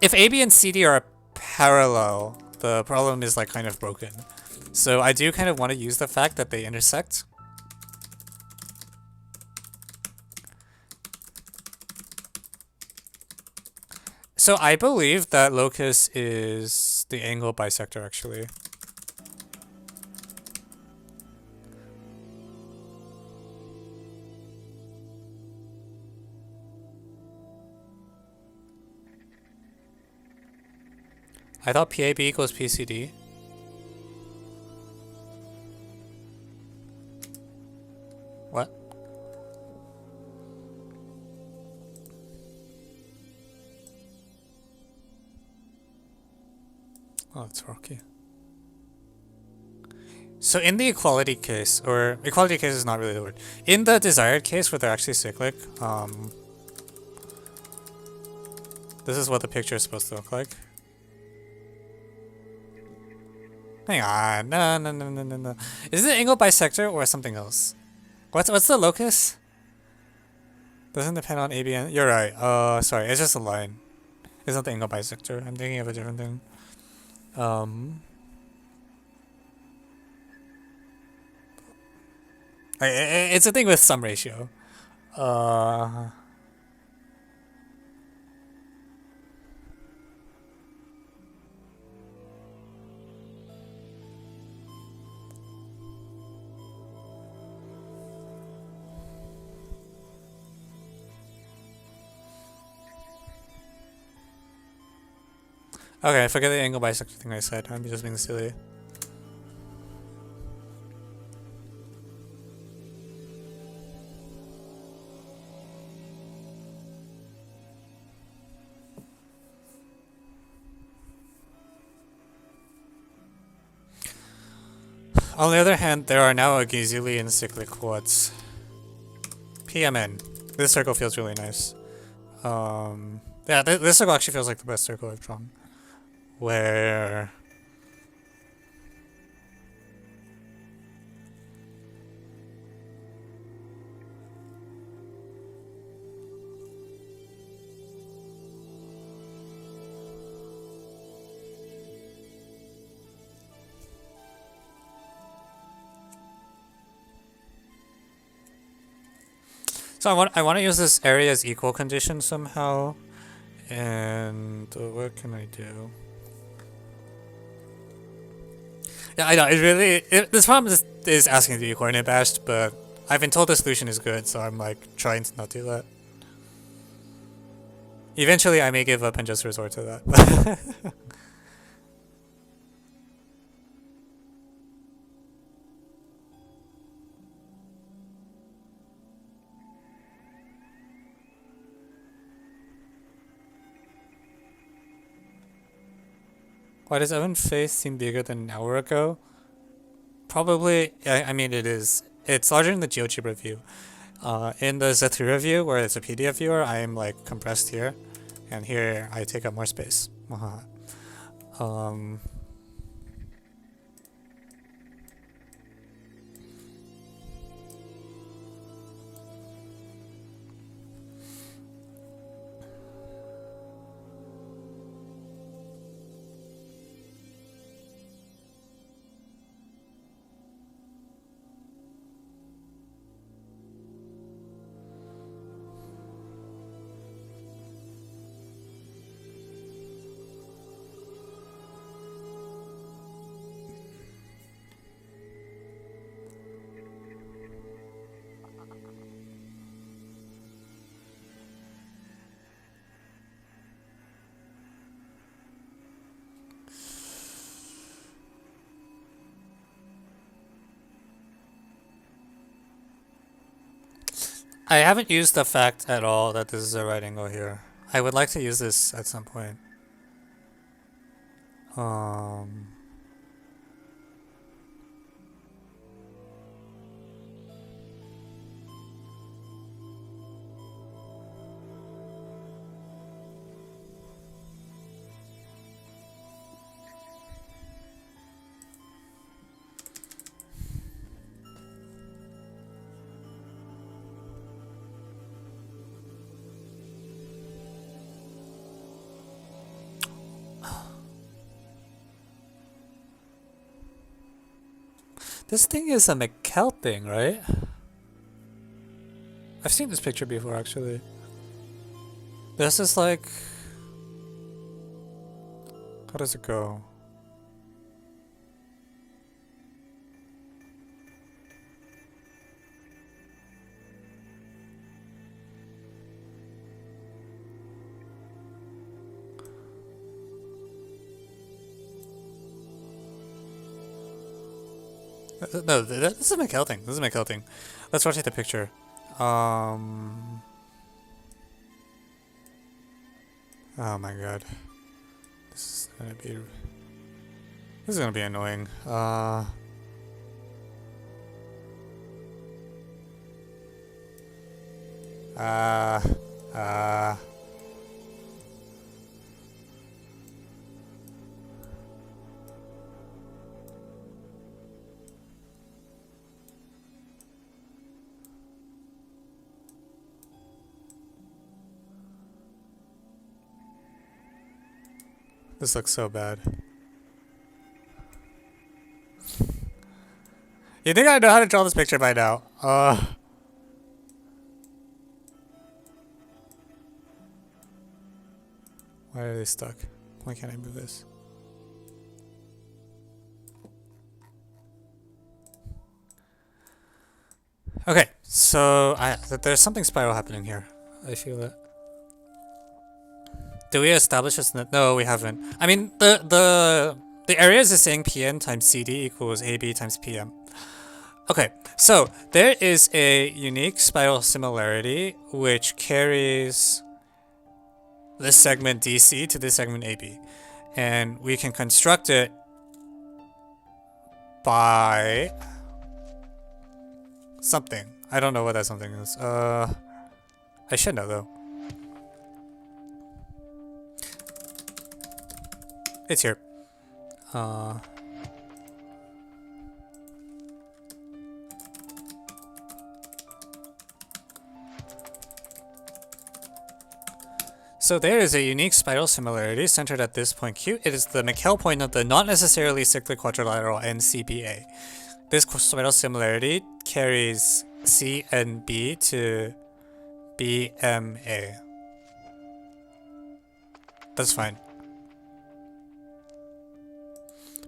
If AB and CD are parallel, the problem is like kind of broken. So I do kind of want to use the fact that they intersect. So I believe that locus is the angle bisector actually. I thought PAB equals PCD. What? Oh, it's rocky. So in the equality case, or equality case is not really the word. In the desired case where they're actually cyclic, this is what the picture is supposed to look like. Hang on, no. Is it angle bisector or something else? What's the locus? Doesn't depend on AB and... You're right, sorry, it's just a line. It's not the angle bisector, I'm thinking of a different thing. It's a thing with some ratio. Okay, forget the angle bisector thing I said. I'm just being silly. On the other hand, there are now a gazillion cyclic quads. PMN. This circle feels really nice. Yeah, this circle actually feels like the best circle I've drawn. Where... So I want to use this area as equal condition somehow, and what can I do? Yeah, I know this problem is asking to be coordinate bashed, but I've been told the solution is good, so I'm like trying to not do that. Eventually, I may give up and just resort to that. Why does Evan's face seem bigger than an hour ago? Probably, I mean it is. It's larger in the GeoGebra view. In the Zathura view, where it's a PDF viewer, I am like compressed here. And here, I take up more space. I haven't used the fact at all that this is a right angle here. I would like to use this at some point. This thing is a McKell thing, right? I've seen this picture before, actually. This is like... How does it go? No, this is a McKell thing. This is a McKell thing. Let's rotate the picture. Oh my god. This is gonna be annoying. This looks so bad. You think I know how to draw this picture by now? Why are they stuck? Why can't I move this? Okay, so there's something spiral happening here. I feel it. Did we establish this? No, we haven't. I mean, the area is just saying Pn times CD equals AB times PM. Okay, so there is a unique spiral similarity which carries this segment DC to this segment AB. And we can construct it by something. I don't know what that something is. I should know though. It's here. So there is a unique spiral similarity centered at this point Q. It is the McKell point of the not necessarily cyclic quadrilateral NCBA. This spiral similarity carries C and B to BMA. That's fine.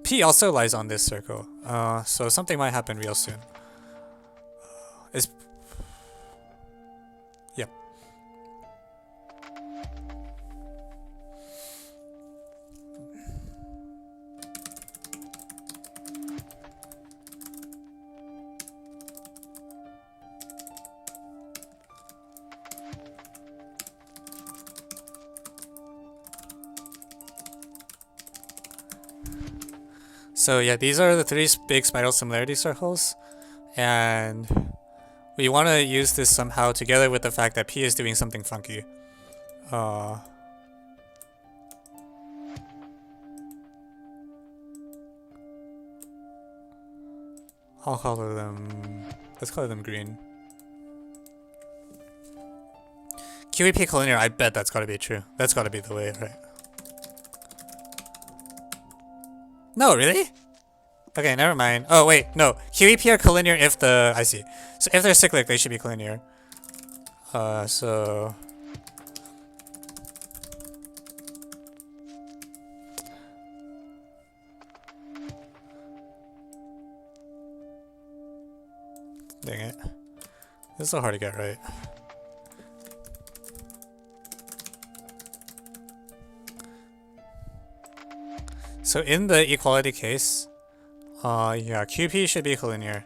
P also lies on this circle, so something might happen real soon. Yep. So yeah, these are the three big spiral similarity circles, and we want to use this somehow together with the fact that P is doing something funky. I'll color them, let's color them green. QEP collinear, I bet that's gotta be true. That's gotta be the way, right? No, really? Okay, never mind. Oh, wait, no. QEP are collinear if the... I see. So if they're cyclic, they should be collinear. So... Dang it. This is so hard to get right. So in the equality case, yeah, QP should be collinear.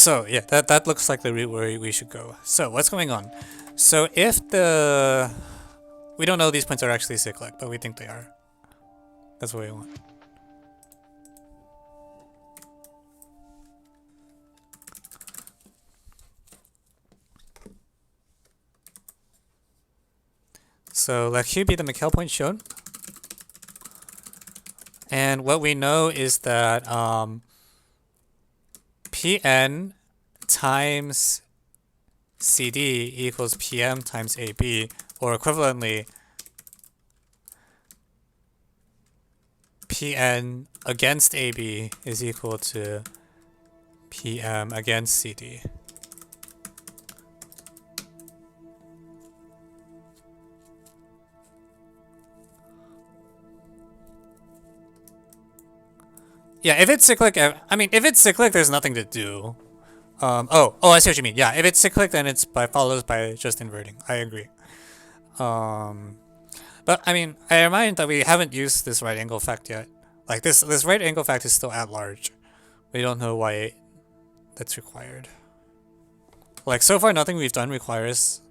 So yeah, that looks like the route where we should go. So what's going on? So if we don't know these points are actually cyclic, but we think they are. That's what we want. So let Q be the McHale point shown. And what we know is that Pn times CD equals PM times AB, or equivalently, Pn against AB is equal to PM against CD. Yeah, if it's cyclic, I mean, if it's cyclic, there's nothing to do. Oh, I see what you mean. Yeah, if it's cyclic, then it's follows by just inverting. I agree. But I mean, I remind that we haven't used this right angle fact yet. Like this right angle fact is still at large. We don't know why that's required. Like so far, nothing we've done requires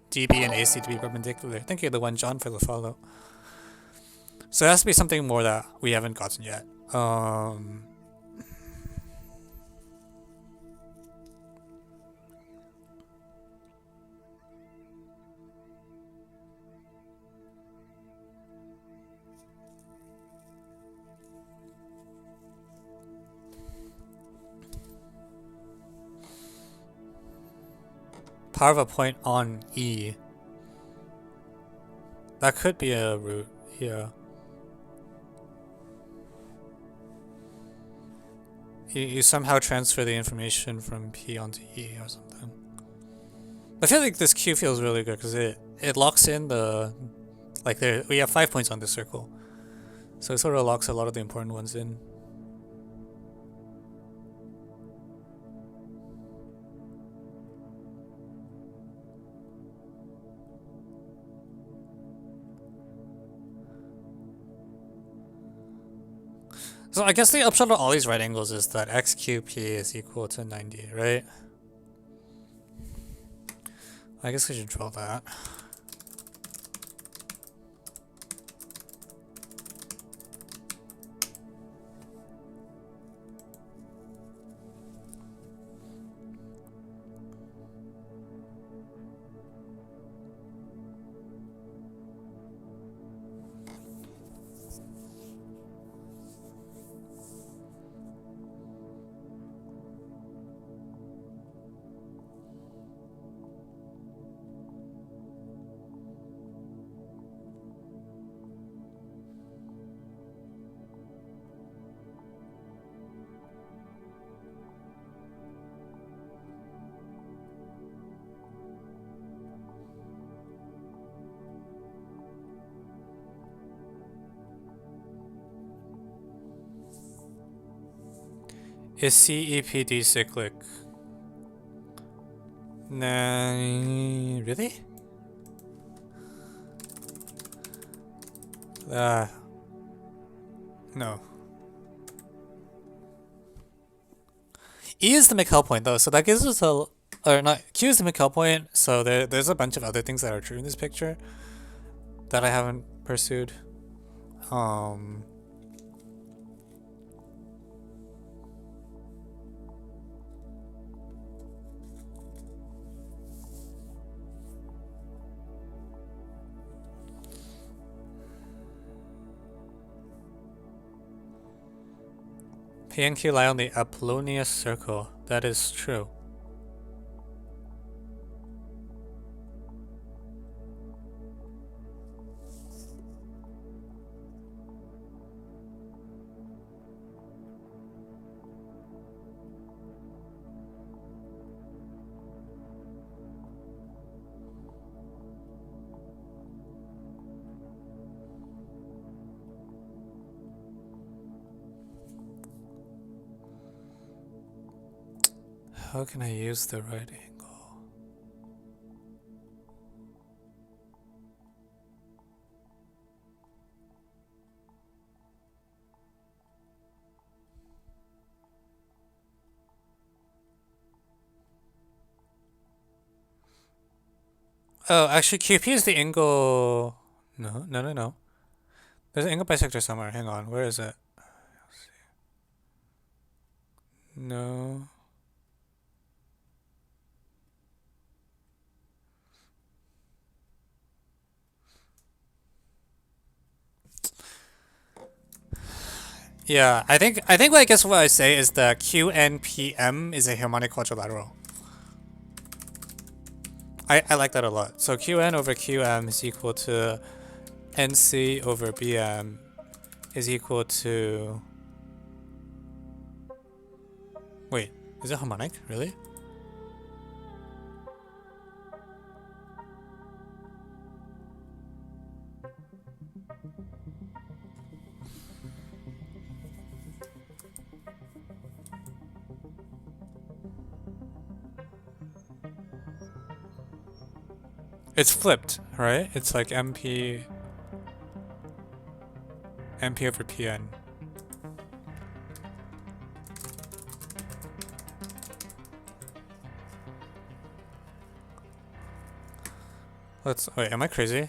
DB and AC to be perpendicular. Thank you, the one John, for the follow. So it has to be something more that we haven't gotten yet. Power of a point on E. That could be a route, yeah. You somehow transfer the information from P onto E or something. I feel like this Q feels really good because it locks in the, like we have 5 points on this circle. So it sort of locks a lot of the important ones in. So I guess the upshot of all these right angles is that XQP is equal to 90, right? I guess we should draw that. Is CEPD cyclic? Nah, really? No. E is the McHale point though, so that gives us a, or not, Q is the McHale point, so there's a bunch of other things that are true in this picture that I haven't pursued. P and Q lie on the Apollonius circle. That is true. How can I use the right angle? Oh, actually, QP is the angle. No, no, no, no. There's an angle bisector somewhere. Hang on, where is it? No. Yeah, I think what I guess what I say is that QNPM is a harmonic quadrilateral. I like that a lot. So QN over QM is equal to NC over BM is equal to... Wait, is it harmonic? Really? It's flipped, right? It's like MP over PN. Wait, am I crazy?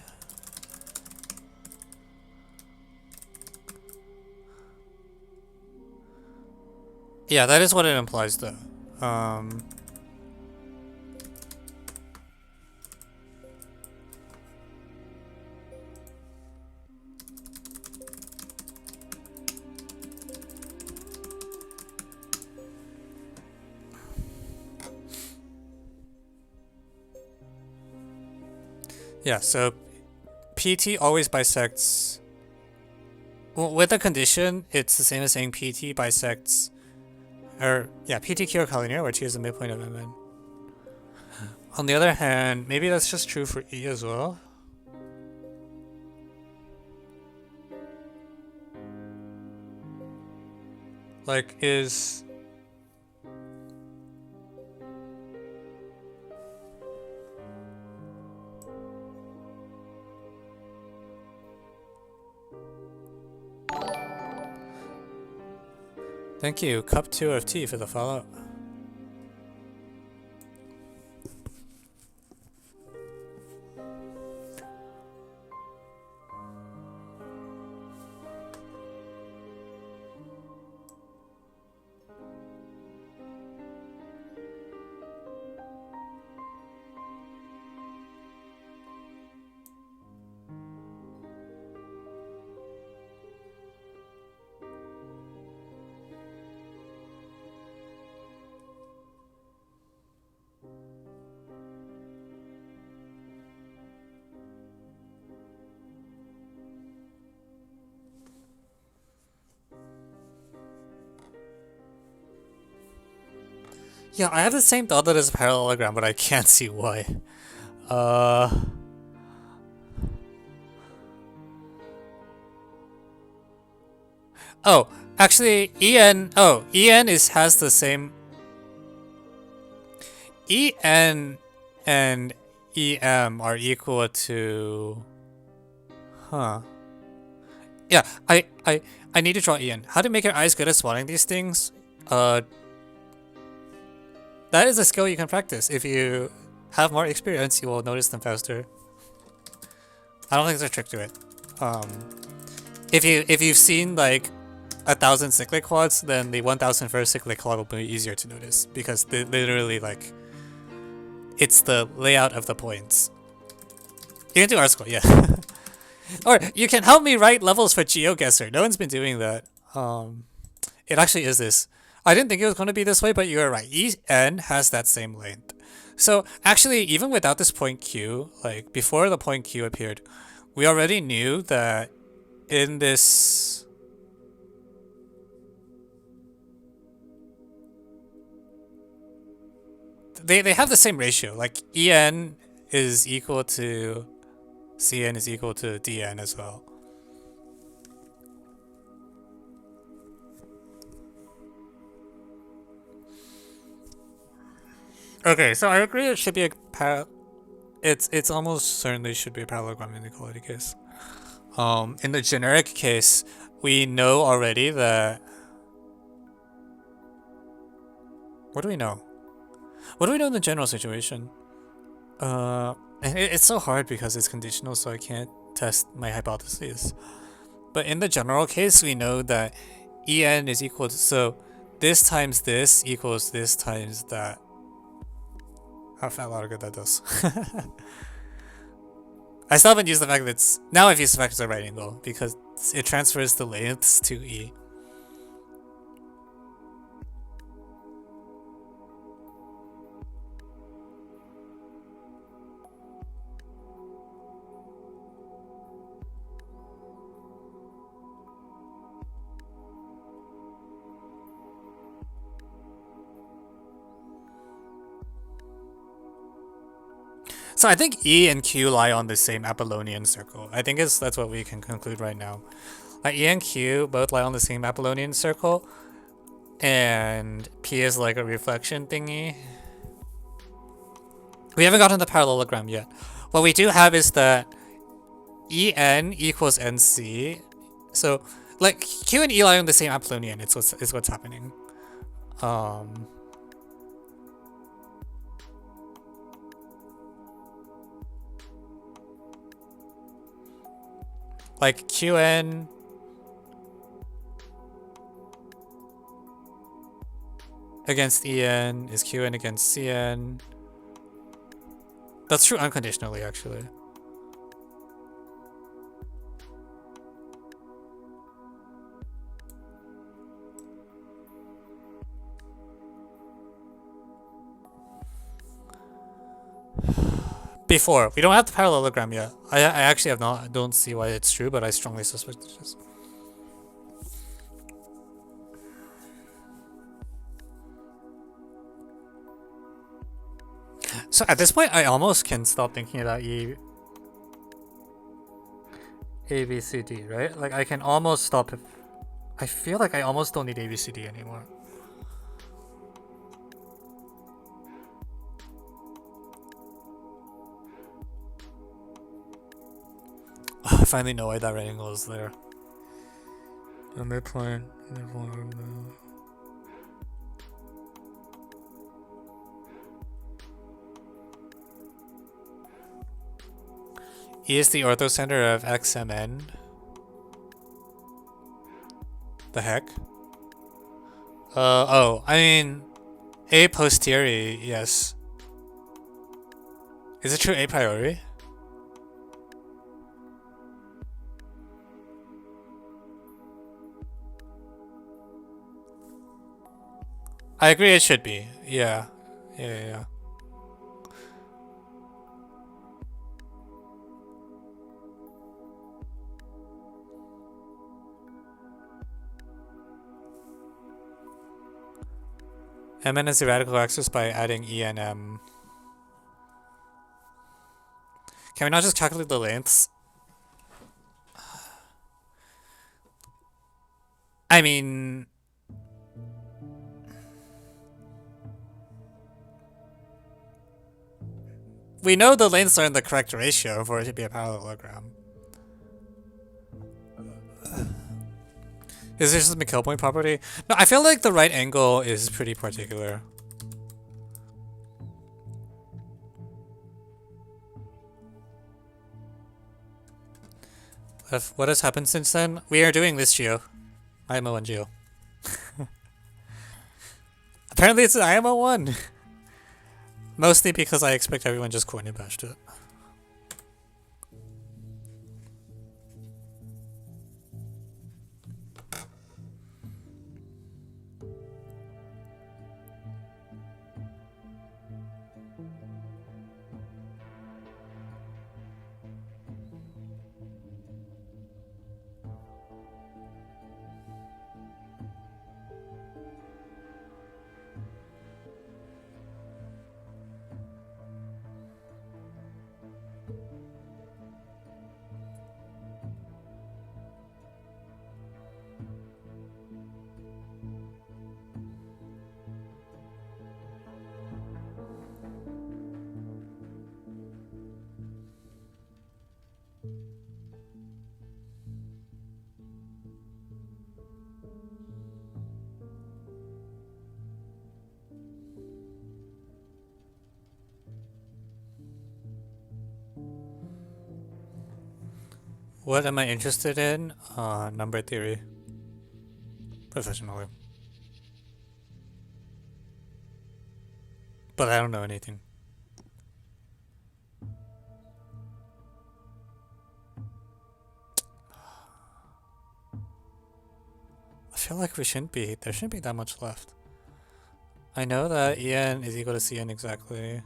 Yeah, that is what it implies though. Yeah, so PT always bisects. Well, with a condition, it's the same as saying PT bisects. Or, yeah, PTQ or collinear, where T is the midpoint of MN. On the other hand, maybe that's just true for E as well. Like, is... Thank you, Cup 2 of tea for the follow. Yeah, I have the same thought that it's a parallelogram, but I can't see why. Oh, actually, EN has the same... EN and EM are equal to... Huh. Yeah, I need to draw EN. How to make your eyes good at spotting these things? That is a skill you can practice. If you have more experience, you will notice them faster. I don't think there's a trick to it. If you've seen like 1,000 cyclic quads, then the 1,001st cyclic quad will be easier to notice because they literally like it's the layout of the points. You can do art school, yeah. Or you can help me write levels for GeoGuessr. No one's been doing that. It actually is this. I didn't think it was going to be this way, but you're right. EN has that same length. So actually, even without this point Q, like before the point Q appeared, we already knew that in this... They have the same ratio. Like EN is equal to CN is equal to DN as well. Okay, so I agree it should be a it's almost certainly should be a parallelogram inequality case. In the generic case, we know already that... What do we know? What do we know in the general situation? And it's so hard because it's conditional, so I can't test my hypotheses. But in the general case, we know that en is equal to, so this times this equals this times that. How fat lot of good that does. I still haven't used the fact that it's, now I've used the fact it's a right angle because it transfers the lengths to E. So I think E and Q lie on the same Apollonian circle. I think that's what we can conclude right now. Like E and Q both lie on the same Apollonian circle, and P is like a reflection thingy. We haven't gotten the parallelogram yet. What we do have is that En equals NC. So like Q and E lie on the same Apollonian. It's what's happening. Like Qn against En is Qn against Cn. That's true unconditionally, actually. Before. We don't have the parallelogram yet. I actually have not. I don't see why it's true, but I strongly suspect it is. So at this point, I almost can stop thinking about A, B, C, D, right? Like I can almost stop if I feel like I almost don't need A, B, C, D anymore. I finally know why that right angle is there. A midpoint. E is the orthocenter of XMN. The heck? Oh, I mean, a posteriori, yes. Is it true a priori? I agree it should be. Yeah. Yeah. Mn is the radical axis by adding E and M. Can we not just calculate the lengths? I mean... we know the lengths are in the correct ratio for it to be a parallelogram. Is this just a McKelpoint property? No, I feel like the right angle is pretty particular. What has happened since then? We are doing this geo. IMO1 geo. Apparently it's an IMO1! Mostly because I expect everyone just coin and bashed it. What am I interested in? Number theory. Professionally. But I don't know anything. I feel like there shouldn't be that much left. I know that En is equal to Cn exactly.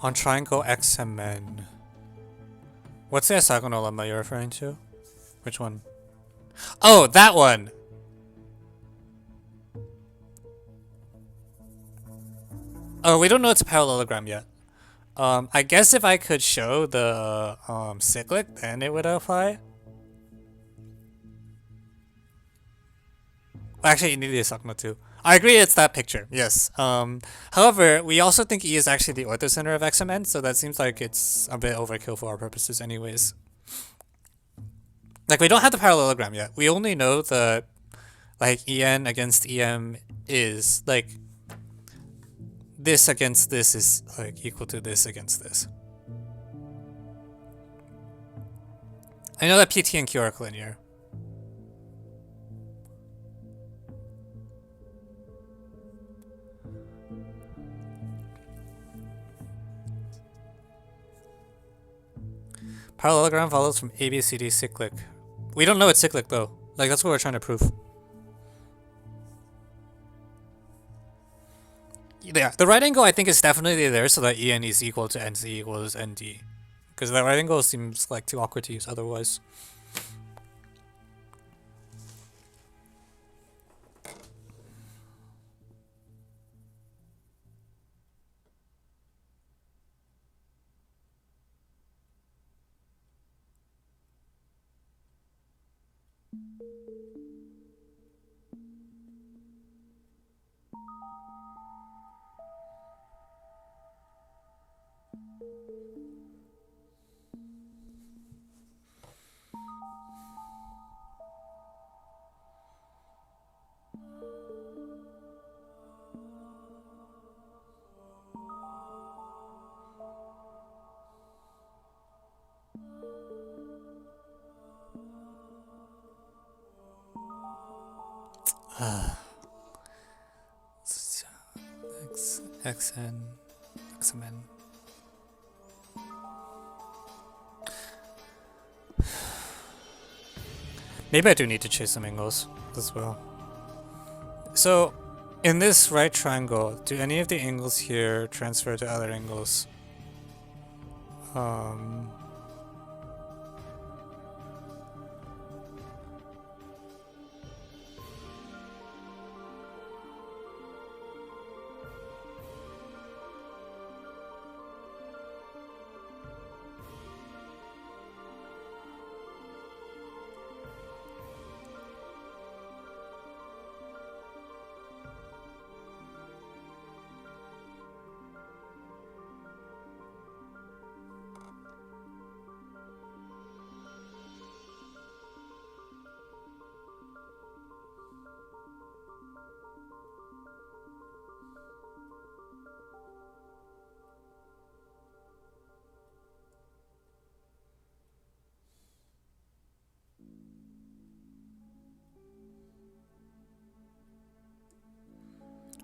On triangle XMN. What's the hexagonal lemma you're referring to? Which one? Oh, that one! Oh, we don't know it's a parallelogram yet. I guess if I could show the cyclic, then it would apply. Actually, you need the hexagonal too. I agree it's that picture, yes. However, we also think E is actually the orthocenter of XMN, so that seems like it's a bit overkill for our purposes anyways. Like, we don't have the parallelogram yet. We only know that, like, En against Em is, like, this against this is, like, equal to this against this. I know that PT and Q are linear. Parallelogram follows from ABCD cyclic. We don't know it's cyclic though. Like, that's what we're trying to prove. Yeah, the right angle I think is definitely there so that En is equal to NC equals ND. Because that right angle seems like too awkward to use otherwise. XMN. Maybe I do need to chase some angles as well. So, in this right triangle, do any of the angles here transfer to other angles?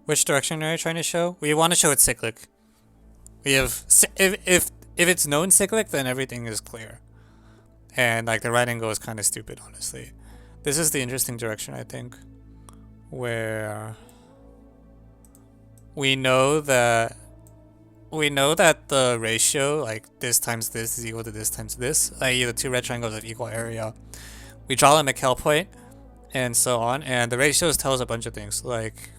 Which direction are you trying to show? We want to show it's cyclic. We have if it's known cyclic, then everything is clear. And like the right angle is kind of stupid, honestly. This is the interesting direction, I think, where we know that the ratio, like this times this is equal to this times this, i.e. the two red triangles of equal area. We draw a McHale point, and so on, and the ratios tell us a bunch of things, like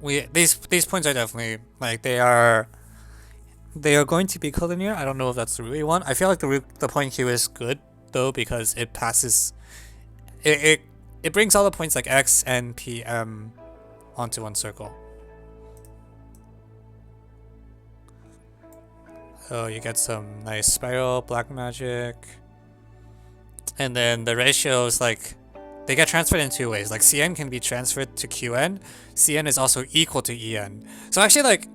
these points are definitely like they are going to be collinear. I don't know if that's the route we want. I feel like the point Q is good though because it passes it brings all the points like X, N, P, M onto one circle. Oh, you get some nice spiral, black magic. And then the ratios, like, they get transferred in two ways. Like, Cn can be transferred to Qn. Cn is also equal to En. So actually, like,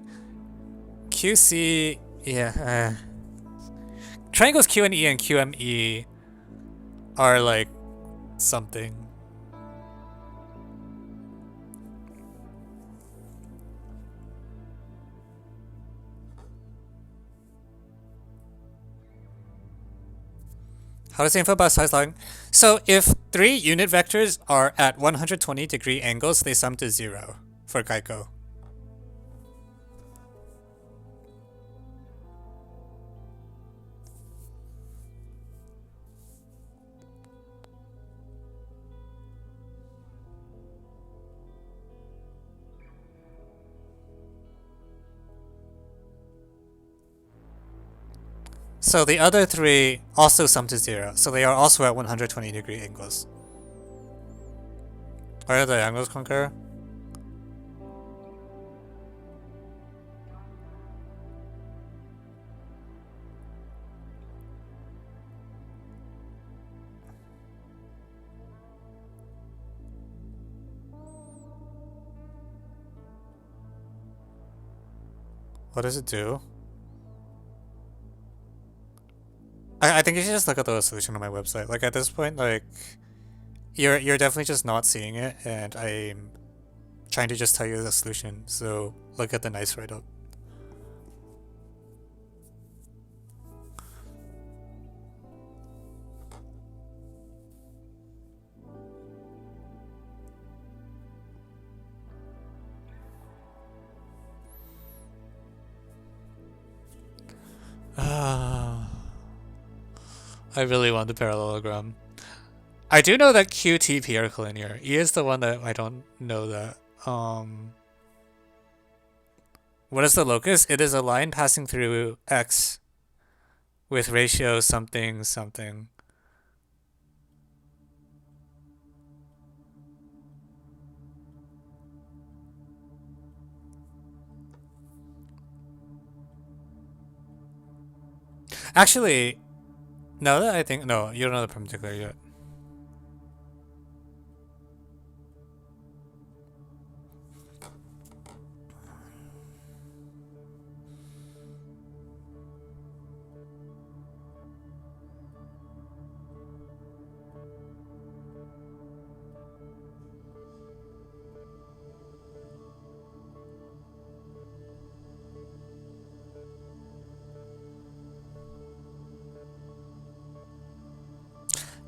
QC, yeah, triangles QNE and QME are, like, something. How does the info about size line? So if three unit vectors are at 120-degree angles, they sum to 0 for Geico. So the other three also sum to 0, so they are also at 120-degree angles. Are the angles concur? What does it do? I think you should just look at the solution on my website. Like at this point, like you're definitely just not seeing it, and I'm trying to just tell you the solution. So look at the nice write-up. I really want the parallelogram. I do know that QTP are collinear. E is the one that I don't know that. What is the locus? It is a line passing through X with ratio something something. Actually, now that I think, no, you don't know the perpendicular yet.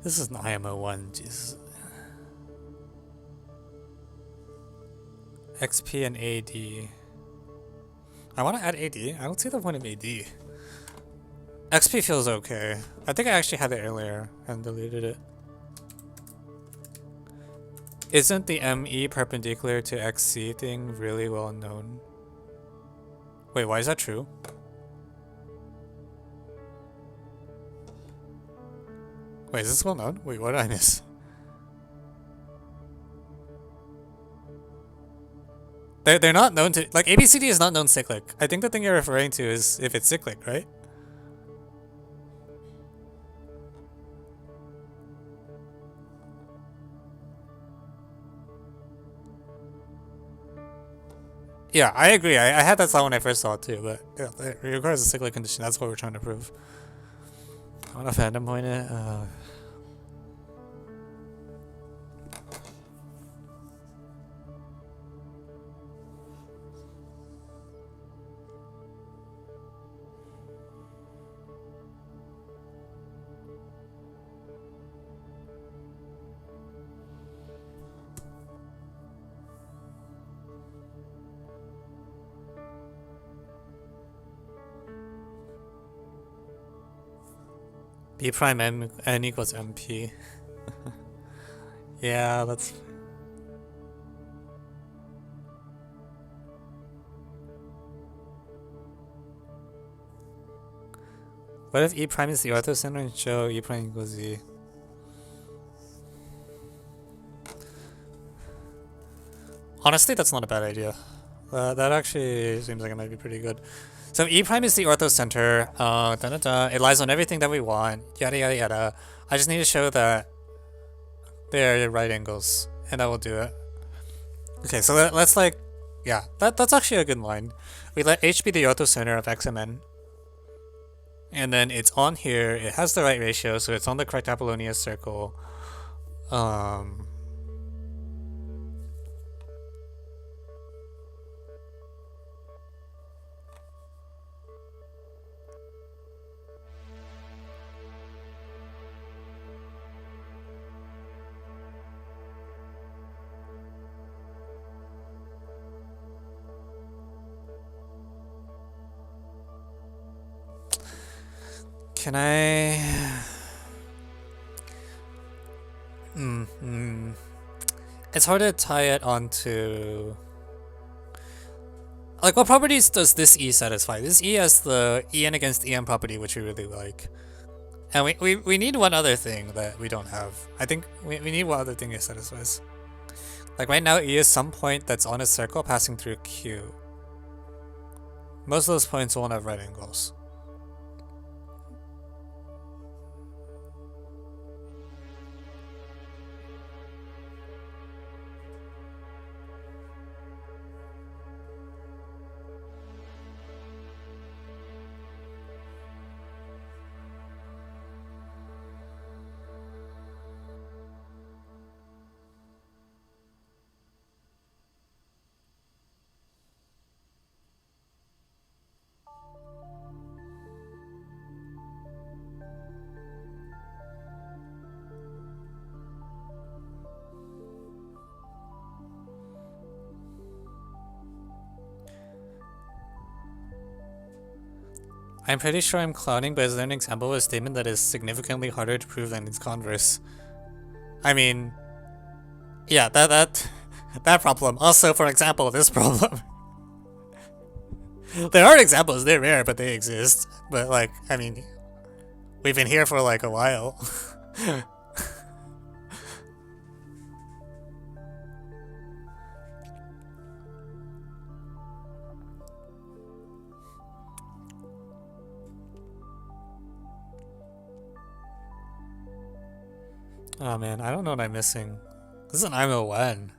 This is an IMO one, Jesus. XP and AD. I want to add AD. I don't see the point of AD. XP feels okay. I think I actually had it earlier and deleted it. Isn't the ME perpendicular to XC thing really well known? Wait, why is that true? Wait, is this well known? Wait, what did I miss? They're not known to, like, ABCD is not known cyclic. I think the thing you're referring to is if it's cyclic, right? Yeah, I agree. I had that thought when I first saw it too, but yeah, it requires a cyclic condition. That's what we're trying to prove. I want to fandom point it. B prime n equals MP. Yeah, that's... What if E prime is the orthocenter and show E prime equals Z? Honestly, that's not a bad idea. That actually seems like it might be pretty good. So E prime is the orthocenter. It lies on everything that we want. Yada yada yada. I just need to show that they're right angles, and that will do it. Okay, so let's like, yeah, that's actually a good line. We let H be the orthocenter of X and N. And then it's on here, it has the right ratio, so it's on the correct Apollonius circle. Can I... It's hard to tie it onto... Like, what properties does this E satisfy? This E has the EN against EM property, which we really like. And we need one other thing that we don't have. I think we need one other thing it satisfies. Like, right now, E is some point that's on a circle passing through Q. Most of those points won't have right angles. I'm pretty sure I'm clowning, but is there an example of a statement that is significantly harder to prove than its converse? I mean, yeah, that problem. Also, for example, this problem. There are examples, they're rare, but they exist. But like, I mean, we've been here for like a while. Oh man, I don't know what I'm missing. This is an IMO1.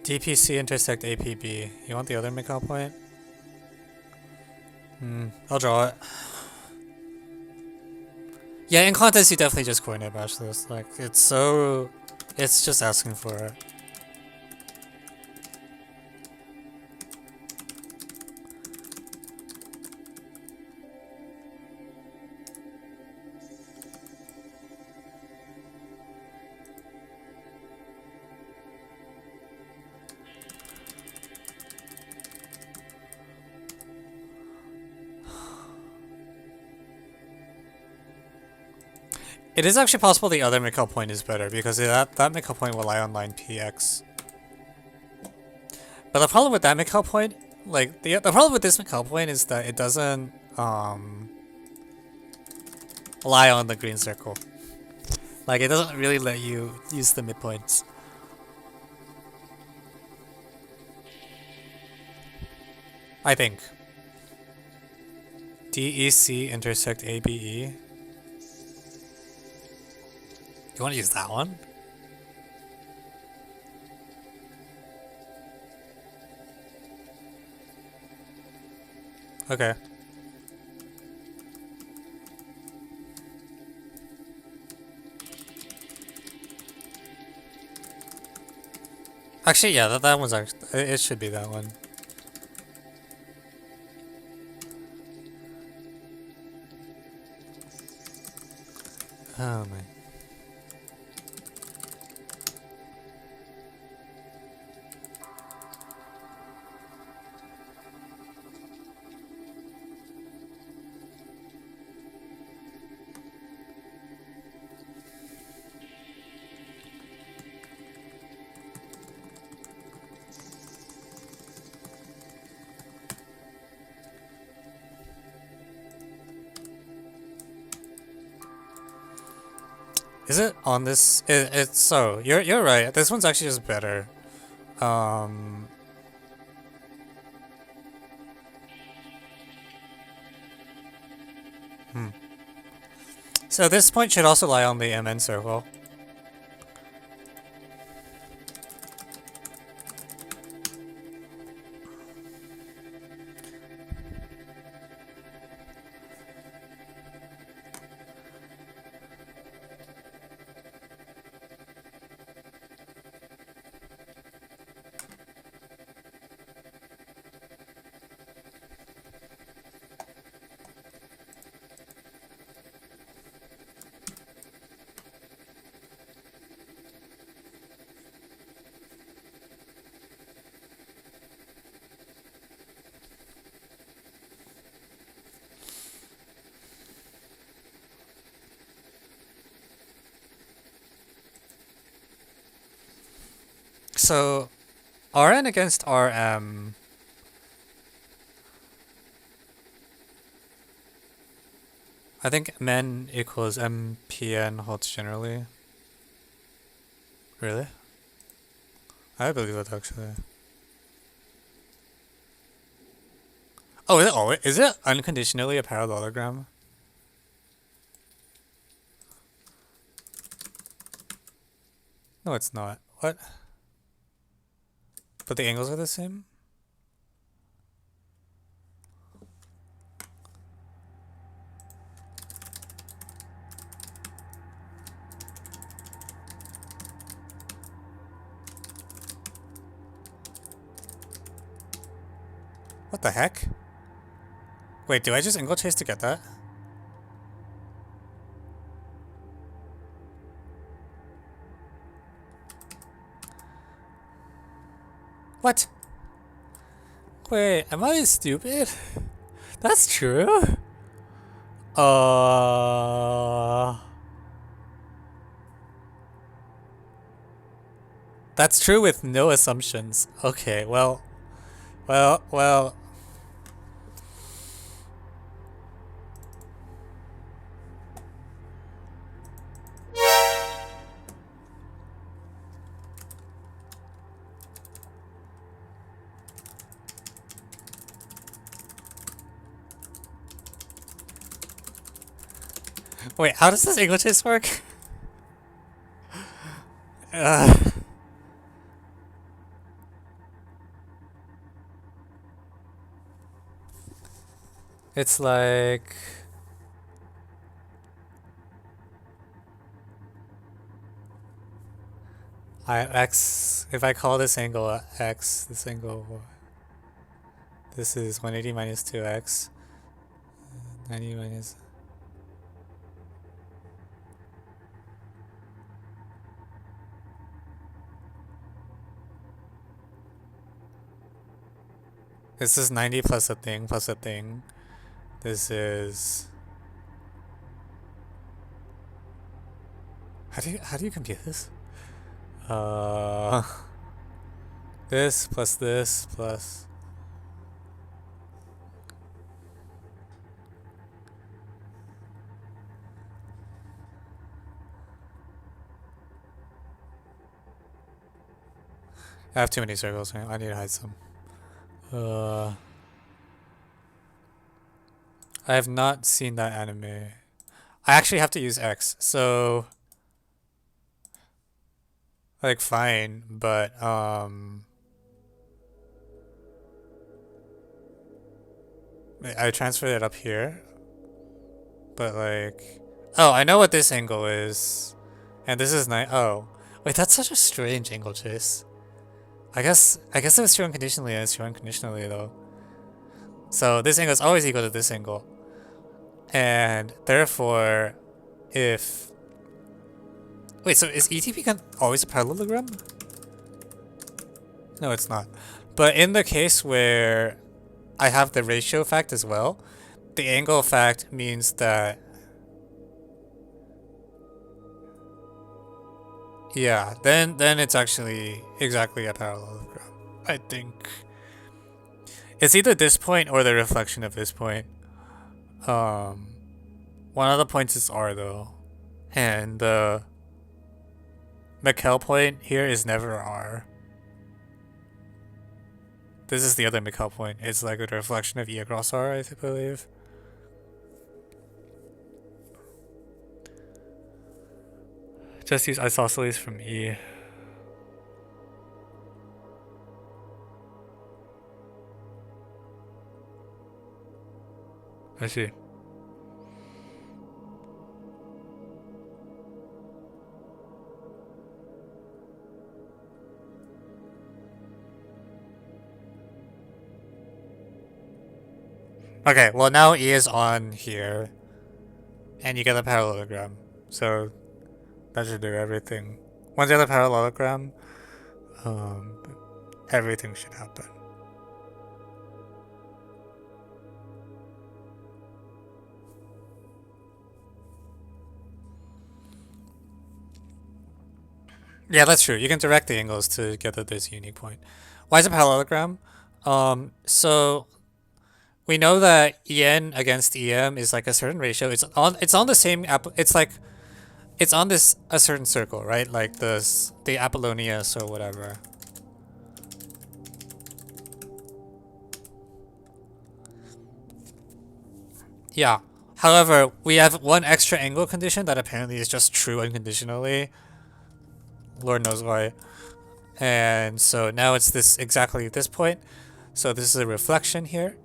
DPC intersect APB. You want the other make-out point? I'll draw it. Yeah, in contest you definitely just coordinate match this. Like, it's just asking for it. It is actually possible the other make-out point is better, because that make-out point will lie on line PX. But the problem with that make-out point, like, the problem with this make-out point is that it doesn't, lie on the green circle. Like, it doesn't really let you use the midpoints. I think. DEC intersect ABE. You want to use that one? Okay. Actually, yeah, that one's actually, it should be that one. Oh my. Is it on this? It's so you're right. This one's actually just better. So this point should also lie on the MN circle. So, Rn against Rm. I think men equals MPN holds generally. Really? I believe that actually. Oh, is it always? Is it unconditionally a parallelogram? No, it's not. What? But the angles are the same? What the heck? Wait, do I just angle chase to get that? What? Wait, am I stupid? That's true? That's true with no assumptions. Okay, well. Wait, how does this English test work? It's like... if I call this angle x, this angle... This is 180 minus 2x. 90 minus... This is 90 plus a thing plus a thing. This is... How do you compute this? This plus... I have too many circles. I need to hide some. I have not seen that anime. I actually have to use X, so... Like, fine, but, I transferred it up here. But, like... Oh, I know what this angle is. And this is oh. Wait, that's such a strange angle chase. I guess it was true unconditionally and it's true unconditionally, though. So, this angle is always equal to this angle. And, therefore, if... Wait, so is ETP always a parallelogram? No, it's not. But in the case where I have the ratio fact as well, the angle fact means that... Yeah, then it's actually exactly a parallelogram, I think. It's either this point or the reflection of this point. One of the points is R though. And the McHale point here is never R. This is the other McHale point. It's like a reflection of E across R, I believe. Just use isosceles from E. I see. Okay, well now E is on here, and you get a parallelogram. So that should do everything. Once you have a parallelogram, everything should happen. Yeah, that's true. You can direct the angles to get that there's a unique point. Why is it parallelogram? So we know that En against Em is like a certain ratio. It's on the same it's on this a certain circle, right? Like the Apollonius or whatever. Yeah. However, we have one extra angle condition that apparently is just true unconditionally. Lord knows why. And so now it's this exactly this point. So this is a reflection here.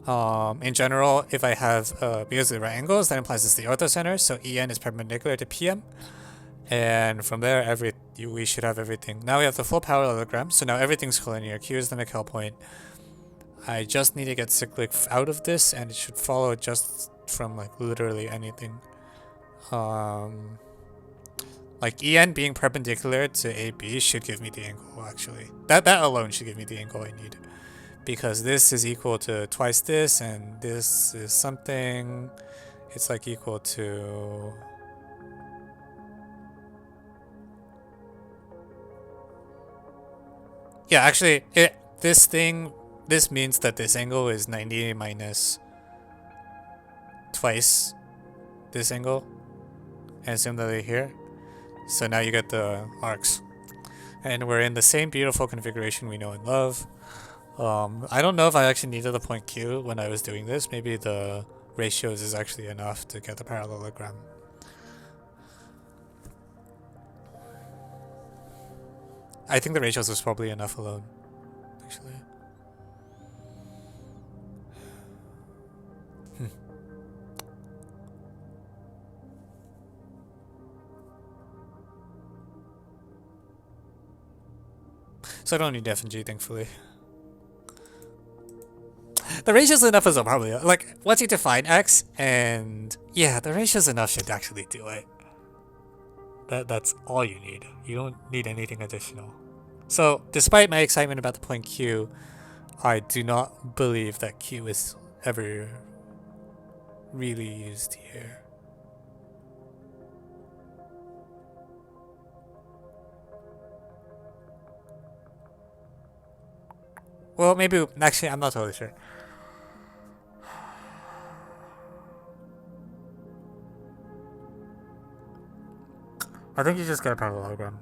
In general, if I have because of the right angles, that implies it's the orthocenter. So En is perpendicular to Pm, and from there, we should have everything. Now we have the full parallelogram. So now everything's collinear. Q is the McHale point. I just need to get cyclic out of this, and it should follow just from like literally anything. Like En being perpendicular to AB should give me the angle. Actually, that alone should give me the angle I need. Because this is equal to twice this, and this is something. It's like equal to. Yeah, actually, this means that this angle is 90 minus twice this angle, and similarly here. So now you get the arcs. And we're in the same beautiful configuration we know and love. I don't know if I actually needed the point Q when I was doing this. Maybe the ratios is actually enough to get the parallelogram. I think the ratios was probably enough alone, actually. So I don't need F and G, thankfully. The ratios enough is probably like once you define X, and yeah, the ratios enough should actually do it. That's all you need. You don't need anything additional. So despite my excitement about the point Q, I do not believe that Q is ever really used here. Well, maybe actually I'm not totally sure. I think you just get a parallelogram.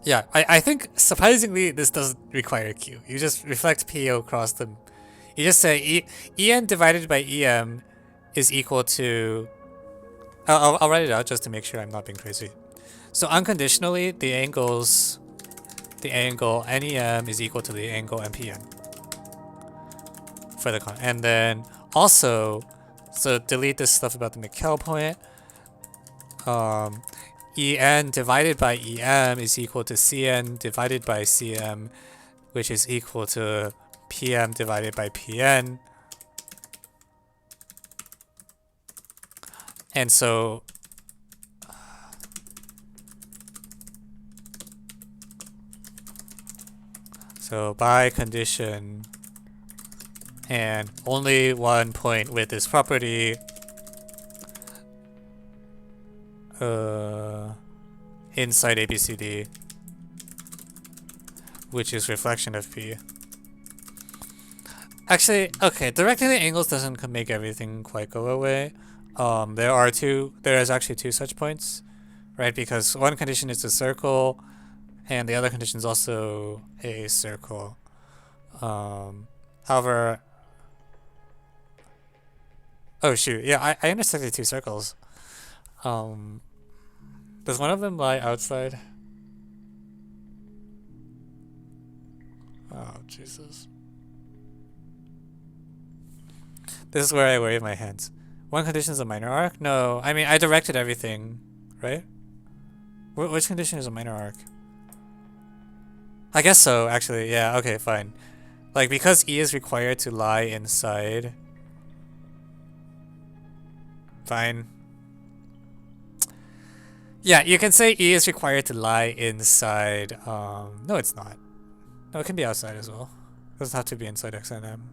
Yeah, I think surprisingly this doesn't require Q. You just reflect PO across them. You just say En divided by Em is equal to. I'll write it out just to make sure I'm not being crazy. So unconditionally, the angle NEM is equal to the angle NPN for the and then also, so delete this stuff about the McHale point. En divided by Em is equal to Cn divided by Cm, which is equal to Pm divided by Pn. And so by condition and only one point with this property inside ABCD, which is reflection of P. Actually, okay, directing the angles doesn't make everything quite go away. there is actually two such points, right? Because one condition is a circle, and the other condition is also a circle. However, oh shoot, yeah, I intersected two circles. Does one of them lie outside? Oh, Jesus. This is where I wave my hands. One condition is a minor arc? No, I mean, I directed everything, right? Which condition is a minor arc? I guess so, actually, yeah, okay, fine. Like, because E is required to lie inside. Fine. Yeah, you can say E is required to lie inside, no it's not. No, it can be outside as well. It doesn't have to be inside X and M.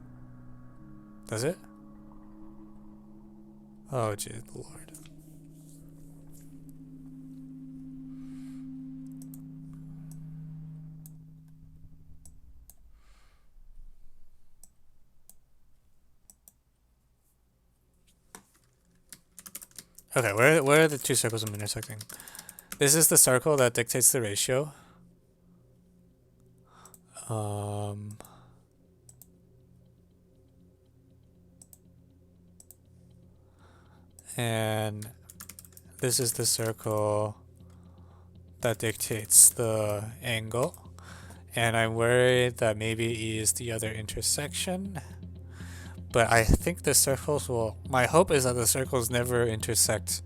Does it? Oh, jeez, Lord. Okay, where are the two circles I'm intersecting? This is the circle that dictates the ratio. And this is the circle that dictates the angle. And I'm worried that maybe E is the other intersection. But I think the circles will... My hope is that the circles never intersect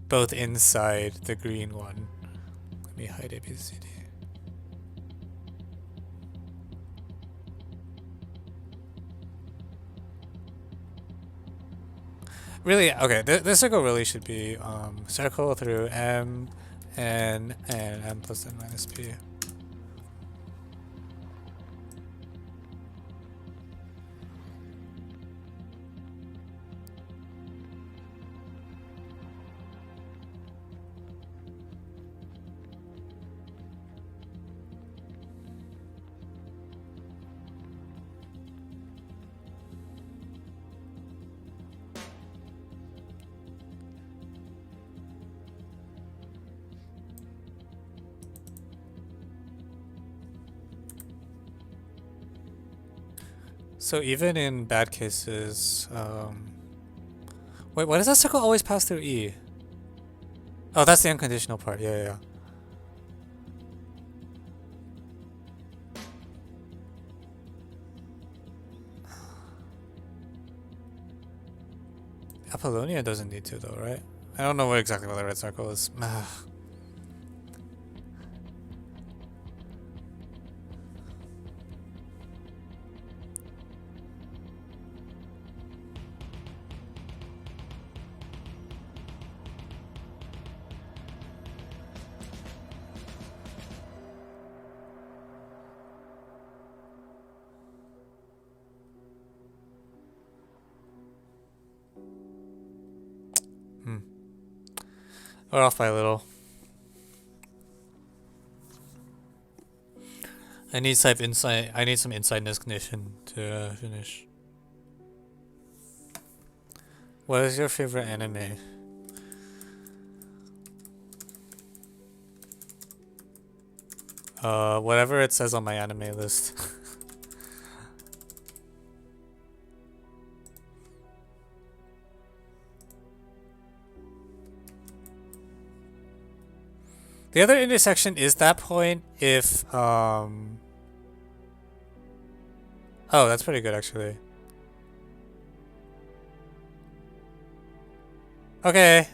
both inside the green one. Let me hide A, B, C, D. Really, okay, this circle really should be circle through M, N, and M plus N minus P. So even in bad cases, wait, why does that circle always pass through E? Oh, that's the unconditional part. Yeah, yeah, yeah. Apollonia doesn't need to though, right? I don't know what exactly what the red circle is. We're off by a little. I need some insight. I need some insight in this condition to finish. What is your favorite anime? Whatever it says on my anime list. The other intersection is that point if, oh, that's pretty good actually. Okay.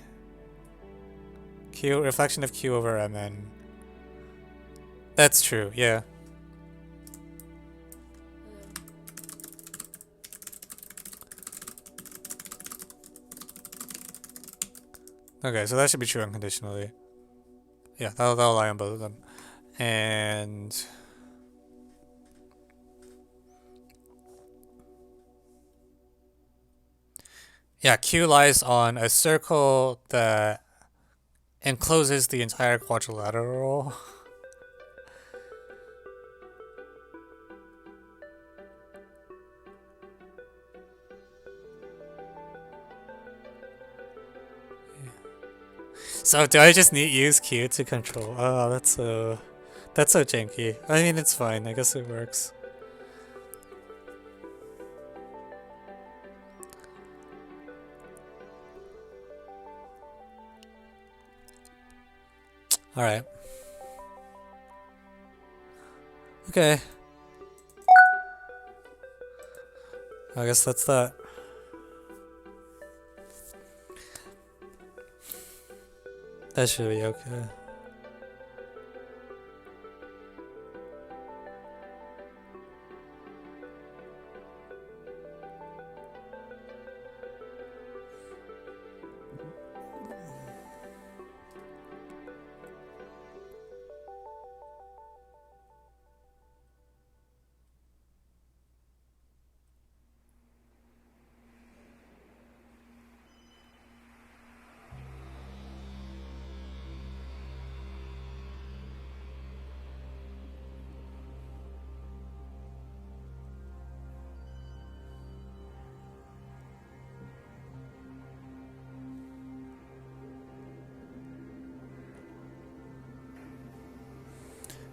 Q, reflection of Q over Mn. That's true, yeah. Okay, so that should be true unconditionally. Yeah, that'll lie on both of them. And yeah, Q lies on a circle that encloses the entire quadrilateral. So do I just need use Q to control? Oh, that's so janky. I mean, it's fine. I guess it works. All right. Okay. I guess that's that. That should be okay.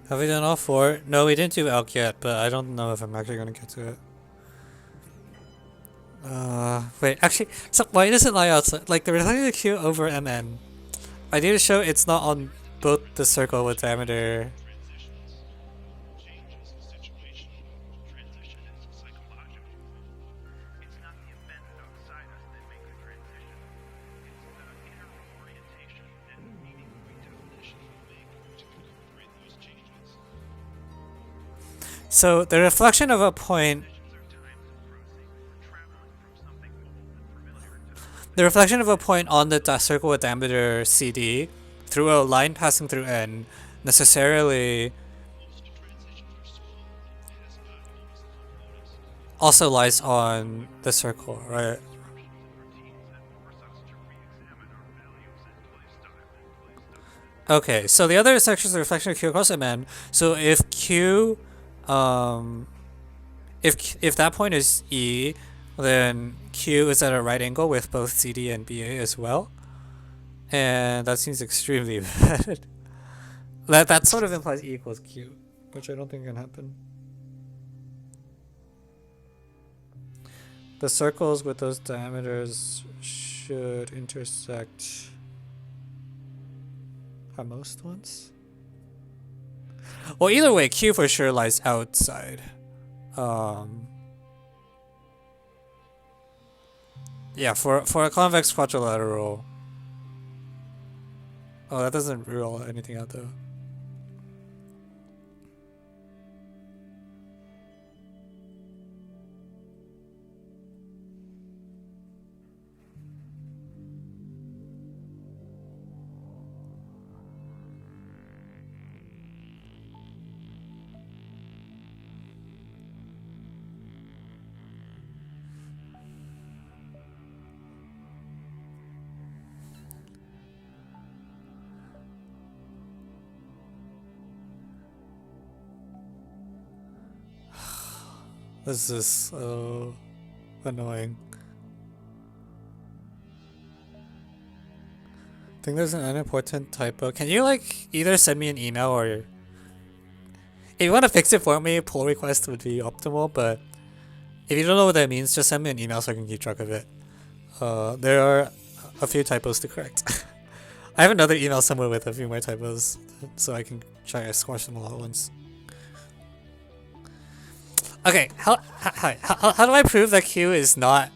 Have we done all 4? No, we didn't do Elk yet, but I don't know if I'm actually gonna get to it. Wait, actually, so why does it lie outside? Like, the reflected Q over MN. I need to show it's not on both the circle with diameter. So the reflection of a point on the circle with diameter CD through a line passing through N necessarily also lies on the circle, right? Okay, so the other section is the reflection of Q across MN. So if Q, if that point is E, then Q is at a right angle with both CD and BA as well. And that seems extremely bad. that sort of implies E equals Q, which I don't think can happen. The circles with those diameters should intersect at most once. Well, either way, Q for sure lies outside. Yeah, for a convex quadrilateral. Oh, that doesn't rule anything out though. This is so annoying. I think there's an unimportant typo. Can you like either send me an email or if you want to fix it for me, pull request would be optimal, but if you don't know what that means, just send me an email so I can keep track of it. There are a few typos to correct. I have another email somewhere with a few more typos, so I can try to squash them all at once. Okay, how do I prove that Q is not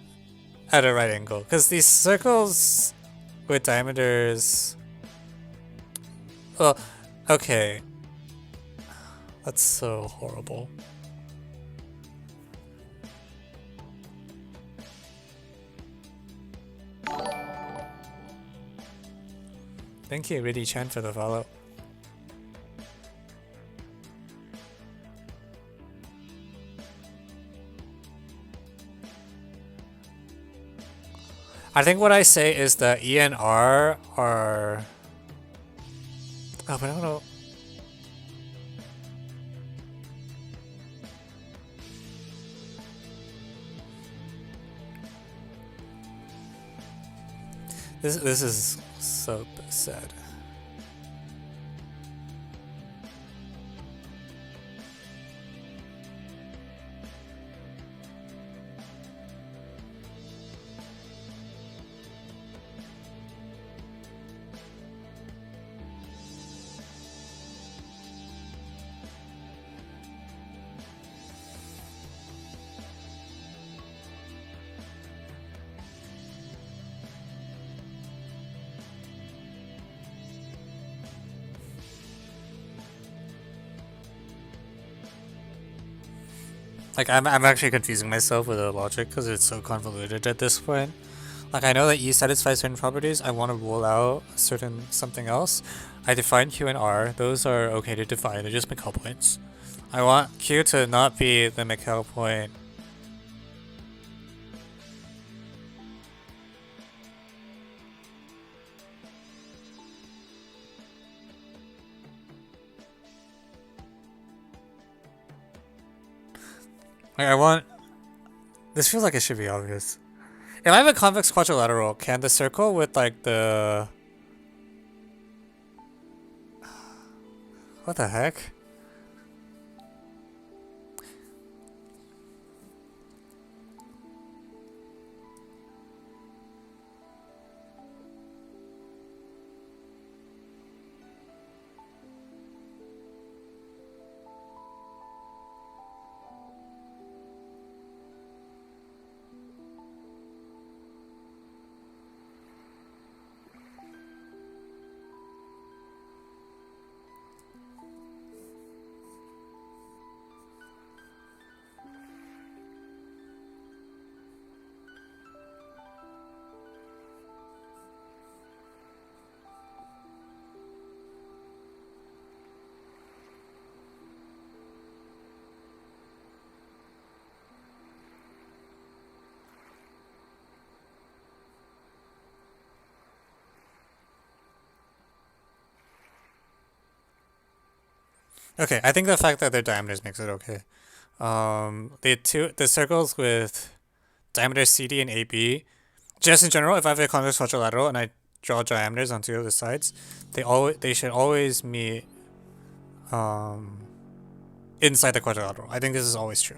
at a right angle? Because these circles with diameters... Well, okay. That's so horrible. Thank you, Riddy Chan, for the follow. I think what I say is that E and R are... Oh, but I don't know. This is so sad. Like, I'm actually confusing myself with the logic because it's so convoluted at this point. Like, I know that E satisfies certain properties. I want to rule out something else. I define Q and R. Those are okay to define. They're just Mikhail points. I want Q to not be the Mikhail point. Like, I want... This feels like it should be obvious. If I have a convex quadrilateral, can the circle with, like, the... What the heck? Okay, I think the fact that they're diameters makes it okay. The circles with diameter CD and AB, just in general, if I have a convex quadrilateral and I draw diameters on two of the sides, they should always meet inside the quadrilateral. I think this is always true.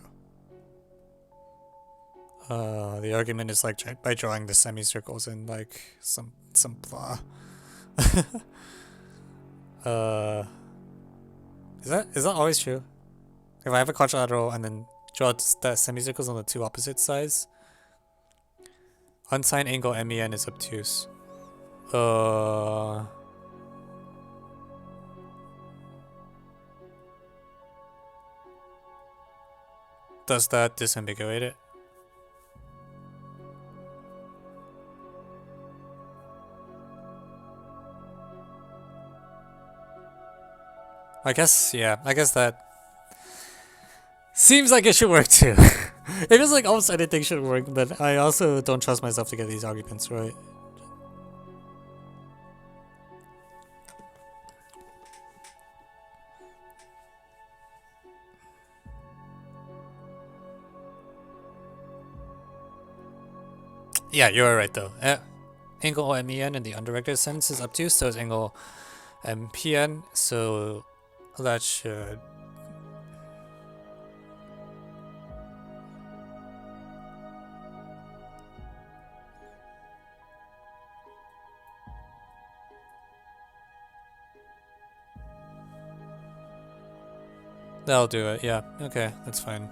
The argument is like by drawing the semicircles in like some blah. Is that always true? If I have a quadrilateral and then draw the semicircles on the two opposite sides, unsigned angle MEN is obtuse. Does that disambiguate it? I guess, yeah, I guess that seems like it should work too. It feels like almost anything should work, but I also don't trust myself to get these arguments right. Yeah, you're right though. Angle MEN in the undirected sense is obtuse, so is angle MPN, so that should... That'll do it, yeah. Okay, that's fine.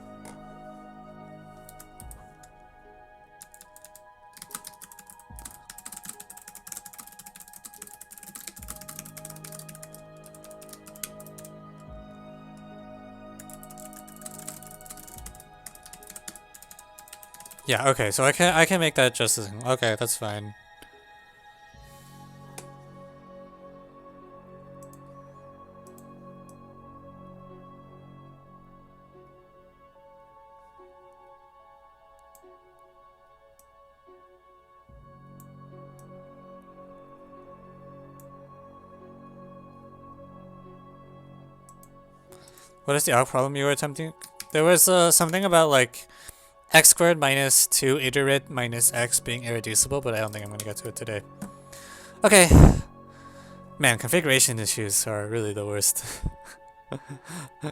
Yeah, okay, so I can make that just as... Okay, that's fine. What is the arc problem you were attempting? There was something about like x squared minus 2 iterate minus x being irreducible, but I don't think I'm going to get to it today. Okay. Man, configuration issues are really the worst.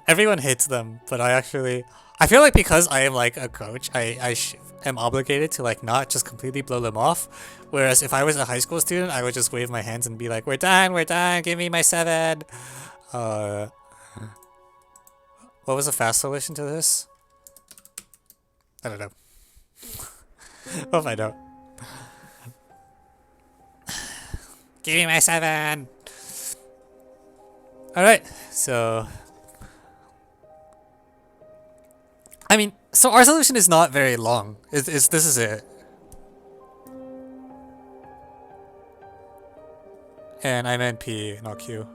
Everyone hates them, but I feel like because I am like a coach, I am obligated to like not just completely blow them off. Whereas if I was a high school student, I would just wave my hands and be like, we're done, give me my 7. What was a fast solution to this? I don't know. Hope I don't. Give me my 7! Alright, so... I mean, so our solution is not very long. This is it. And I meant P, not Q.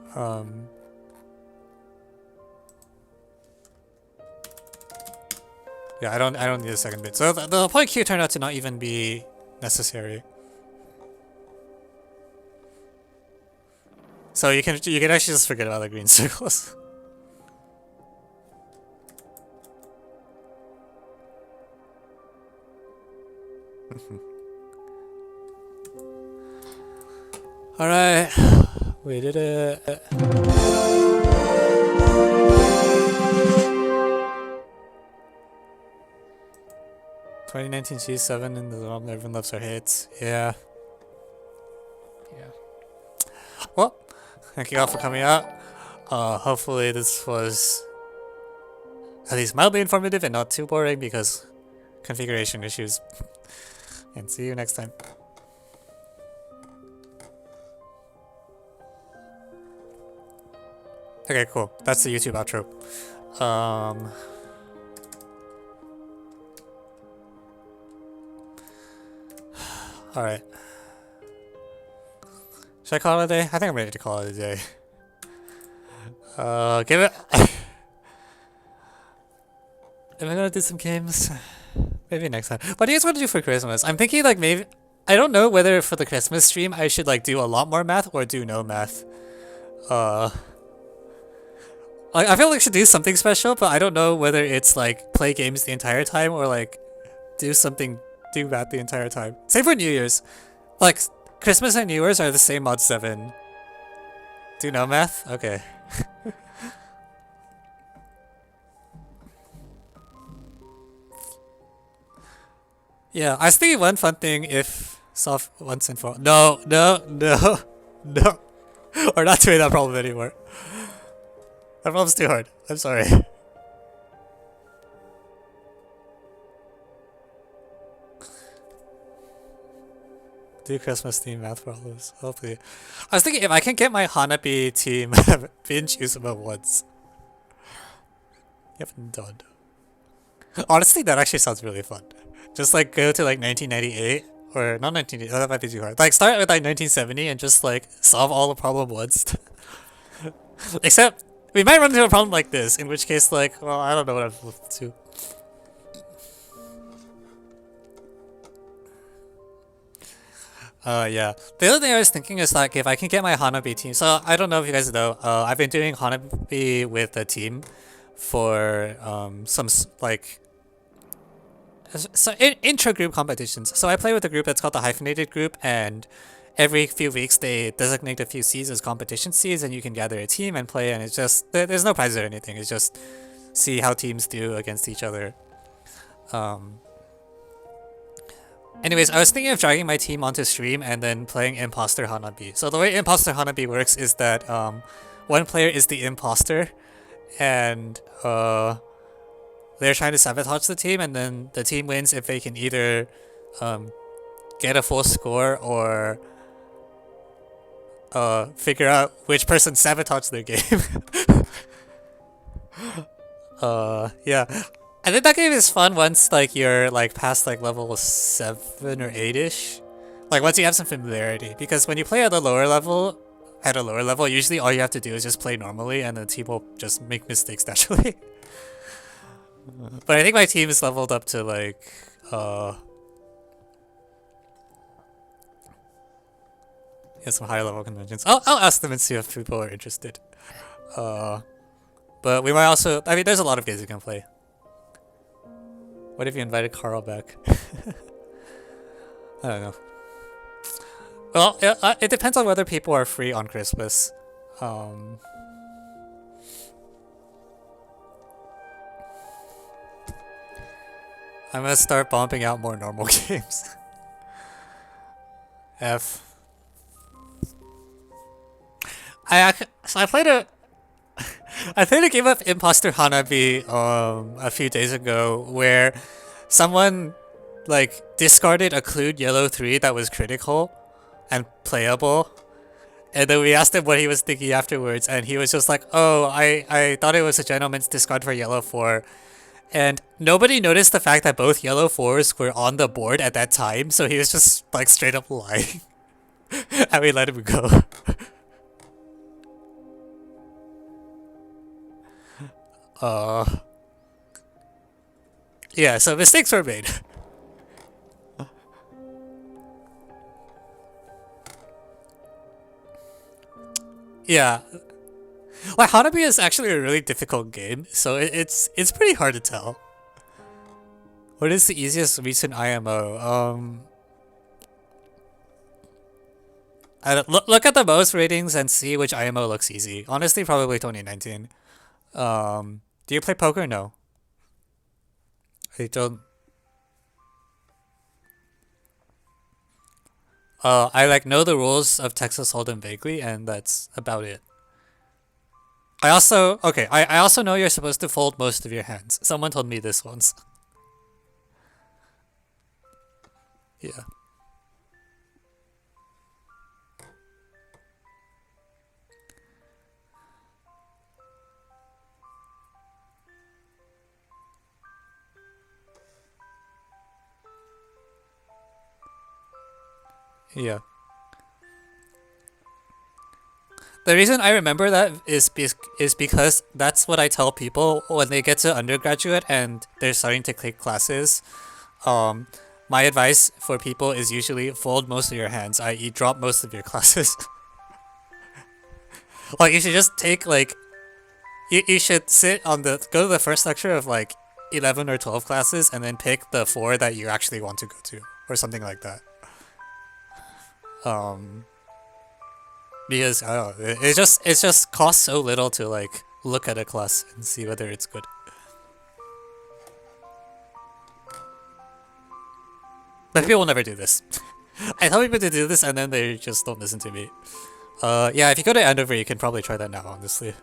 Yeah, I don't need a second bit. So the point Q turned out to not even be necessary. So you can actually just forget about the green circles. Alright, we did it. 2019 G7 in the ROM, everyone loves our hits. Yeah. Well, thank you all for coming out. Hopefully this was at least mildly informative and not too boring because configuration issues. And see you next time. Okay, cool. That's the YouTube outro. Alright. Should I call it a day? I think I'm ready to call it a day. Give it... Am I gonna do some games? Maybe next time. What do you guys want to do for Christmas? I'm thinking like maybe... I don't know whether for the Christmas stream I should like do a lot more math or do no math. Like, I feel like I should do something special, but I don't know whether it's like play games the entire time or like do math the entire time. Same for New Year's. Like, Christmas and New Year's are the same mod 7. Do no math? Okay. Yeah, I was thinking one fun thing if solve once and for all. No. We're not doing that problem anymore. That problem's too hard. I'm sorry. Do Christmas theme math problems. Hopefully. I was thinking if I can get my Hanabi team binge usable once. You haven't done. Honestly, that actually sounds really fun. Just like go to like 1998 or not 1980. Oh, that might be too hard. Like start with like 1970 and just like solve all the problem once. Except we might run into a problem like this, in which case like, well, I don't know what I've looked to. Yeah. The other thing I was thinking is like if I can get my Hanabi team. So I don't know if you guys know. I've been doing Hanabi with a team for some like intro group competitions. So I play with a group that's called the hyphenated group, and every few weeks they designate a few seeds as competition seeds, and you can gather a team and play. And it's just there's no prizes or anything. It's just see how teams do against each other. Anyways, I was thinking of dragging my team onto stream and then playing Imposter Hanabi. So the way Imposter Hanabi works is that one player is the imposter, and they're trying to sabotage the team, and then the team wins if they can either get a full score or figure out which person sabotaged their game. Yeah. I think that game is fun once like you're like past like level 7 or 8ish. Like once you have some familiarity, because when you play at a lower level, usually all you have to do is just play normally, and the team will just make mistakes naturally. But I think my team is leveled up to like some higher level conventions. I'll ask them and see if people are interested. But we might also, I mean, there's a lot of games you can play. What if you invited Carl back? I don't know. Well, it depends on whether people are free on Christmas. Um, I'm gonna start bumping out more normal games. F. So I played a I played a game of Imposter Hanabi a few days ago where someone like discarded a clued yellow 3 that was critical and playable. And then we asked him what he was thinking afterwards, and he was just like, "Oh, I thought it was a gentleman's discard for yellow 4." And nobody noticed the fact that both yellow 4s were on the board at that time, so he was just like straight up lying. And we let him go. Yeah, so mistakes were made. Yeah. Like, Hanabi is actually a really difficult game, so it's pretty hard to tell. What is the easiest recent IMO? Look at the most ratings and see which IMO looks easy. Honestly, probably 2019. Do you play poker? No. I don't. I like know the rules of Texas Hold'em vaguely, and that's about it. I also I also know you're supposed to fold most of your hands. Someone told me this once. Yeah. Yeah. The reason I remember that is because that's what I tell people when they get to undergraduate and they're starting to take classes. Um, my advice for people is usually fold most of your hands, i.e., drop most of your classes. Like, you should just take like you should sit on go to the first lecture of like 11 or 12 classes and then pick the 4 that you actually want to go to or something like that. Because I don't know, it just costs so little to like look at a class and see whether it's good. But people will never do this. I tell people to do this and then they just don't listen to me. Yeah, if you go to Andover, you can probably try that now, honestly.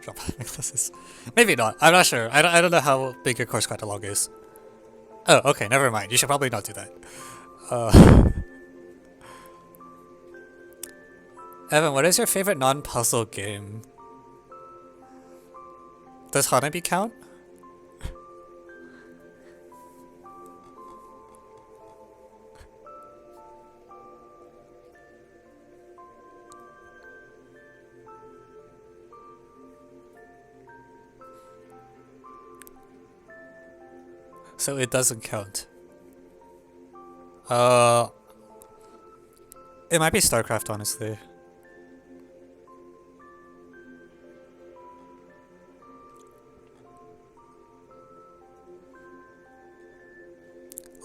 Drop out of my classes. Maybe not. I'm not sure. I don't know how big your course catalog is. Oh, okay, never mind. You should probably not do that. Evan, what is your favorite non-puzzle game? Does Hanabi count? So it doesn't count. It might be StarCraft, honestly.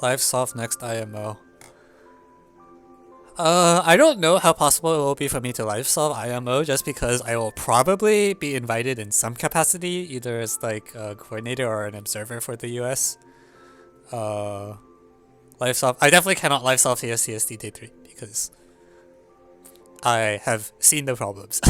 Live solve next IMO. I don't know how possible it will be for me to live solve IMO just because I will probably be invited in some capacity, either as like a coordinator or an observer for the US. Live solve. I definitely cannot live solve TSTSD Day 3 because I have seen the problems.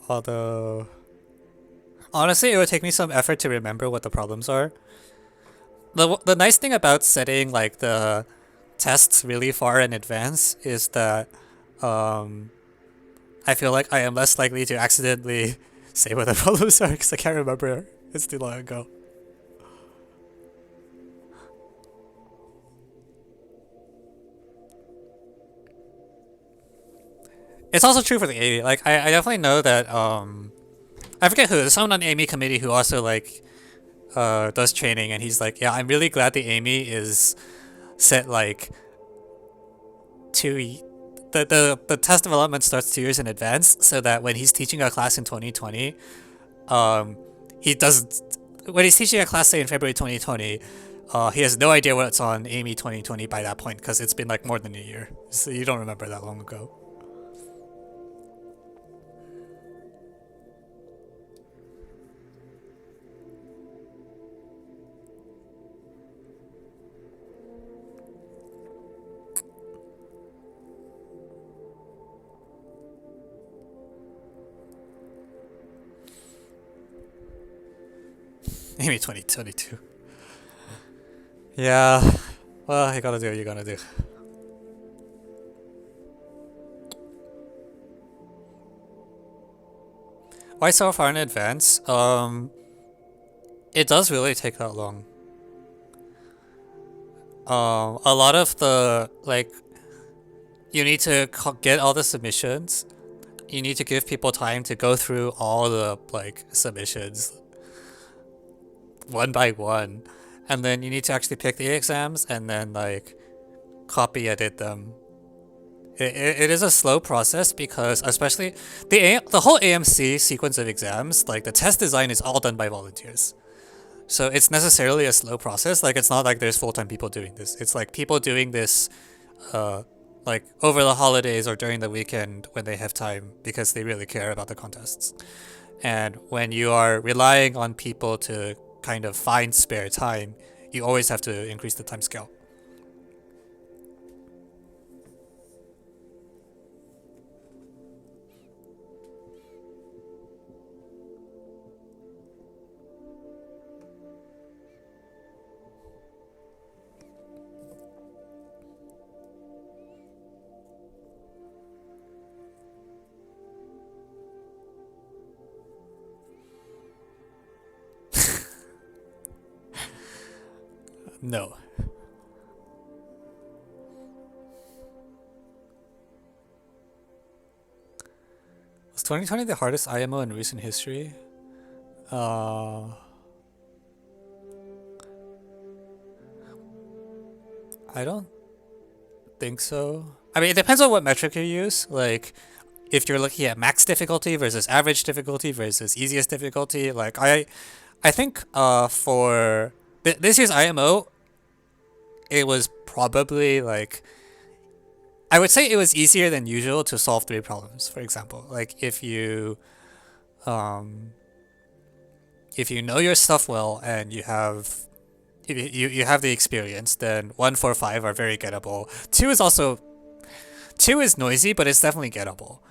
Although, honestly, it would take me some effort to remember what the problems are. The nice thing about setting like the tests really far in advance is that I feel like I am less likely to accidentally say what the problems are because I can't remember. It's too long ago. It's also true for the Amy. Like, I definitely know that, I forget who, there's someone on the Amy committee who also, like, does training, and he's like, yeah, I'm really glad the Amy is, set like the test development starts 2 years in advance, so that when he's teaching a class in 2020, he doesn't. When he's teaching a class, say in February 2020, he has no idea what's on Amy 2020 by that point because it's been like more than a year, so you don't remember that long ago. Maybe 2022. Yeah. Well, you gotta do what you gotta do. Why so far in advance? It does really take that long. A lot of the, like, you need to get all the submissions. You need to give people time to go through all the, like, submissions one by one, and then you need to actually pick the exams and then like copy edit them. It is a slow process because especially the whole AMC sequence of exams, like the test design is all done by volunteers, so it's necessarily a slow process. Like it's not like there's full-time people doing this. It's like people doing this like over the holidays or during the weekend when they have time because they really care about the contests. And when you are relying on people to kind of find spare time, you always have to increase the time scale. No. Was 2020 the hardest IMO in recent history? I don't think so. I mean, it depends on what metric you use. Like, if you're looking at max difficulty versus average difficulty versus easiest difficulty, like I think for this year's IMO, it was probably like, I would say it was easier than usual to solve 3 problems, for example. Like if you know your stuff well and you have you have the experience, then 1, 4, 5 are very gettable. 2 is noisy, but it's definitely gettable.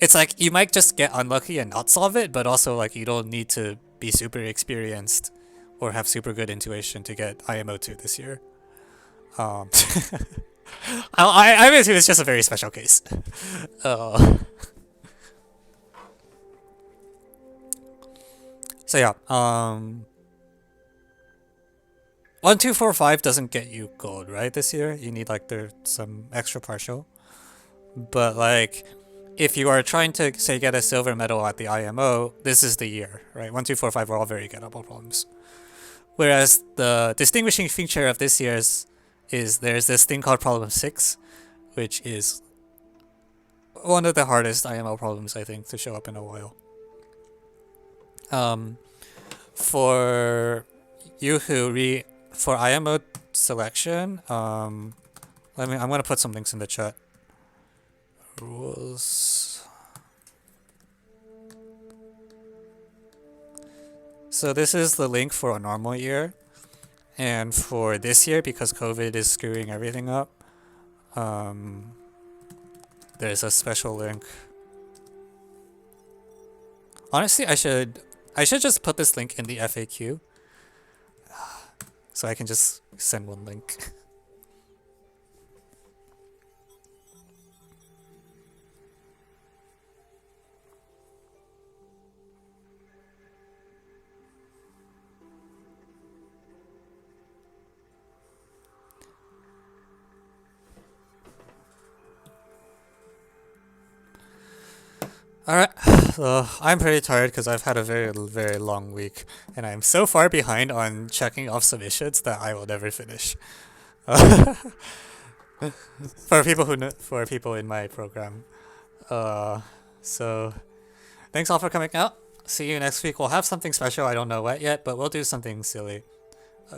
It's like you might just get unlucky and not solve it, but also like you don't need to be super experienced or have super good intuition to get IMO 2 this year. I would assume it's just a very special case. So yeah, 1, 2, 4, 5 doesn't get you gold, right? This year, you need like some extra partial. But like, if you are trying to say get a silver medal at the IMO, this is the year, right? 1, 2, 4, 5 are all very gettable problems. Whereas the distinguishing feature of this year's is there's this thing called problem 6, which is one of the hardest IMO problems I think to show up in a while. For you who for IMO selection, I'm gonna put some links in the chat. Rules. So this is the link for a normal year, and for this year, because COVID is screwing everything up, there's a special link. Honestly, I should just put this link in the FAQ, so I can just send one link. Alright, so I'm pretty tired because I've had a very, very long week, and I'm so far behind on checking off submissions that I will never finish. For people who for people in my program. So thanks all for coming out. See you next week. We'll have something special. I don't know what yet, but we'll do something silly.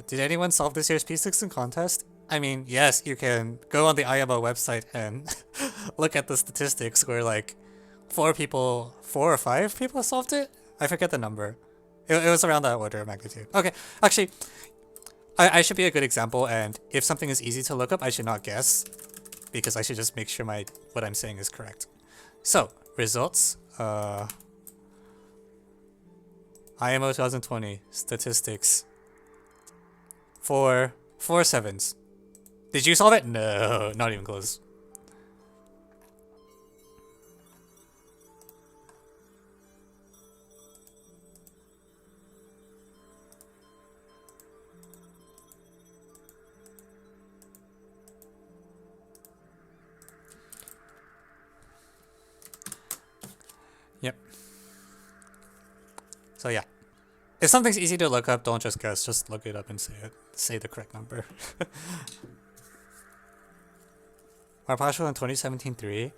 Did anyone solve this year's P16 contest? I mean, yes, you can go on the IMO website and look at the statistics where like 4 or 5 people solved it. I forget the number. It was around that order of magnitude. Okay, actually, I should be a good example, and if something is easy to look up, I should not guess, because I should just make sure what I'm saying is correct. So, results. IMO 2020 statistics. 4 7s. Did you solve it? No, not even close. Yep. So yeah. If something's easy to look up, don't just guess. Just look it up and say it. Say the correct number. Our partial in 2017-3.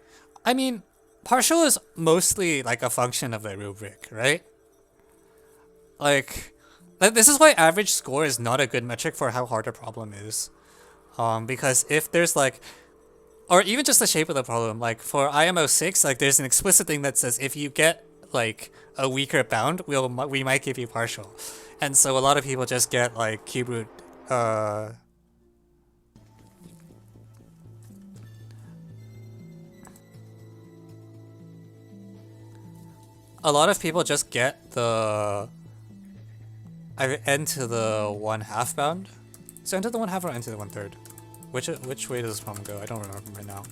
I mean, partial is mostly like a function of the rubric, right? Like, this is why average score is not a good metric for how hard a problem is. Because if there's like, or even just the shape of the problem, like for IMO 6, like there's an explicit thing that says if you get like a weaker bound, we might give you partial. And so a lot of people just get like cube root, a lot of people just get the n to the 1/2 bound. So n to the 1/2 or n to the 1/3? Which way does this problem go? I don't remember right now.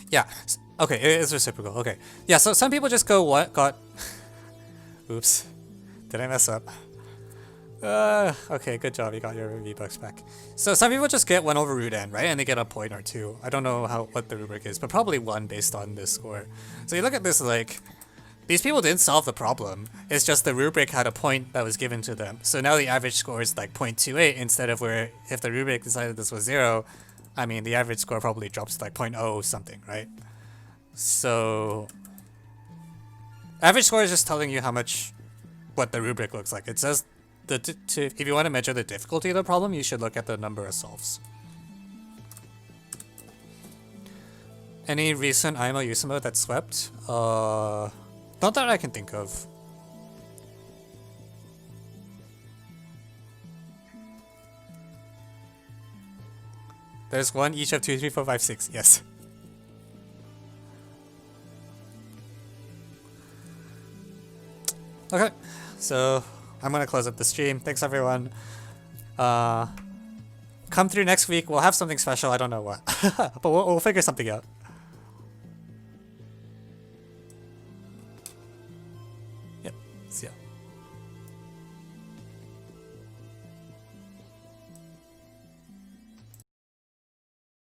Yeah. Okay, it is reciprocal. Okay. Yeah. So some people just go what got. Oops. Did I mess up? Okay, good job. You got your V-Bucks back. So some people just get 1 over root n, right? And they get a point or 2. I don't know what the rubric is, but probably 1 based on this score. So you look at this like, these people didn't solve the problem. It's just the rubric had a point that was given to them. So now the average score is like 0.28 instead of where if the rubric decided this was 0, I mean, the average score probably drops to like 0.0 something, right? So average score is just telling you how much, what the rubric looks like. It says if you want to measure the difficulty of the problem, you should look at the number of solves. Any recent IMO USMO that swept? Not that I can think of. There's one each of 2, 3, 4, 5, 6. Yes. Okay, so I'm gonna close up the stream. Thanks everyone. Come through next week. We'll have something special. I don't know what, but we'll figure something out. Yep. See ya.